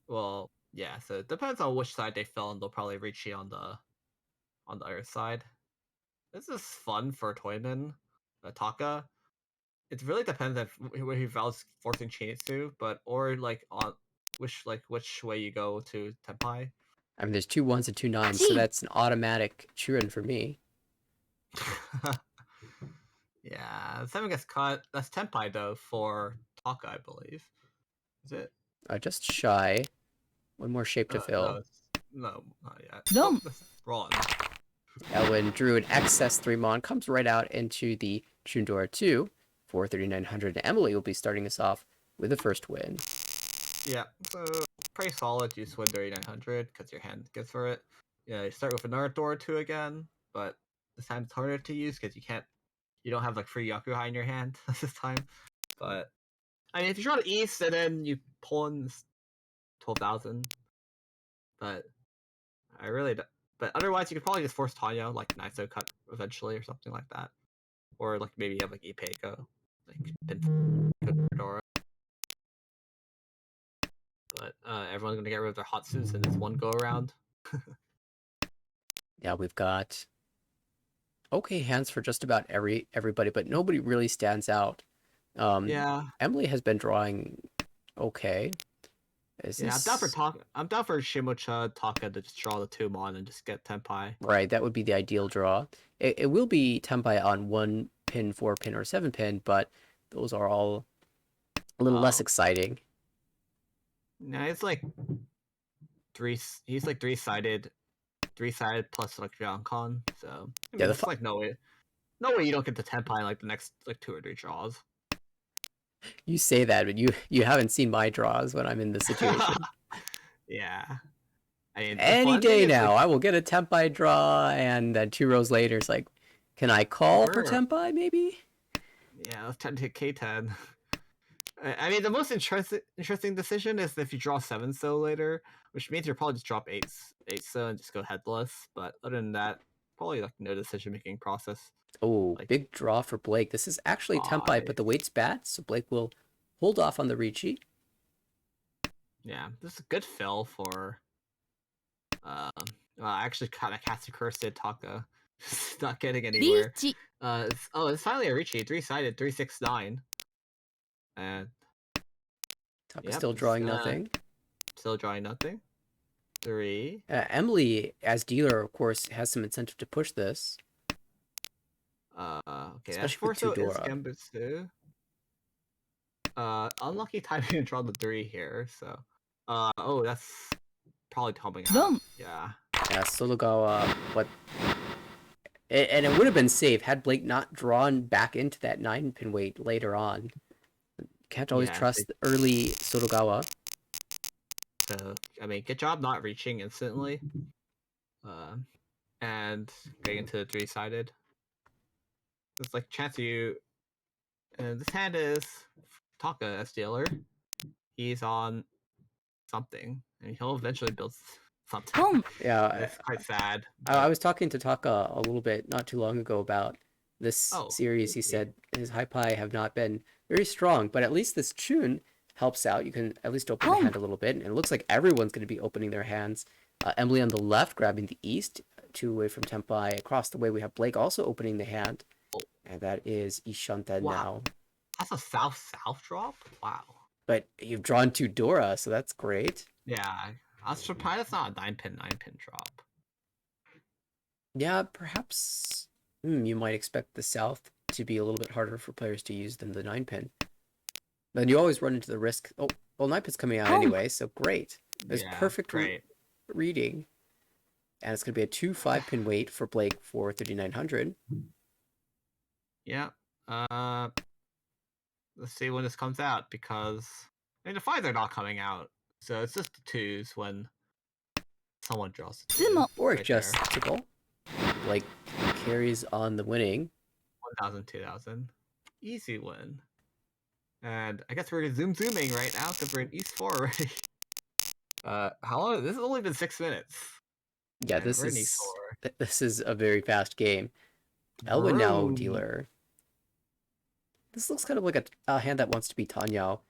Well, yeah, so it depends on which side they fell, and they'll probably reach you on the other side. This is fun for Toyman, Taka. It really depends if where he vows forcing Chinitsu, but or like on which way you go to Tenpai. I mean, there's 2 1s and 2 9s, so that's an automatic Churin for me. Yeah, 7 gets cut. That's Tenpai though for Taka, I believe. Is it? Just shy. One more shape to fill. No, not yet. No. Wrong. Elwin drew an excess 3-mon, comes right out into the Chundora 2 for 3,900. Emily will be starting us off with the first win. Yeah, so pretty solid. You just win 3,900 because your hand gets for it. Yeah, you start with another Dora 2 again, but this time it's harder to use because you don't have like free Yakuhai in your hand this time. But I mean, if you draw the East and then you pull in 12,000, but but otherwise you could probably just force Tanya like Naiso cut eventually or something like that, or like maybe you have like Ipeiko, like Dora. But everyone's gonna get rid of their Hatsus in this one go around. Yeah, we've got okay hands for just about everybody, but nobody really stands out. Yeah, Emily has been drawing okay. I'm down for Shimocha Taka to just draw the 2-mon and just get Tenpai. Right, that would be the ideal draw. It will be Tenpai on 1 pin, 4 pin, or 7 pin, but those are all a little less exciting. Yeah, it's like he's like three-sided plus like Con. So I mean, it's like no way you don't get the Tenpai in like the next like 2 or 3 draws. You say that, but you haven't seen my draws when I'm in this situation. Yeah. I mean, any day now, I will get a Tenpai draw, and then 2 rows later, it's like, can I call for Tenpai, maybe? Yeah, let's 10 to K10. I mean, the most interesting decision is if you draw 7 so later, which means you'll probably just drop 8 so and just go headless. But other than that, probably like no decision making process. Oh, Like big draw for Blake. This is actually Tempai, but 5. the weight's bad, so Blake will hold off on the Ricci. Yeah, this is a good fill for. Well, actually, kind of cast a curse to Taka. Not getting anywhere. リーチ It's finally a Ricci, 3-sided, 3-6-9. And Taka yep, still it's, drawing nothing. still drawing nothing. 3. Emily, as dealer, of course, has some incentive to push this. Okay, Especially F4 with so is Tudora. Gambitsu. Unlucky timing to draw the 3 here, so. Oh, that's probably helping out. 4 Yeah. Yeah, Sologawa, but and it would have been safe had Blake not drawn back into that 9-pin weight later on. Can't always Yeah, trust early Sotogawa. So, I mean, good job not reaching instantly. And getting into the 3-sided. It's like chance you. And this hand is Taka as dealer. He's on something, and he'll eventually build something. ポン Yeah, It's quite sad. I was talking to Taka a little bit not too long ago about this Oh, series. He okay. said his high pie have not been very strong, but at least this tune helps out. You can at least open the hand a little bit, and it looks like everyone's going to be opening their hands. Emily on the left grabbing the east, 2 away from Tempai. Across the way, we have Blake also opening the hand, and that is Ishanten Wow. now. That's a south drop. Wow. But you've drawn 2 Dora, so that's great. Yeah, I was surprised it's not a 9-pin drop. Yeah, perhaps you might expect the south to be a little bit harder for players to use than the 9-pin. Then you always run into the risk. Oh, well, 9-pin's coming out anyway, so great. It's perfect Great. reading. And it's going to be a 2 5-pin weight for Blake for 3,900. Yeah. Let's see when this comes out, because I mean the 5s are not coming out, so it's just the 2s when someone draws the 2. Tsumo. Or right there. adjustable. Blake carries on the winning. 1,000, 2,000. Easy win. And I guess we're zooming right now because we're in East 4 already. How long? This has only been 6 minutes. Yeah, And we're in East 4. this is a very fast game. Elwin now Vroom. dealer. This looks kind of like a hand that wants to be Tanyao.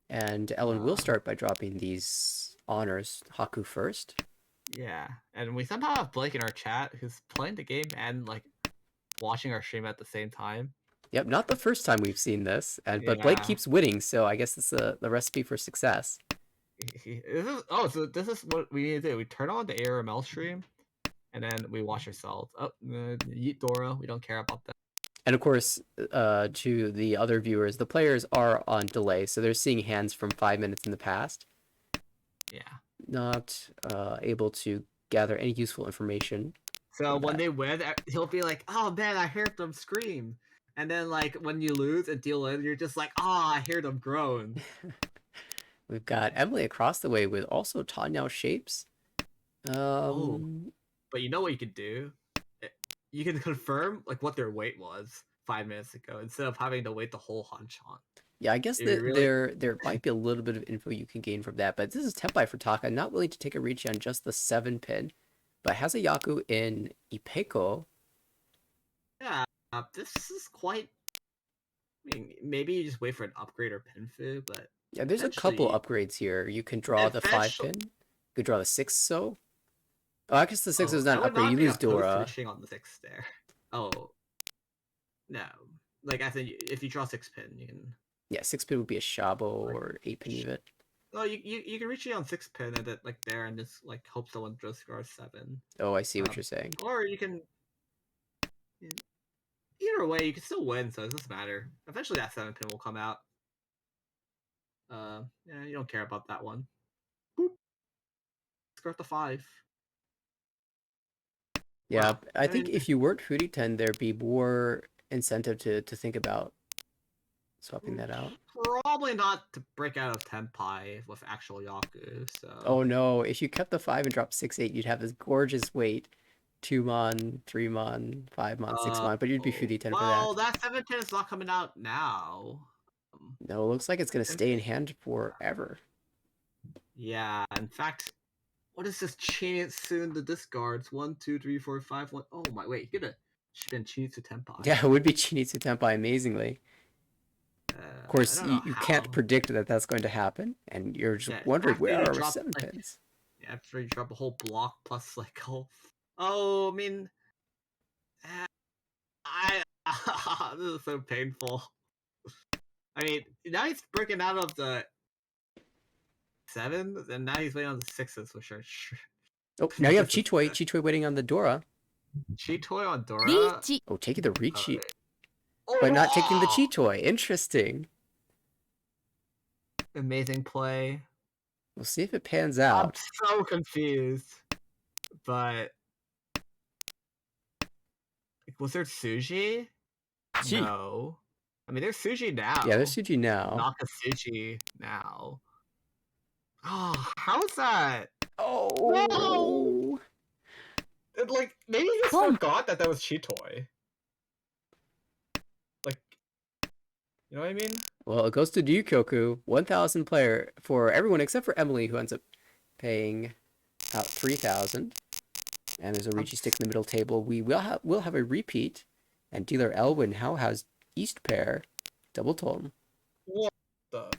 And Ellen will start by dropping these honors. Haku first. Yeah, and we somehow have Blake in our chat who's playing the game and like watching our stream at the same time. Yep, not the first time we've seen this, but Blake Yeah. keeps winning, so I guess it's the recipe for success. So this is what we need to do. We turn on the ARML stream, and then we watch ourselves. Oh, Yeet Dora, we don't care about that. And of course, to the other viewers, the players are on delay, so they're seeing hands from 5 minutes in the past. Yeah. Not able to gather any useful information. So when they win, he'll be like, "Oh man, I heard them scream," and then like when you lose and deal in, you're just like, "Oh, I hear them groan." We've got Emily across the way with also Tanyao shapes. But you know what you could do? You can confirm like what their weight was 5 minutes ago instead of having to wait the whole hanchan. Yeah, I guess there might be a little bit of info you can gain from that, but this is Tempai for Taka, not willing to take a reach on just the 7-pin, but has a Yaku in Ipeko. Yeah, this is quite. I mean, maybe you just wait for an upgrade or pinfu, but yeah, there's a couple upgrades here. You can draw the 5-pin. You could draw the 6 so. Oh, I guess the 6 is not an upgrade. You lose Dora. Reaching on the 6 there. Oh. No. Like, I think if you draw 6-pin, you can. Yeah, 6-pin would be a Shabo or 8-pin even. Oh, you can reach it on 6-pin and like there and just like hope someone draws scar 7. Oh, I see what you're saying. Or you can. Either way, you can still win, so it doesn't matter. Eventually, that 7-pin will come out. Yeah, you don't care about that one. Boop. Score the 5. Yeah, Wow. I think if you weren't Furiten, there'd be more incentive to think about swapping that out. Probably not to break out of Tenpai with actual Yaku, so... Oh no, if you kept the 5 and dropped 6-8, you'd have this gorgeous weight. 2-mon, 3-mon, 5-mon, 6-mon, but you'd be Furiten for that. Well, that 7-pin is not coming out now. No, it looks like it's gonna stay in hand forever. Yeah, in fact, what is this chaining it soon? The discards 1, 2, 3, 4, 5, 1. Oh my, wait, you're gonna spin cheese to Tenpai. Yeah, it would be Chinitsu Tenpai amazingly. Of I course, don't know you how. can't predict that that's going to happen, and you're just Yeah, wondering after where you are our drop 7 like pins. after you drop a whole block plus like whole. Oh, I mean, uh, I this is so painful. I mean, now he's breaking out of the 7s, and now he's waiting on the 6s, which are Oh, now you have this is Chitoi. Chitoi waiting on the Dora. Cheetoy on Dora. リーチ Oh, taking the Richi, Oh, but not taking the oh! Chitoi. Interesting. Amazing play. We'll see if it pans I'm out. so confused. But was there Suji? チ No. I mean, there's Suji now. Yeah, there's Suji now. Nakasuji now. Oh, how is that? Oh, Like, maybe he just Boom. forgot that was Cheetoy. Like, you know what I mean? Well, it goes to Ryukyoku, 1,000 player for everyone except for Emily, who ends up paying out 3,000. And there's a Richi stick in the middle table. We will have a repeat, and dealer Elwin now has East pair, double tone. What the?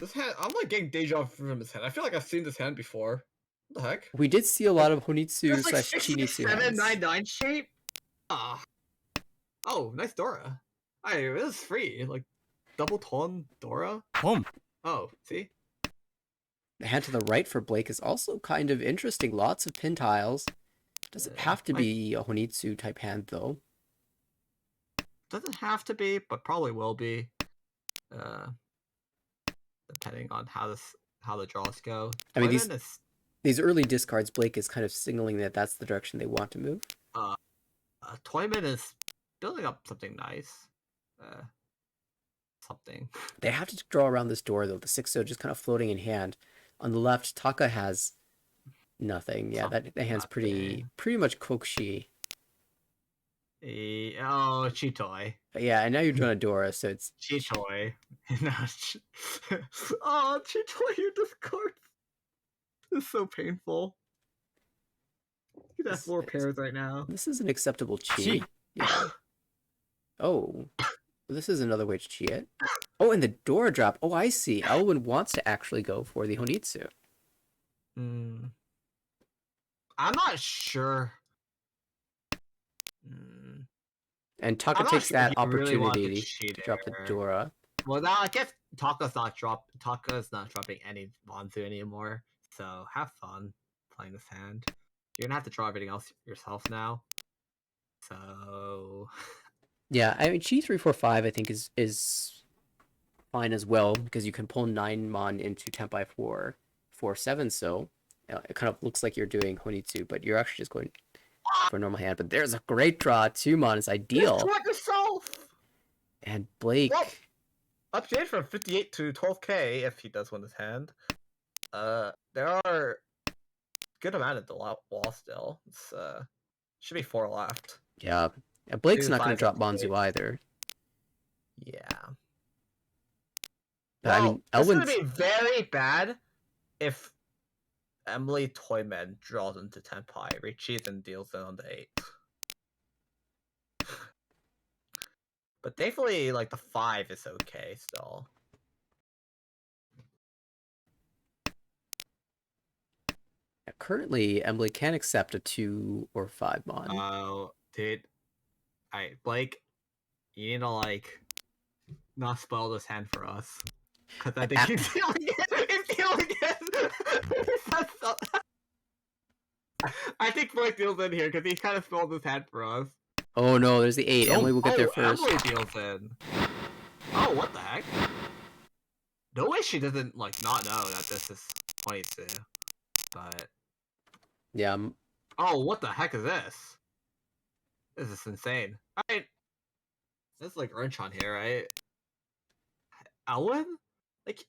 This hand, I'm like getting deja vu from this hand. I feel like I've seen this hand before. What the heck? We did see a lot of Honitsu There's like slash Chinitsu hands. 6799 shape? Ah. Oh, nice Dora. Hey, this is free. Like, double tone Dora? ポン Oh, see? The hand to the right for Blake is also kind of interesting. Lots of pin tiles. Doesn't have to be a Honitsu type hand though. Doesn't have to be, but probably will be. Depending on how the draws go. I mean, Toyman is these early discards, Blake is kind of signaling that that's the direction they want to move. Toyman is building up something nice. Something. They have to draw around this door though. The 6-0 just kind of floating in hand. On the left, Taka has nothing. Yeah, that hand's pretty much Kokshi. Oh, Cheetoy. But yeah, and now you're drawing a Dora, so it's Cheetoy. No, oh, Cheetoy, your discard. This is so painful. You'd have 4 pairs right now. this is an acceptable chi. チ Yeah. Oh, this is another way to chi it. Oh, and the Dora drop. Oh, I see. Elwin wants to actually go for the Honitsu. I'm not sure. And Taka I'm not takes sure that he really wanted opportunity to cheat to drop the there. Dora. Well, now I guess Taka's not dropping any Bonzu anymore. So have fun playing this hand. You're gonna have to draw everything else yourself now. So Yeah, I mean, chi 345 I think is fine as well because you can pull 9 mon into Tenpai 4/7. So it kind of looks like you're doing Honitsu, but you're actually just going for a normal hand. But there's a great draw. 2 mon is ideal. just draw it yourself. And Blake. Well, update from 58 to 12k if he does win this hand. There are good amount of the wall still. It's should be 4 left. Yeah. Blake's Two not going to fives drop and Bonzu eights. either. Yeah. But I Well, mean, it's Elwin's. gonna be very bad if Emily Toyman draws into Tenpai, reaches and deals it on the 8. But thankfully, like the 5 is okay still. Currently, Emily can accept a 2 or 5 mon. Oh, dude. Alright, Blake, you need to like not spoil this hand for us. Cause I think he's feeling it. He's feeling it. I think Blake deals in here because he kind of spoiled this hand for us. Oh no, there's the 8. Emily will get there first. Emily deals in. Oh, what the heck? No way she doesn't like not know that this is 22. But Yeah, oh, what the heck is this? This is insane. Alright. There's like wrench on here, right? Elwin? Like,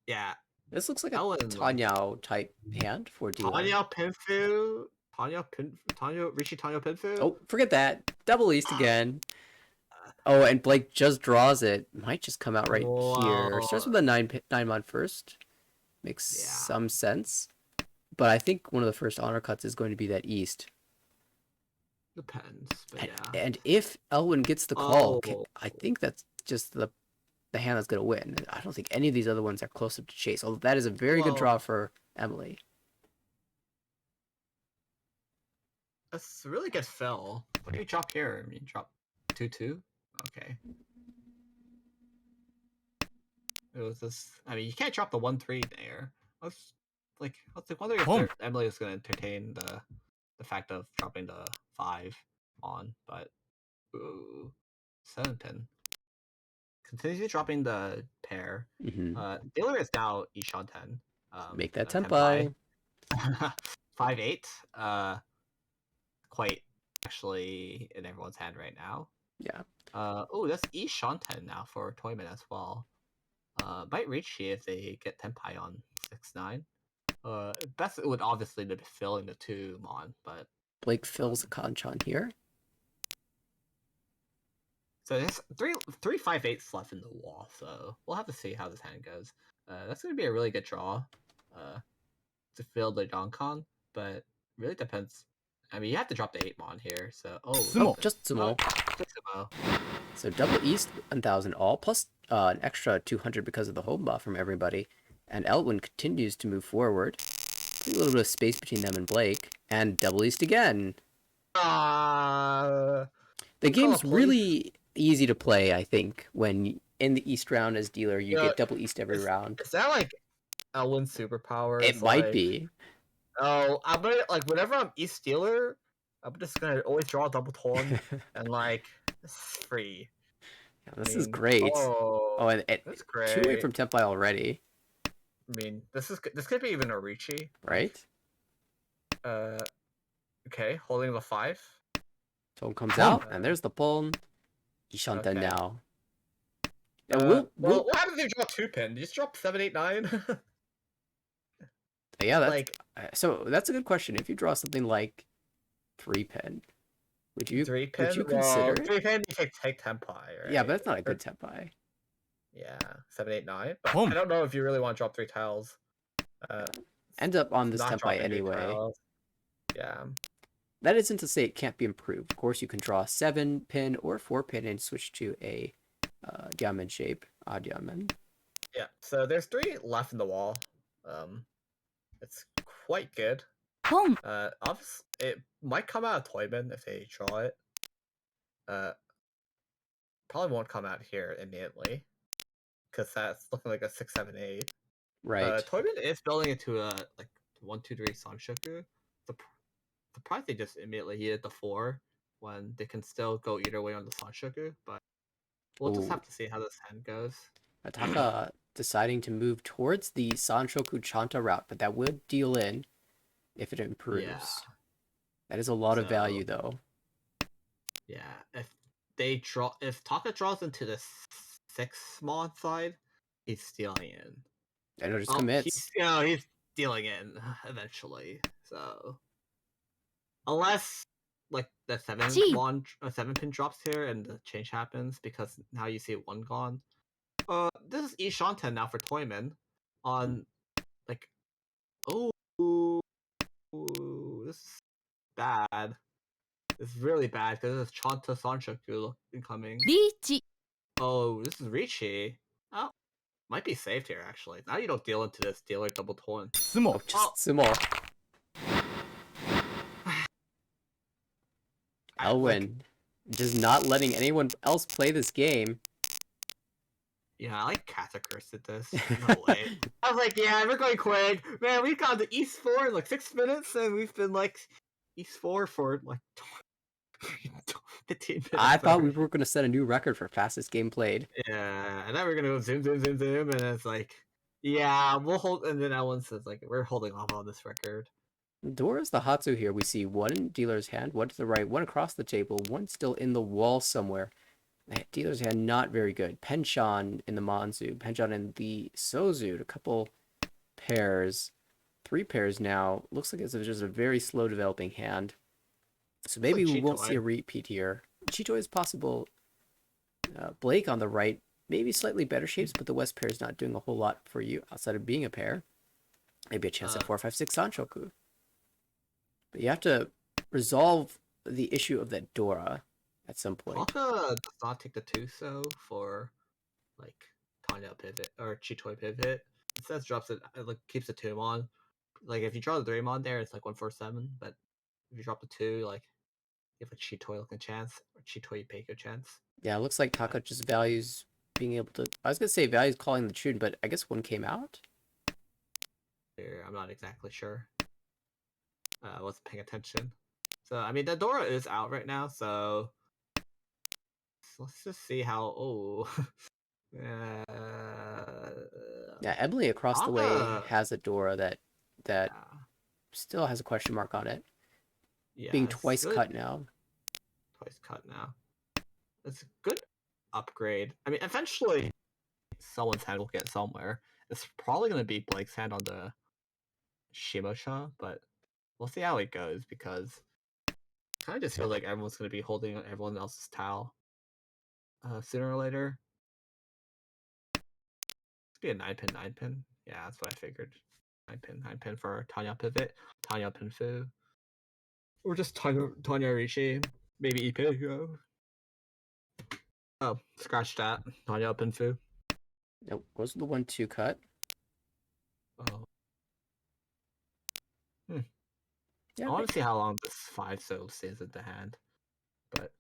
yeah. this looks like a Elwin, Tanyao type hand for dealer. Tanya Pinfu? Rishi Tanya Pinfu? Oh, forget that. Double East again. Oh, and Blake just draws it. Might just come out right here. Starts Well, with a 9 mon first. Makes yeah, some sense. But I think one of the first honor cuts is going to be that east. depends, but yeah. And if Elwin gets the call, Oh, I think that's just the hand that's going to win. I don't think any of these other ones are close up to chase. Although that is a very good draw well, for Emily. that's a really good fill. What do you drop here? I mean, drop 2-2. Okay. It was this. I mean, you can't drop the 1-3 there. I was like wondering if Boom. Emily was going to entertain the fact of dropping the 5 on, but ooh, 7 pin. Continue dropping the pair. Mm-hmm. Dealer is now Ishan 10. Make that 10 pi. tenpai. 5-8. Quite actually in everyone's hand right now. Yeah. Oh, that's Ishan 10 now for Toyman as well. Might reach here if they get Tenpai on 6-9. Best it would obviously be filling the 2 Mon, but Blake fills a Kanchan here. so there's three 5/8s left in the wall, so we'll have to see how this hand goes. That's gonna be a really good draw, to fill the Yonkon, but really depends. I mean, you have to drop the 8 Mon here, so Tsumo. Just Tsumo. Just Tsumo. So double East 1,000 all, plus an extra 200 because of the home buff from everybody. And Elwin continues to move forward. A little bit of space between them and Blake. And double East again. Uh, The call game's a police. really easy to play, I think, when in the East round as dealer, you Yeah, get double East every round. Is that like Elwin's superpower? It Is might like, be. oh, I'm gonna like whenever I'm East Steeler, I'm just gonna always draw a double tone and like it's free. This is great. Oh, And that's 2 away great. from Tempai already, I mean, this could be even a Ricci. right? Okay, holding the 5. Tone comes Boom. out, and there's the pawn. Ishanten Okay. now. And Well, what happens if you draw 2 pin? You just drop 7-8-9. yeah, that's like so that's a good question. If you draw something like 3 pin, would you 3 pin. would you consider it? 3 pin, you take Tenpai, right? Yeah, but that's not a good Tempai. Yeah, 7-8-9. But Boom. I don't know if you really want to drop 3 tiles. End up on this Not Tempai dropping 3 anyway. tiles. Yeah. That isn't to say it can't be improved. Of course, you can draw 7 pin or 4 pin and switch to a diamond shape, odd diamond. Yeah. So there's 3 left in the wall. It's quite good. Boom. Obviously, it might come out of Toyman if they draw it. Probably won't come out here immediately because that's looking like a 6-7-8. Right. Toyman is building into a like 1-2-3 Sanshoku. Surprised they just immediately hit the 4 when they can still go either way on the Sanshoku, but we'll just have to see how this hand goes. Ataka deciding to move towards the Sanshoku Chanta route, but that would deal in if it improves. Yeah. That is a lot of value, though. Yeah, if Taka draws into the 6 Mon side, he's stealing in. And it just commits. He's stealing in eventually. So unless like the 7 pin drops here and the change happens because now you see 1 gone. This is Ishanten now for Toyman on like oh this is bad. This is really bad because this is Chanta Sanshoku incoming. Ricci. Oh, this is Ricci. Oh, might be saved here actually. Now you don't deal into this dealer double tone. Tsumo. Just Tsumo. Elwin just not letting anyone else play this game. Yeah, I like Katakurs at this. No way. I was like, yeah, we're going quick. Man, we've gone to East 4 in like 6 minutes, and we've been like East 4 for like 15 minutes. I thought we were going to set a new record for fastest game played. Yeah, and then we're going to go zoom, zoom, zoom, zoom, and it's like, yeah, we'll hold. And then Ellen says, like, we're holding off on this record. Dora's the Hatsu here. We see one in dealer's hand, one to the right, one across the table, one still in the wall somewhere. Dealer's hand not very good. Penshan in the Monzu, Penshan in the Sozu, a couple pairs, 3 pairs now. Looks like it's just a very slow developing hand. So maybe we won't see a repeat here. Chito is possible. Blake on the right, maybe slightly better shapes, but the West pair is not doing a whole lot for you outside of being a pair. Maybe a chance at 4-5-6 Sanchoku. But you have to resolve the issue of that Dora at some point. Taka does not take the Tuso for like Tanya pivot or Chitoi pivot. Instead, drops it, like keeps the 2 on. Like if you draw the 3 on there, it's like 147. But if you drop the 2, like you have a Chitoi looking chance or Chitoi Peiko chance. Yeah, it looks like Taka just values being able to. I was gonna say values calling the tune, but I guess one came out. Here, I'm not exactly sure. I wasn't paying attention. So I mean, the Dora is out right now, so let's just see how. Oh, Yeah, Emily across the way Taka. has a Dora that Yeah, still has a question mark on it, yeah, being it's twice good. cut now. Twice cut now. It's a good upgrade. I mean, eventually someone's hand will get somewhere. It's probably going to be Blake's hand on the Shimosha, but we'll see how it goes because I kind of just feel like everyone's going to be holding everyone else's towel sooner or later. It's be a 9-pin. Yeah, that's what I figured. 9-pin for Tanya pivot, Tanya Pinfu, or just Tanya Rishi, maybe Ipe. Oh, scratch that. Tanya Pinfu. Nope, goes the 1-2 cut. Oh. Yeah, I want to see how long this 5 so stays in the hand. But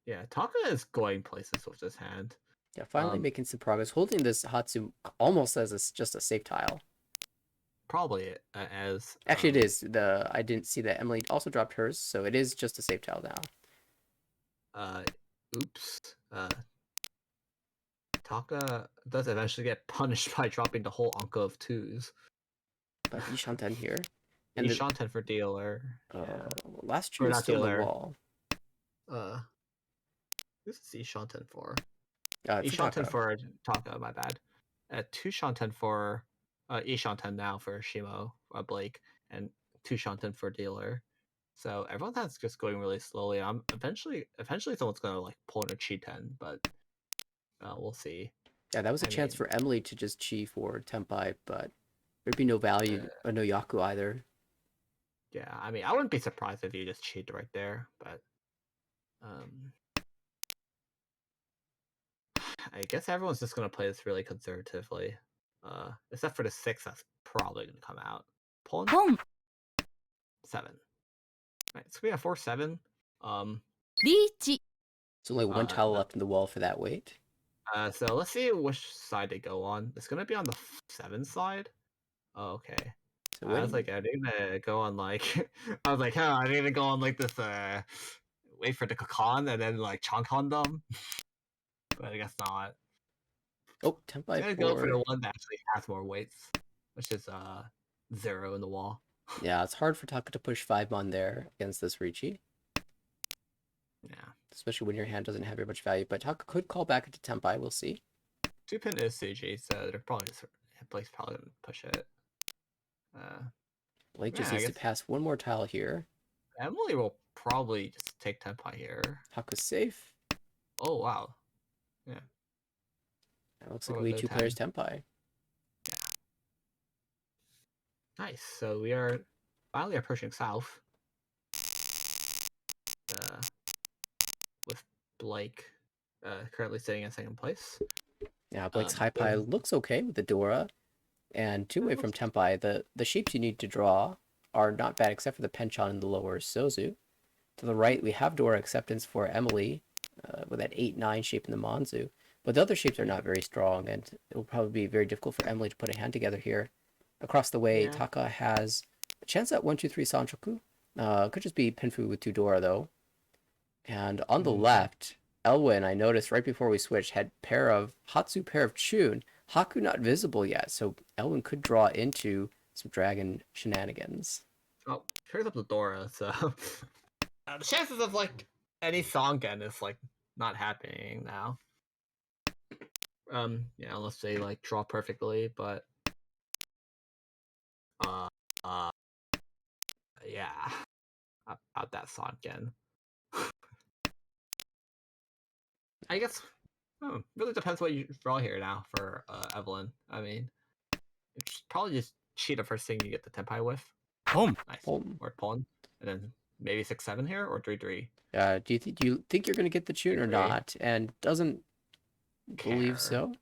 yeah, Taka is going places with this hand. yeah, finally making some progress, holding this Hatsu almost as just a safe tile. Probably as Actually, it is. I didn't see that Emily also dropped hers, so it is just a safe tile now. Oops. Taka does eventually get punished by dropping the whole Anka of 2s. But Ishanten here. And Ishanten for dealer. Yeah. Last Or true is not still on the dealer. wall. This is Ishanten for. For Ishanten Taka. for Taka, my bad. 2 Shanten for Ishanten now for Shimo, Blake, and 2 Shanten for dealer. So everyone that's just going really slowly. Eventually someone's gonna like pull in a Chi-10, but we'll see. Yeah, that was a chance for Emily to just Chi for Tenpai, but there'd be no value, no Yaku either. Yeah, I mean, I wouldn't be surprised if you just cheat right there, but I guess everyone's just gonna play this really conservatively. Except for the 6 that's probably gonna come out. Pulling 7. Right, so we have 4-7. Reach. There's only one tile left in the wall for that weight. So let's see which side they go on. It's gonna be on the 7 side. Oh, okay. So I was like, I need to go on like I was like, I need to go on like this wait for the Kakan and then like chunk on them. But I guess not. Oh, Tenpai I'm gonna go for the one that actually has more weights, which is 0 in the wall. Yeah, it's hard for Taka to push 5 on there against this Ricci. Yeah. Especially when your hand doesn't have very much value. But Taka could call back into Tenpai, we'll see. 2-pin is Suji, so they're probably Blake's probably gonna push it. Blake just needs to pass one more tile here. Emily will probably just take Tenpai here. Taka's safe. Oh wow. Yeah. It looks like we 2 players Tenpai. Yeah. Nice. So we are finally approaching south. With Blake currently sitting in second place. Yeah, Blake's high pie looks okay with the Dora. And 2-way from Tenpai, the shapes you need to draw are not bad except for the Penchon and the lower Sozu. To the right, we have Dora acceptance for Emily with that 8-9 shape in the Monzu. But the other shapes are not very strong, and it will probably be very difficult for Emily to put a hand together here. Across the way, Taka has a chance at 1-2-3 Sanchoku. Could just be Pinfu with 2 Dora, though. And on the left, Elwin, I noticed right before we switched, had Hatsu pair of Chun. Haku not visible yet, so Elwin could draw into some dragon shenanigans. Oh, pairs up the Dora, so the chances of like any Songen is like not happening now. Yeah, unless they like draw perfectly, but yeah, about that Songen. I guess really depends what you draw here now for Evelyn. I mean, it's probably just cheat the first thing you get the Tenpai with. Home. Nice. Pawn. Or pawn. And then maybe 6-7 here or 3-3. Do you think you're gonna get the tune or 3-3. not? And doesn't believe Care. so.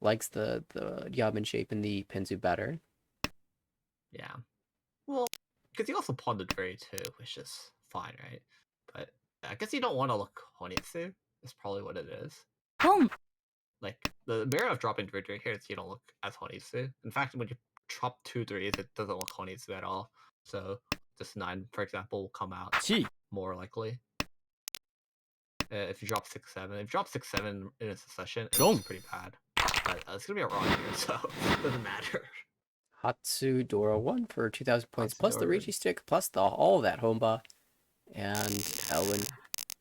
Likes the Yamen shape in the Penzu better. Yeah. Well, because you also pawned the 3 too, which is fine, right? But I guess you don't want to look Honitsu. That's probably what it is. Home. Like, the merit of dropping 3-3 here is you don't look as Honitsu. In fact, when you drop 2-3s, it doesn't look Honitsu at all. So, this 9, for example, will come out Chi. more likely. If you drop 6-7. If you drop 6-7 in a succession, it looks pretty bad. But it's going to be a wrong here, so it doesn't matter. Hatsu Dora 1 for 2,000 points, Hatsu plus the Dora. Reichi stick, plus all of that Homba. And Elwin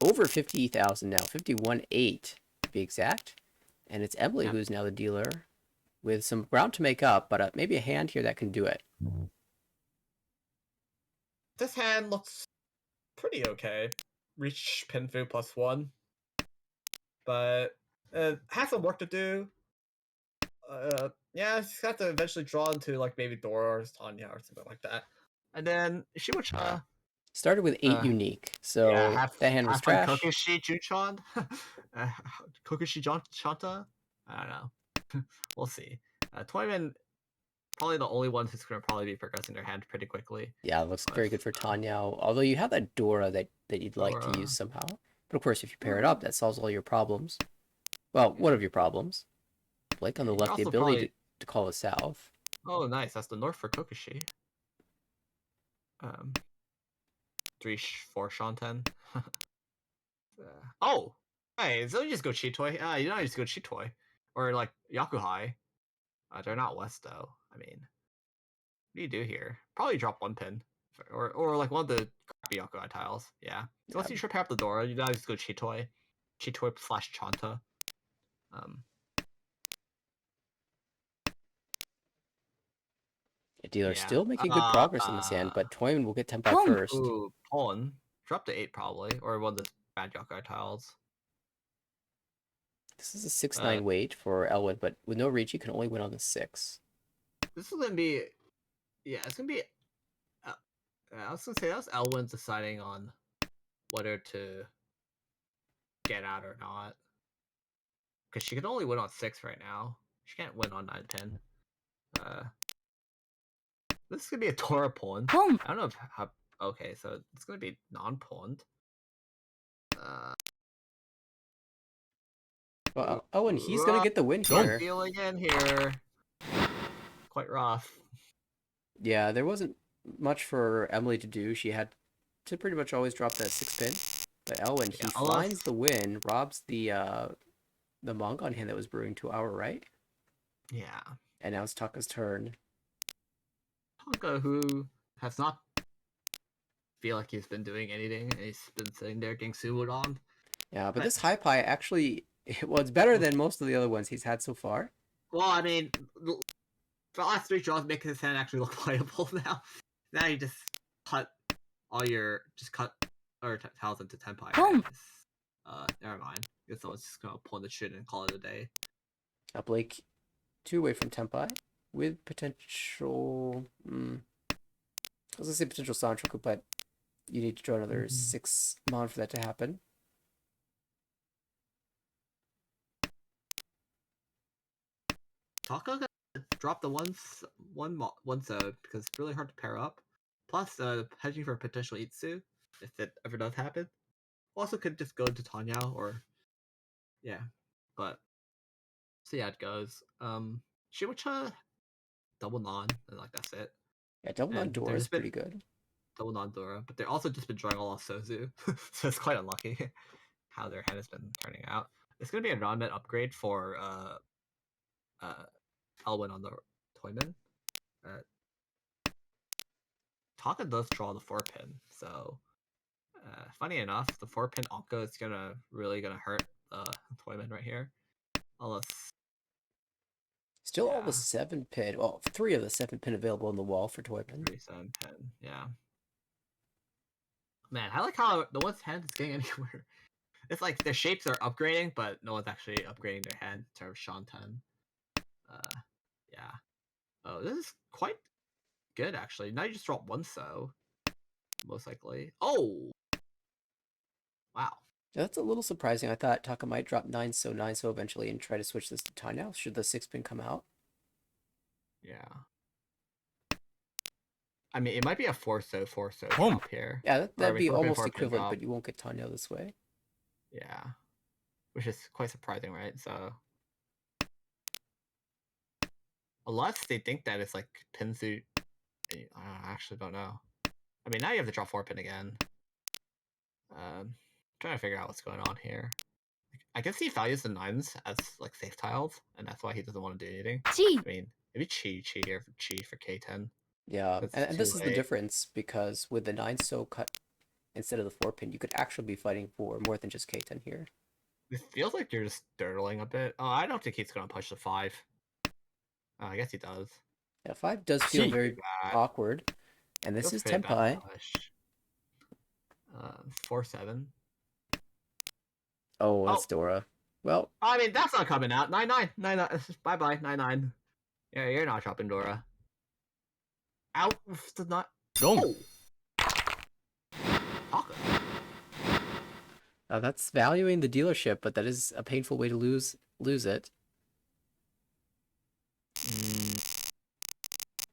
over 50,000 now, 51.8 to be exact. And it's Emily who's now the dealer with some ground to make up, but maybe a hand here that can do it. This hand looks pretty okay. Reach pin through +1. But has some work to do. Yeah, she's got to eventually draw into like maybe Dora or Tanya or something like that. And then she would Started with 8 unique, so yeah, that hand was like trash. Kokushi Juchan, Kokushi Chanta. I don't know. We'll see. Toyman probably the only one who's gonna probably be progressing their hand pretty quickly. Yeah, it looks very good for Tanya. Although you have that Dora that you'd like to Dora. use somehow. But of course, if you pair it up, that solves all your problems. Well, one of your problems. Blake on the You left, the also ability probably- to call it south. Oh, nice. That's the north for Kokushi. 3-4 Shanten. Oh, hey, so you just go Chitoi. You don't just go Chitoi or like Yakuhai. They're not west though. I mean, what do you do here? Probably drop 1 pin, or like one of the crappy Yakuhai tiles. Yeah. So once you prepare up the Dora, you guys go Chitoi, Chitoi/Chanta. Dealer's Yeah. still making good progress in this hand, but Toyman will get Tenpai Pawn. first. Ooh, pawn. Drop to 8 probably, or one of the bad Yakuhai tiles. This is a 6-9 weight for Elwin, but with no reach, he can only win on the 6. This is gonna be, yeah, it's gonna be. I was gonna say that's Elwin deciding on whether to get out or not, because she can only win on 6 right now. She can't win on 9-10. This is gonna be a Tora pawn. Home. I don't know if how. Okay, so it's gonna be non-pawned. Well, Elwin, he's gonna get the win here. Dealing in here. Quite rough. Yeah, there wasn't much for Emily to do. She had to pretty much always drop that 6 pin. But Elwin, he finds the win, robs the manga on hand that was brewing to our right. Yeah. And now it's Taka's turn. Taka, who has not feel like he's been doing anything. He's been sitting there getting sued on. Yeah, but this high pie actually, well, it's better than most of the other ones he's had so far. Well, I mean, the last 3 draws make his hand actually look playable now. Now you just cut or tiles into Tenpai. Home. Never mind. I guess I was just gonna pull the shit and call it a day. Blake 2 away from Tenpai with potential. I was gonna say potential Sanchoku, but you need to draw another 6 mon for that to happen. Taka got drop the one zone because it's really hard to pair up. Plus, hedging for potential Itsu if it ever does happen. Also, could just go to Tanya or yeah, but see how it goes. Shibucha double non and like that's it. Yeah, double non Dora is pretty good. Double non Dora, but they're also just been drawing all off Sozu, so it's quite unlucky how their hand has been turning out. It's gonna be a non-met upgrade for Elwin on the Toyman. Taka does draw the 4 pin, so funny enough, the 4 pin Anka is really gonna hurt Toyman right here, unless. Still all the 7 pin, well, 3 of the 7 pin available on the wall for Toyman. 7 pin, yeah. Man, I like how the one's hand is getting anywhere. It's like their shapes are upgrading, but no one's actually upgrading their hand in terms of Shanten. Yeah. Oh, this is quite good actually. Now you just drop one so, most likely. Oh, wow. That's a little surprising. I thought Taka might drop 9 so eventually and try to switch this to Tanya. Should the 6-pin come out? Yeah. I mean, it might be a 4 so Boom. drop here. Yeah, Or, that'd be 4-pin, almost 4-pin equivalent, drop. but you won't get Tanya this way. Yeah. Which is quite surprising, right? So. Unless they think that it's like Pinsu. I actually don't know. I mean, now you have to draw 4-pin again. Trying to figure out what's going on here. I guess he values the 9s as like safe tiles, and that's why he doesn't want to do anything. ち I mean, maybe Chi here for Chi for K10. Yeah, That's and too this is the late. difference because with the 9 so cut instead of the 4-pin, you could actually be fighting for more than just K10 here. It feels like you're just dirtling a bit. Oh, I don't think he's gonna push the 5. Oh, I guess he does. Yeah, 5 does feel Gee. very Bad. awkward, and this Feels is pretty bad Tenpai. push. 4-7. Oh, that's Dora. Well, I mean, that's not coming out. 9-9. 9-9. Bye-bye. 9-9. Yeah, you're not dropping Dora. Out of the not. Dong. Taka. that's valuing the dealership, but that is a painful way to lose it.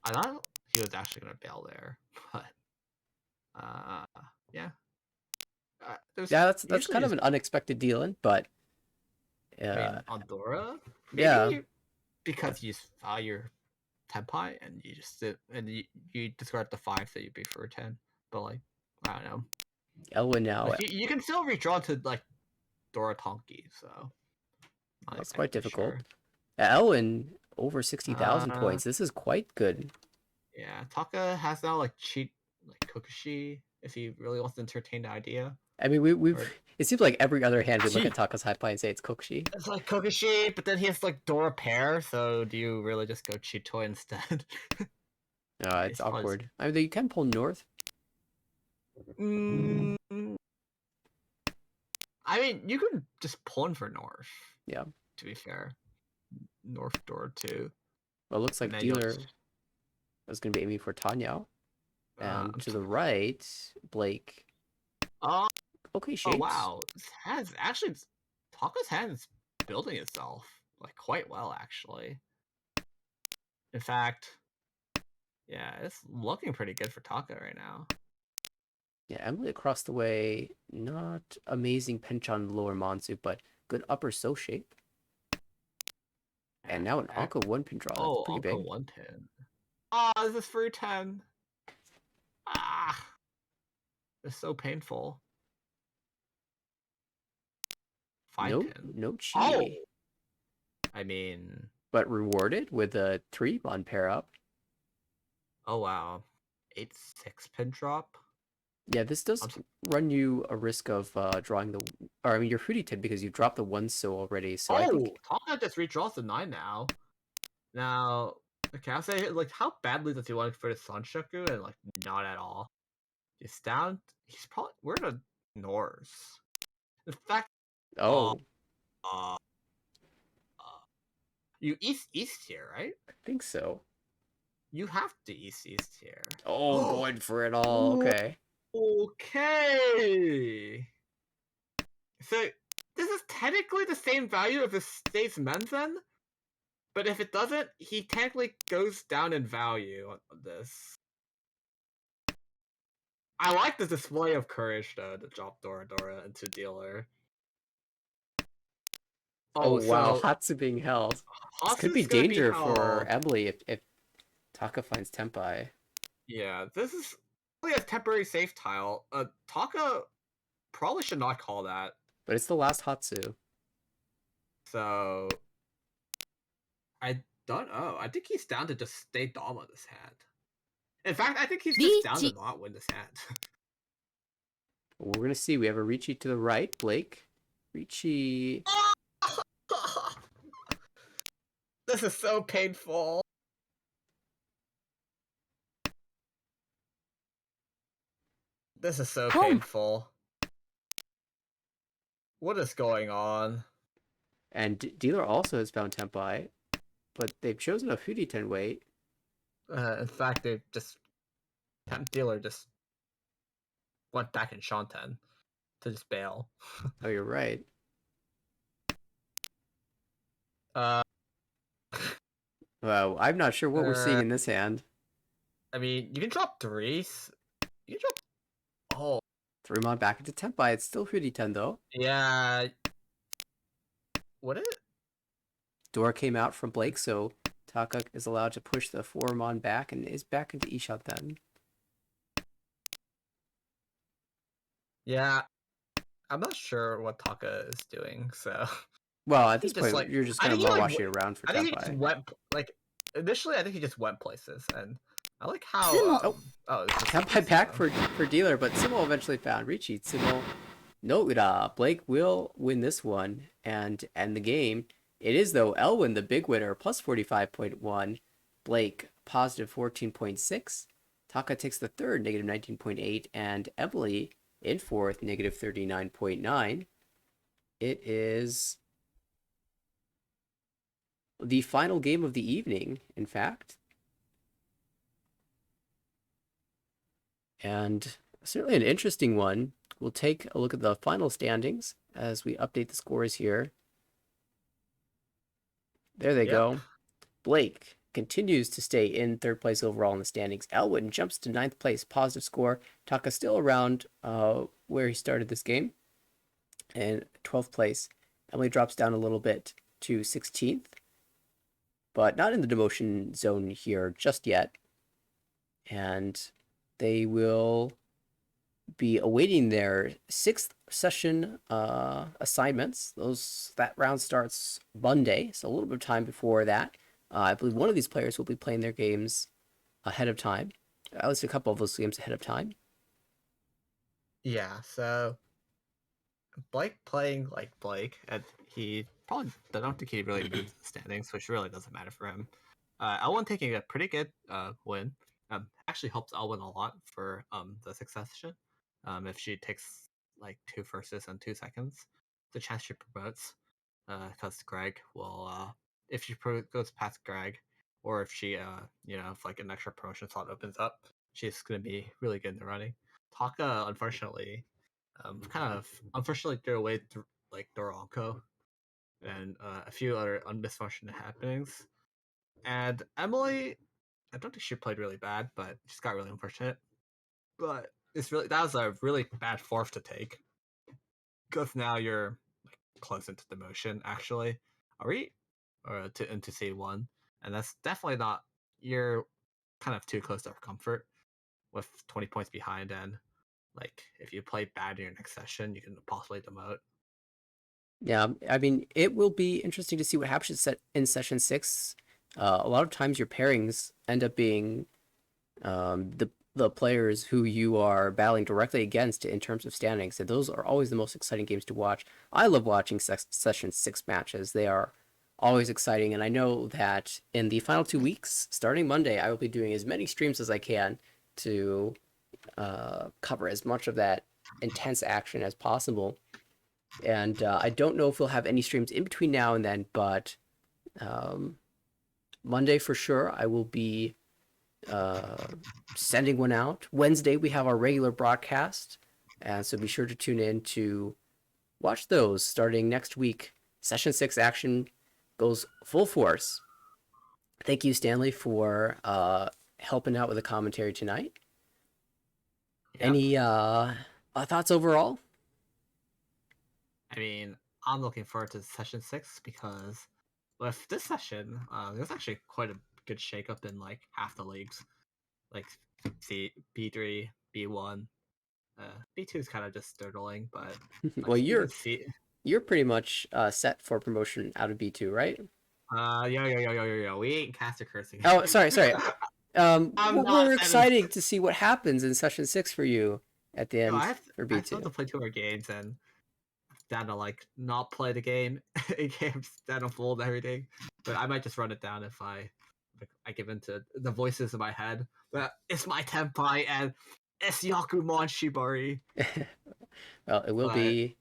I thought he was actually gonna bail there, but yeah. Yeah, that's usually kind of an unexpected dealing, but I mean, on Dora, maybe yeah. because you file your Tenpai and you just sit and you discard the 5 that you beat for a 10. But like, I don't know. Elwin now. Like, you can still redraw to like Dora Tonki, so That's quite exactly difficult. sure. Elwin over 60,000 points. This is quite good. Yeah, Taka has now like cheat like Kokushi if he really wants to entertain the idea. I mean, we've Or- it seems like every other hand we look Gee. at Taka's high pie and say it's Kokushi. It's like Kokushi, but then he has like Dora pair, so do you really just go Chitoy instead? No, it's It's probably- awkward. I mean, you can pull north. Mm, I mean, you could just pull in for North. Yeah. To be fair, North Dora 2. Well, it looks like And then you'll dealer just- is going to be aiming for Tanya. And I'm to the right, Blake. Oh, Okay, shapes. oh wow, this has actually Taka's hand is building itself like quite well actually. In fact, yeah, it's looking pretty good for Taka right now. Yeah, Emily across the way, not amazing pinch on lower Monsu, but good upper so shape. And now an Anka 1-pin draw. That's Oh, pretty Anka big. 1-pin. Ah, this is free 10. Ah, it's so painful. 5-pin. No chi. Oh, I mean, But rewarded with a 3-bond pair up. oh wow, 8-6-pin drop. Yeah, this does run you a risk of drawing the... Or, I mean, you're Hootie because you've dropped the 1 so already, so I think... Taka just redraws the 9 now. Now, can I say, like, how badly does he want to for the Sanshoku? And, like, not at all. He's down. He's probably... We're in a Norse. In fact, Oh, uh, you east here, right? I think so. You have to east here. Oh, going for it all. Okay. Okay. So this is technically the same value if it stays Menzen, but if it doesn't, he technically goes down in value on this. I like the display of courage though to drop Dora into dealer. Oh, wow, so Hatsu being held. This could be Hasu's gonna danger for held. Emily if Taka finds Tenpai. Yeah, this is really a temporary safe tile. Taka probably should not call that. But it's the last Hatsu. So I don't know. I think he's down to just stay Dama this hand. In fact, I think he's just down to Ricci. not win this hand. We're gonna see. We have a Ricci to the right, Blake. Ricci. This is so painful. This is so Boom. painful. What is going on? And Dealer also has found Tenpai, but they've chosen a Furiten weight. In fact, they just Temp Dealer just went back in Shanten to just bail. Oh, you're right. Uh, Well, I'm not sure what we're seeing in this hand. I mean, you can drop threes. You can drop. Oh, 3-mon back into Tenpai. It's still Furiten though. yeah. Would it? Door came out from Blake, so Taka is allowed to push the 4-mon back and is back into E-shot then. Yeah. I'm not sure what Taka is doing, so. Well, at He this just point, like. you're just I kind think of he like. watching around for I think he just Tenpai. went like. Initially, I think he just went places, and I like how. Oh, it's just Tenpai back for Dealer, but Tsumo eventually found Richie. Tsumo, no, Blake will win this one and end the game. It is, though, Elwin, the big winner, plus 45.1. Blake, positive 14.6. Taka takes the third, negative 19.8. And Emily in fourth, negative 39.9. It is the final game of the evening, in fact. And certainly an interesting one. We'll take a look at the final standings as we update the scores here. There they go. Blake continues to stay in third place overall in the standings. Elwin jumps to ninth place, positive score. Taka still around where he started this game. And 12th place. Emily drops down a little bit to 16th, but not in the demotion zone here just yet. And they will be awaiting their sixth session assignments. That round starts Monday, so a little bit of time before that. I believe one of these players will be playing their games ahead of time, at least a couple of those games ahead of time. Yeah, so Blake playing like Blake, and he probably I don't think he really moved the standings, which really doesn't matter for him. Elwin taking a pretty good win. Actually helps Elwin a lot for the succession. If she takes like 2 firsts and 2 seconds, the chance she promotes. Because Greg will if she goes past Greg, or if she if like an extra promotion slot opens up, she's gonna be really good in the running. Taka unfortunately kind of unfortunately threw away like Doronko and a few other unmisfortunate happenings. And Emily, I don't think she played really bad, but she's got really unfortunate. But that was a really bad fourth to take because now you're like close into demotion. Actually, are we? Or into C1, and that's definitely not. You're kind of too close to comfort with 20 points behind, and like if you play bad in your next session, you can possibly demote. Yeah, I mean, it will be interesting to see what happens in session 6. A lot of times your pairings end up being the players who you are battling directly against in terms of standings. And those are always the most exciting games to watch. I love watching session 6 matches. They are always exciting. And I know that in the final 2 weeks, starting Monday, I will be doing as many streams as I can to cover as much of that intense action as possible. And I don't know if we'll have any streams in between now and then, but Monday for sure, I will be sending one out. Wednesday, we have our regular broadcast, and so be sure to tune in to watch those starting next week. Session 6 action goes full force. Thank you, Stanley, for helping out with the commentary tonight. Yeah. Any thoughts overall? I mean, I'm looking forward to session 6 because with this session, there's actually quite a good shakeup in like half the leagues. Like B3, B1, B2 is kind of just startling, but like, Well, even C. you're pretty much set for promotion out of B2, right? Yo. We ain't caster cursing. Oh, sorry. I'm not We're that excited to see what happens in session 6 for you at the Yo, end for I still have B2. to play 2 more games and down to like not play the game in games that unfold everything. But I might just run it down if I give in to the voices in my head. But it's my Tenpai and it's Yakumon Shibari. Well, it will be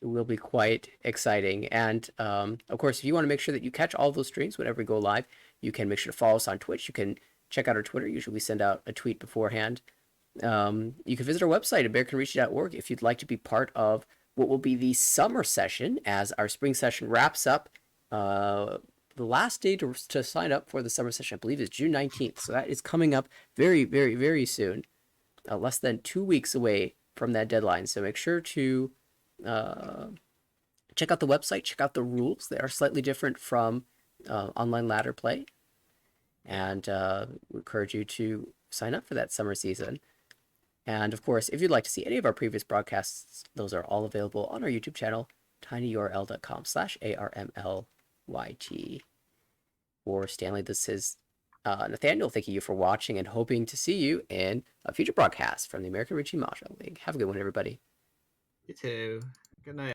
will be quite exciting. And of course, if you want to make sure that you catch all those streams whenever we go live, you can make sure to follow us on Twitch. You can check out our Twitter. Usually we send out a tweet beforehand. You can visit our website, AmericanReach.org, if you'd like to be part of what will be the summer session as our spring session wraps up. The last day to sign up for the summer session, I believe, is June 19th. So that is coming up very, very, very soon. Less than 2 weeks away from that deadline. So make sure to check out the website, check out the rules. They are slightly different from online ladder play. And we encourage you to sign up for that summer season. And of course, if you'd like to see any of our previous broadcasts, those are all available on our YouTube channel, tinyurl.com/ARMLYT. For Stanley, this is Nathaniel. Thanking you for watching and hoping to see you in a future broadcast from the American Richie Mahjong League. Have a good one, everybody. You too. Good night.